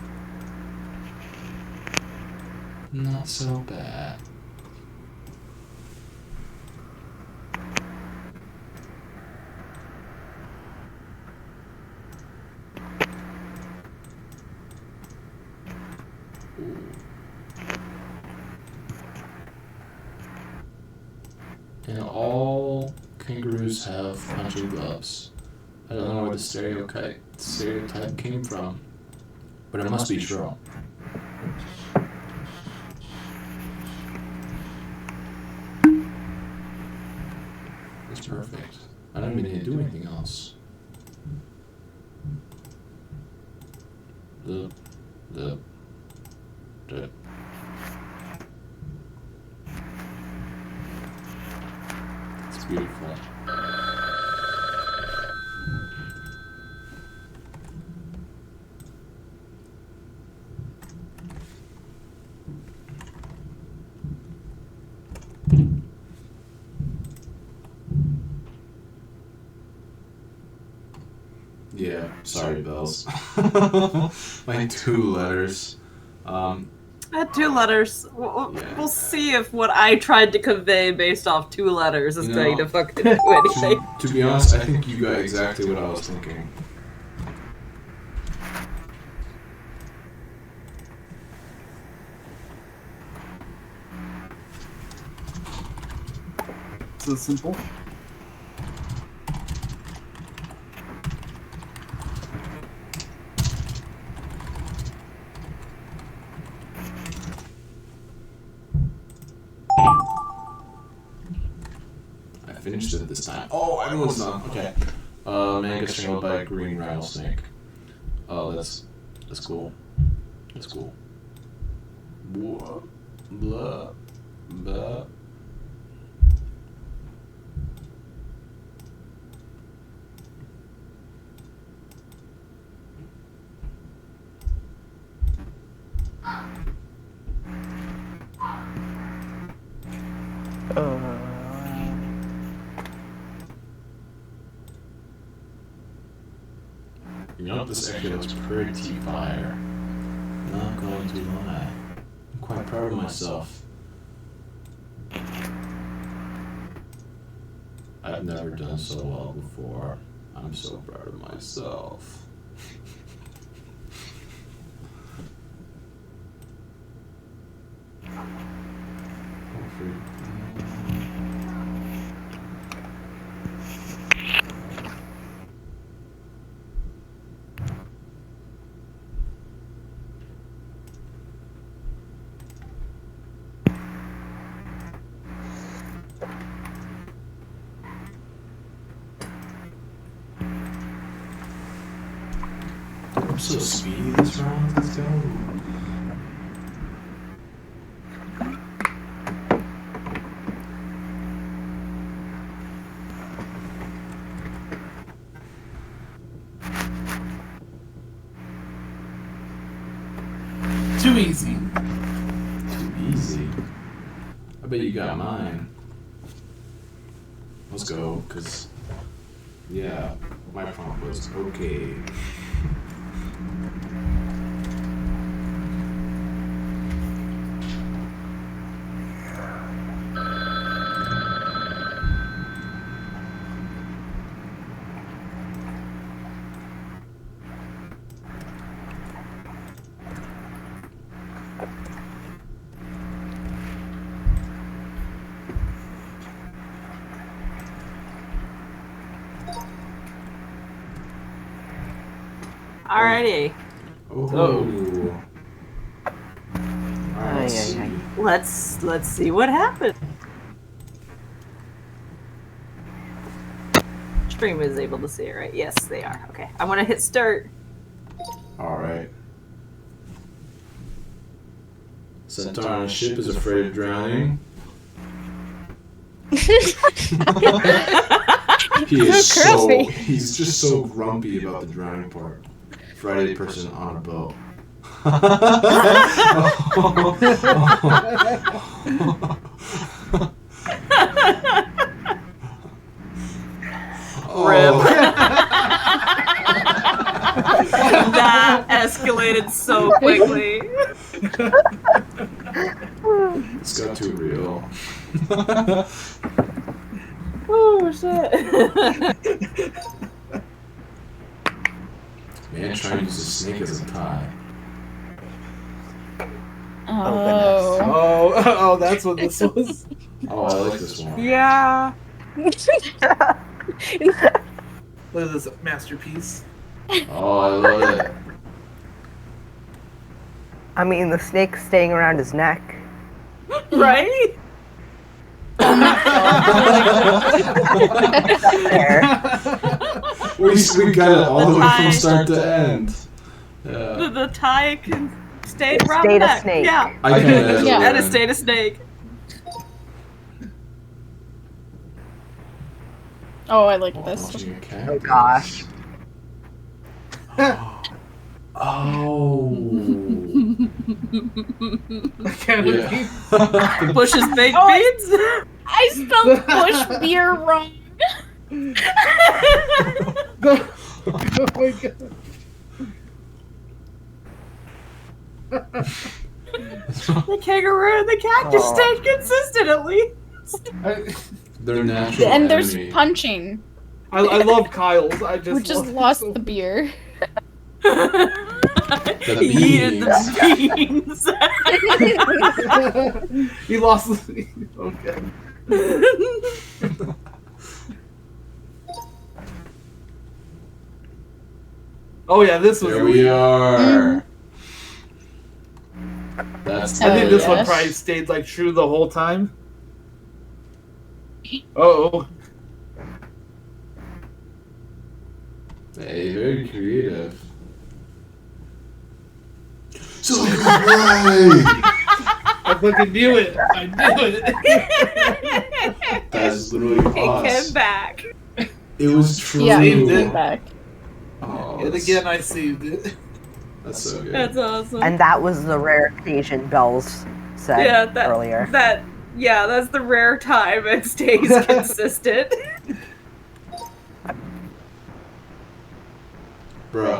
Not so bad. And all kangaroos have punching gloves. I don't know where the stereotype came from, but it must be true. It's perfect. I don't even need to do anything else. The It's beautiful. Yeah, sorry, Bells. My 2 letters. I had 2 letters. We'll Yeah. see if what I tried to convey based off 2 letters is You going know, to fucking do anything. To be honest, I think you got exactly what I was thinking. So simple. I finished it this time. Oh, everyone's done. Okay. Manga strangled by a green rattlesnake. Oh, that's cool. That's cool. Blah, blah, blah. You know, this actually looks pretty fire. Not going to lie. I'm quite proud of myself. I've never done so well before. I'm so proud of myself. I'm so speedy this round. Let's go. Too easy. Too easy. I bet you got mine. Let's go, cause yeah, my prompt was okay. Alrighty. Oh. Alright, let's see. Let's see what happens. Stream is able to see it, right? Yes, they are. Okay. I want to hit start. All right. Centaur on a ship is afraid of drowning. He's just so grumpy about the drowning part. Friday person on a boat. Rip. That escalated so quickly. It's got too real. Oh shit. Man trying to use a snake as a tie. Oh, that's what this was. Oh, I like this one. Yeah. Look at this masterpiece. Oh, I love it. I mean, the snake's staying around his neck. Right? There. We got it all the way from start to end. Yeah. The tie can stay It around stayed the a neck. snake. Yeah. I kind of Yeah. And it stayed a snake. Oh, I like this. Watching a cat. Oh gosh. Oh. I can't Yeah. repeat. Bush's baked Oh, beans. I spelled bush beer wrong. Oh my god. The kangaroo and the cat just Oh. stayed consistent at least. They're natural And there's enemy. punching. I love Kyle's. I just We just love lost so the beer. He ate the beans. He lost the... Okay. Oh yeah, this was... There we are. That's I think this one yes. probably stayed like true the whole time. Uh-oh. Hey, very creative. So right. I fucking knew it. I knew it. That's literally It us. came back. It was true. Yeah, Saved we it. came back. Oh, And again, I saved it. that's so good. That's awesome. And that was the rare occasion Bells said yeah, that, earlier. that's the rare time it stays consistent. Bro.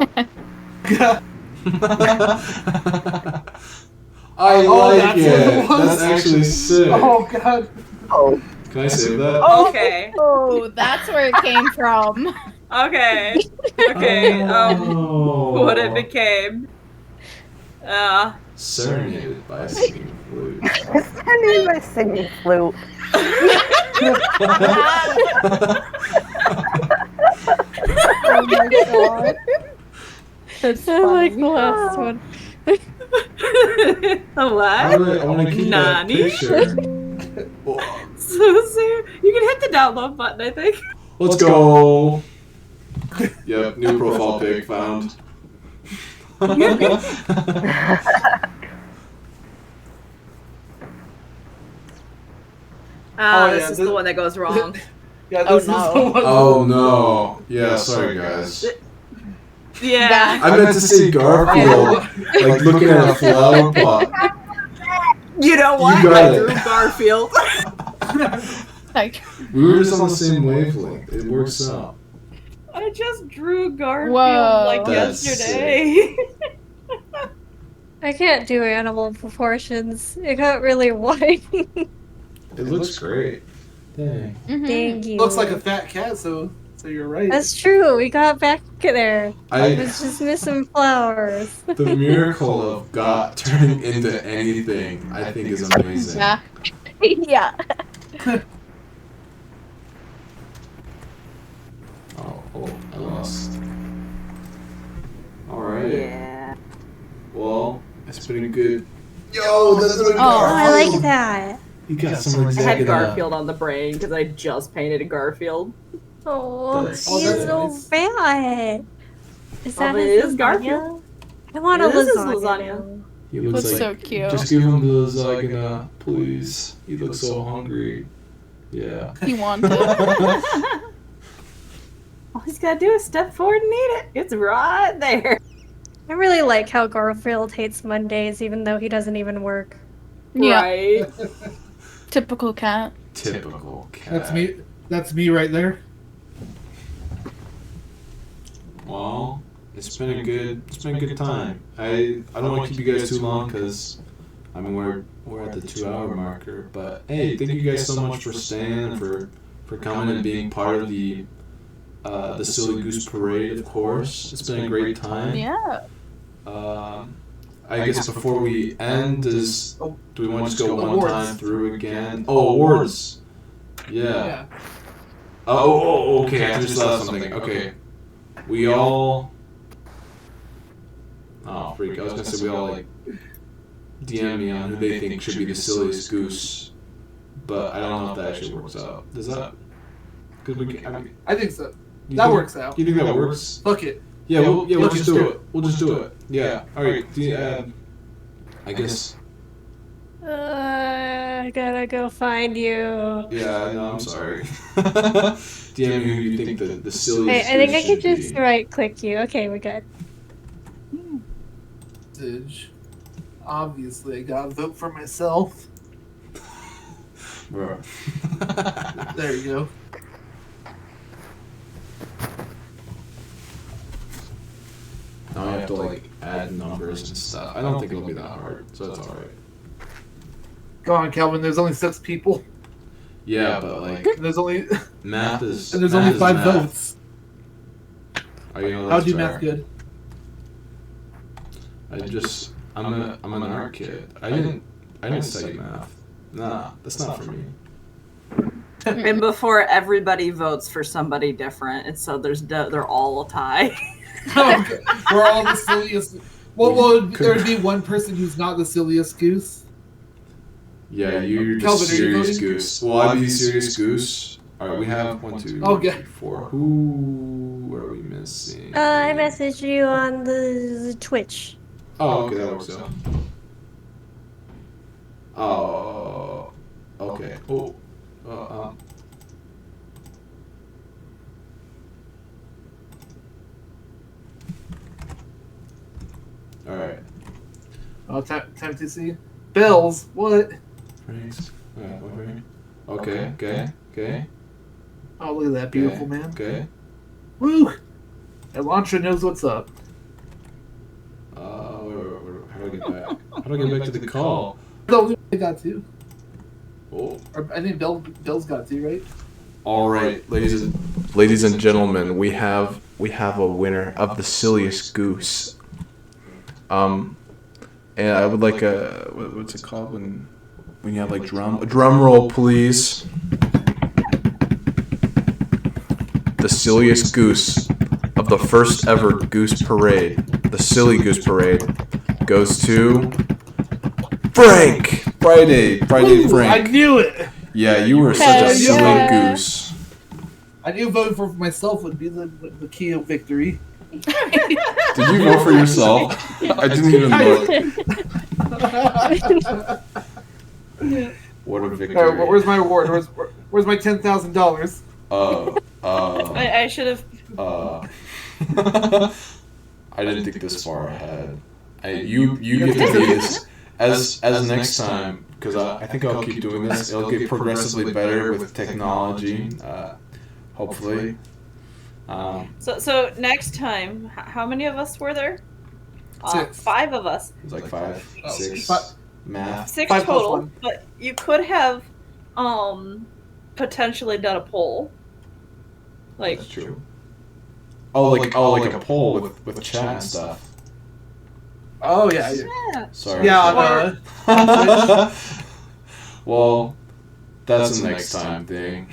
I Oh, like that's it. what it was. That's actually sick. Oh god. Oh, Can I save that? Okay. Oh, that's where it came from. Okay. Okay. Oh. What it became. Serenaded by a singing flute. I need my singing flute. Oh my god. That's I like funny. the last one. What? I want to keep that Nani? picture. So soon. You can hit the download button, I think. Let's go. Yep, new profile pic found. Oh, This yeah, is this- the one that goes wrong. Yeah, Oh, this is no. the one. Oh no. Yeah, sorry guys. Yeah. I meant to say Garfield, like looking at a flower pot. You know what? You got I it. drew Garfield. Like, We were just on the same wavelength. It works out. I just drew Garfield Whoa. like That's yesterday. I can't do animal proportions. It got really wide. It looks great. Dang. mhm. Thank you. Looks like a fat cat, so you're right. That's true. We got back there. I I was just missing flowers. the miracle of God turning into anything I think is amazing. Yeah. Yeah. Oh, I lost. Alright. Yeah. Well, it's been a good. Yo, that's what Oh, I like that. You got some I exact. had Garfield on the brain because I just painted a Garfield. Oh, That's- he's that's so nice. bad. Is that but it his is lasagna? Garfield. I want a This is lasagna. lasagna. now. He looks That's like. so cute. Just give him the lasagna, please. He looks so hungry. Yeah. He wanted. All he's gotta do is step forward and eat it. It's right there. I really like how Garfield hates Mondays, even though he doesn't even work. Yeah, Right. typical cat. Typical cat. That's me. That's me right there. Well, it's been a good time. I don't want to keep you guys too long because I mean we're at the 2-hour marker. But hey, thank you guys so much for staying and for coming and being part of the Silly Goose Parade. Of course, it's been a great time. Yeah. I guess before we end, do we want to just go one Awards. time through again? Oh, awards. Yeah. Oh, okay. I just thought of something. Okay. We all. Oh, freak. I was gonna say we all, like, DM me on who they think should be the silliest goose. But I don't know if that actually works out. Does that? Because I mean, I think so. you That think- works out. You think that works? Fuck it. Yeah, we'll Let's just do it. We'll just do it. Yeah. All right. I guess. I gotta go find you. Yeah. No, I'm sorry. DM me who you think the silliest. Wait, I think I goose could should just be. right click you. Okay, we're good. Obviously, I gotta vote for myself. Bro. There you go. Now I have to like add numbers and stuff. I don't think it'll be that hard, so that's all right. Go on, Calvin. There's only 6 people. Yeah, but like And there's only math is. and there's math only is 5 math. votes. Oh, you know, How that's do fair. math good? I'm an art kid. I didn't study math. Nah, that's not for me. And before everybody votes for somebody different, and so they're all a tie. We're all the silliest. Well, there'd be one person who's not the silliest goose. Yeah, you're the Calvin, are you serious voting? goose. Will I be the serious goose? All right, we have 1, 2, Okay. 3, 4. Who are we missing? I messaged you on the Twitch. Oh, okay, that works out. Oh, okay. Oh, all right. Oh, time to see. Bills. What? Thanks. Okay. Oh, look at that beautiful man. Okay. Woo! Elantra knows what's up. How do I get back? How do I get back to the call? No, I got 2. Oh. Or, I think Bill's got 2, right? All right, ladies and gentlemen, we have a winner of the silliest goose. And I would like a what's it called when you have like a drum roll, please. The silliest goose of the first ever Goose Parade, the Silly Goose Parade, goes to Frank. Friday Ooh, Frank. I knew it. Yeah, you were such a Hell silly yeah. goose. I knew voting for myself would be the key of victory. Did you vote for yourself? I didn't even look. What a victory. All right, where's my award? Where's my $10,000? I should have. I didn't think this far ahead. You get to be this as next time, because I think I'll keep doing this. It'll get progressively better with technology, hopefully. So next time, how many of us were there? 6. 5 of us. It's like 5, Oh, 6, fi- math. 6 5 plus total. 1. But you could have potentially done a poll. Like That's true. Like a poll with chat and stuff. Oh yeah. yeah. Sorry. Yeah. Well, that's a next time thing.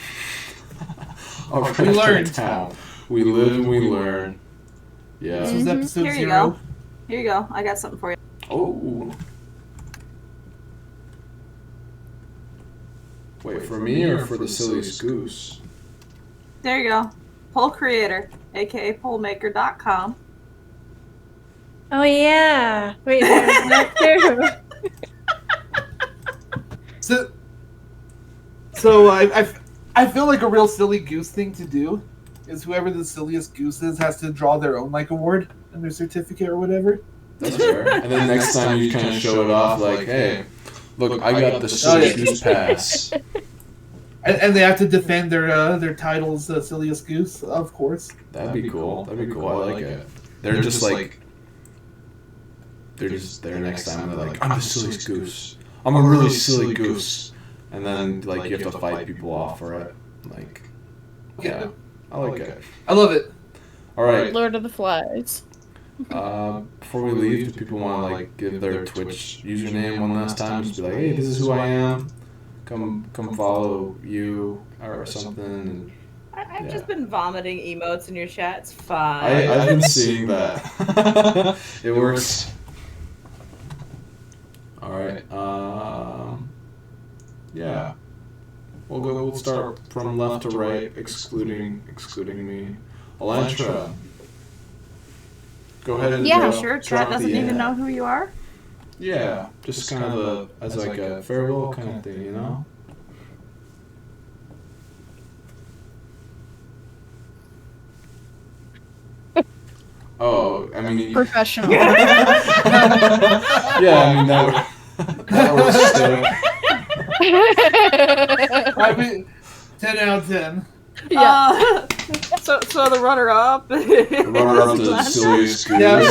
All right, We learned. Town. We live and we learn. This Yeah. was episode Here you 0. go. Here you go. I got something for you. Oh. Wait, for me or for the silliest goose? There you go. Poll creator, aka pollmaker.com. Oh yeah. Wait, there's that too. So I feel like a real silly goose thing to do is whoever the silliest goose is has to draw their own like award and their certificate or whatever. That's fair. And then next time you kind of show it off, like, hey, look, I got the silly goose pass. And they have to defend their titles, silliest goose, of course. That'd be cool. That'd be cool. I like it. They're just like, they're just there next time. And they're like, I'm the silliest goose. I'm a really silly goose. And then like you have to fight people off for it. Like, yeah, I like it. I love it. All right. Lord of the Flies. Before we leave, do people want to like give their Twitch username one last time? Just be like, hey, this is who I am. Come follow you or something. And I've just been vomiting emotes in your chat. It's fine. I've been seeing that. It works. All right. Yeah. We'll start from left to right, excluding me. Elantra. Go ahead and Sure, drop chat doesn't the even know who you are. Yeah, just kind of as like a farewell kind of thing, you know? Oh, I mean... Professional. Yeah, I mean, that was still... I mean, 10 out of 10. Yeah. So the runner-up. The runner-up to the silliest goose. Yeah.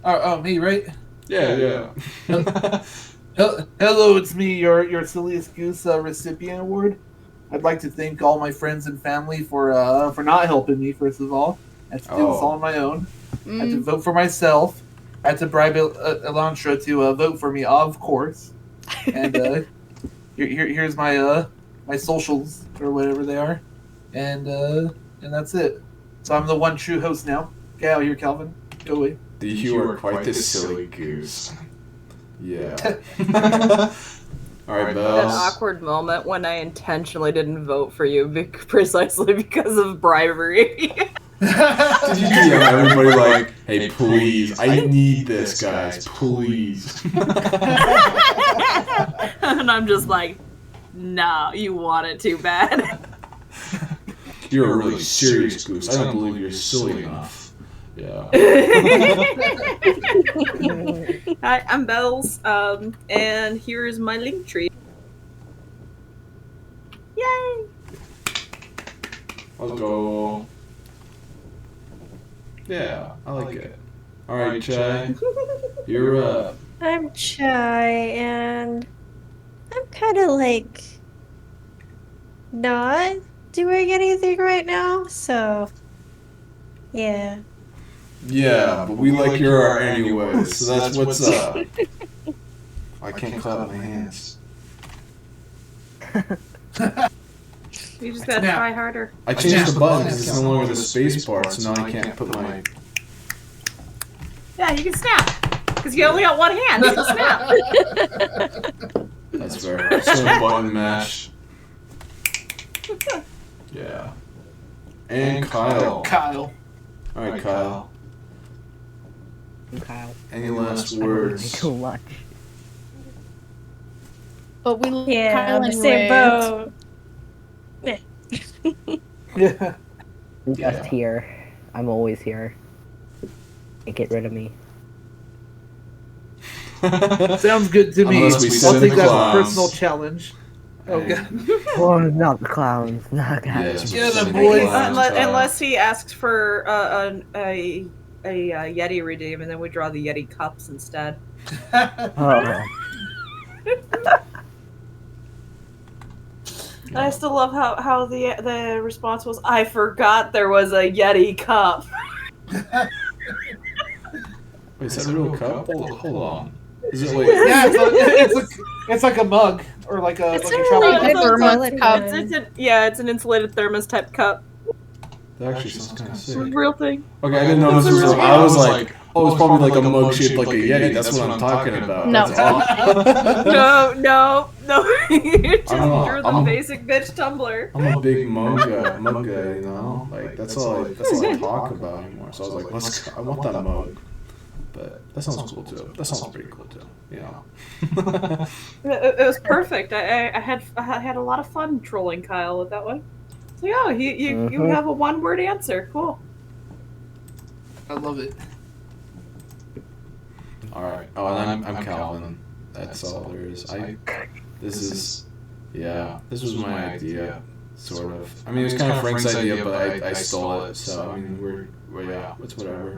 Oh, me, right? Yeah. Hello, it's me, your silliest goose recipient award. I'd like to thank all my friends and family for not helping me. First of all, I had to do this all on my own. I had to vote for myself. I had to bribe Elantra to vote for me, of course. And here's my my socials or whatever they are, and that's it. So I'm the one true host now. Get out of here, Calvin. Go away. You are quite the silly goose. Yeah. All right, An Bells. awkward moment when I intentionally didn't vote for you precisely because of bribery. Did you DM everybody like, hey, please, I need this, guys, please. And I'm just like, no, you want it too bad. You're a really serious goose. I don't believe you're silly enough. Yeah. Hi, I'm Bells, and here is my link tree. Yay! Let's go. Yeah, I like it. All right, Chai, you're up. I'm Chai, and I'm kind of like not doing anything right now, so yeah. Yeah, but we like your art anyways, so that's what's up. I can't clap my hands. You just gotta try harder. I changed the button because it's no longer the space bar, so now I can't put my... Yeah, you can snap. Because you only got one hand, so snap. That's fair. So button mash. Yeah. And Kyle. Kyle. Alright, Kyle. Kyle. Any last I don't really words? do much. But we Yeah, Kyle the same anyways. boat. Yeah. I'm just here. I'm always here. Can't get rid of me. Sounds good to me. Unless we sit I'll in take the that as a clouds. personal challenge. Oh god. Oh, not the clowns. Not guys. Yeah, the sit in boys. clouds, Kyle. Unless he asks for a Yeti redeem, and then we draw the Yeti cups instead. Oh. I still love how the response was, I forgot there was a Yeti cup. Wait, is that a real cup? Hold on. Is it like... Yeah, it's like a mug or like a It's like a a tropical. really good thermos quality cup. one. It's an insulated thermos type cup. That actually sounds kind of sick. Real thing. Okay, I didn't know this was real. I was like, Oh, it's probably like a mug shaped like a Yeti. That's what I'm talking about. No. That's awesome. No. You just I'm drew the basic bitch tumbler. I'm a big mug guy, you know. Like that's all I talk about anymore. So I was like, I want that mug. But that sounds cool too. That sounds pretty cool too. You know. It was perfect. I had a lot of fun trolling Kyle with that one. So yeah, you have a one-word answer. Cool. I love it. All right. Oh, and I'm Calvin. That's all there is. This was my idea, sort of. I mean, it was kind of Frank's idea, but I stole it. So I mean, it's whatever.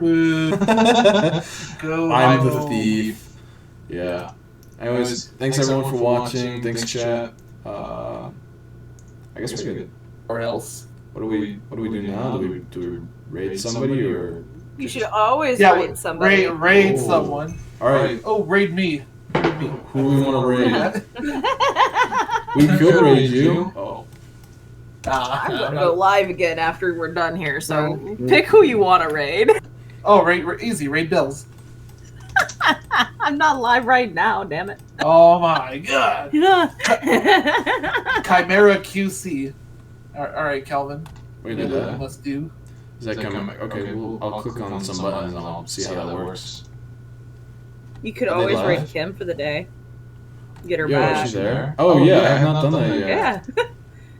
I'm the thief. Yeah. Anyways, thanks everyone for watching. Thanks chat. I guess we're good. Or else. What do we do now? Do we raid somebody or? You should always raid somebody. Raid someone. All right. Oh, raid me. Who do we want to raid? We could raid you. Oh. I'm gonna go live again after we're done here. So pick who you want to raid. Oh, easy. Raid Bills. I'm not live right now. Damn it. Oh my god. Chimera QC. All right, Calvin. We do that. Must do. Is that coming? Okay, I'll click on some buttons and I'll see how that works. You could always raid Kim for the day. Get her back. Is she there? Oh yeah, I have not done that yet.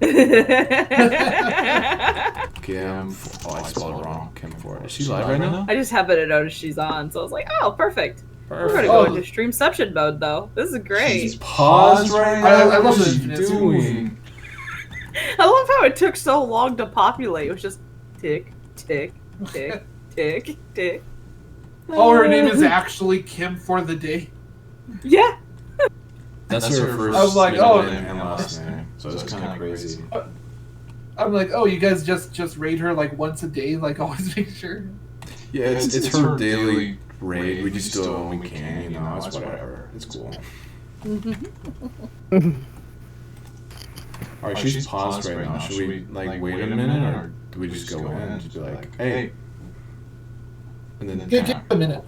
Yeah. Kim. Oh, I spelled it wrong. Kim Ford. Is she live right now? I just happened to notice she's on, so I was like, oh, perfect. We're gonna go into streamception mode though. This is great. She's paused right now. I love what is it. she doing? I love how it took so long to populate. It was just tick, tick, tick, tick, tick. Oh, her name is actually Kim for the day. Yeah. That's her first I was like, middle name and last name, so it's kind of crazy. I'm like, oh, you guys just raid her like once a day, like always make sure. Yeah, it's her daily raid. We just do it when we can, you know. It's whatever. It's cool. All right, she's paused right now. Should we like wait a minute, or do we just go in and just be like, hey? And then Give a minute.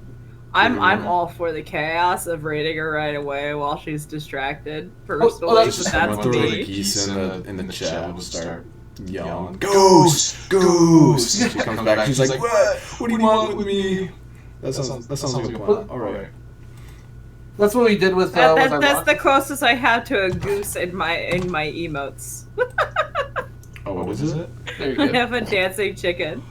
I'm all for the chaos of raiding her right away while she's distracted. Personally, just that's throw the me. geese in the chat. We'll just start yelling, Goose, Goose. She comes back. She's like, what do you want with me? That sounds like a plan. All right. That's what we did with. That's the closest I have to a goose in my emotes. Oh, what is it? There you I go. have a dancing chicken.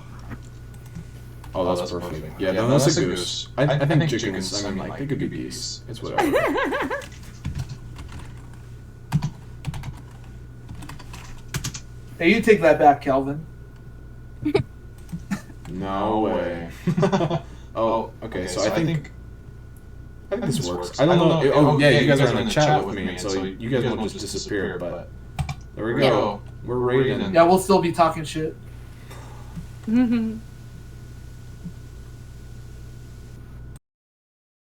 Oh, that's perfect. Yeah, no, that's a goose. I think chickens, I mean, like, they could be geese. It's whatever. Hey, you take that back, Calvin. No way. Oh, okay, so I think this works. I don't know. Oh, yeah, you guys are in the chat with me, so you guys won't just disappear, but there we go. We're raiding. Yeah, we'll still be talking shit.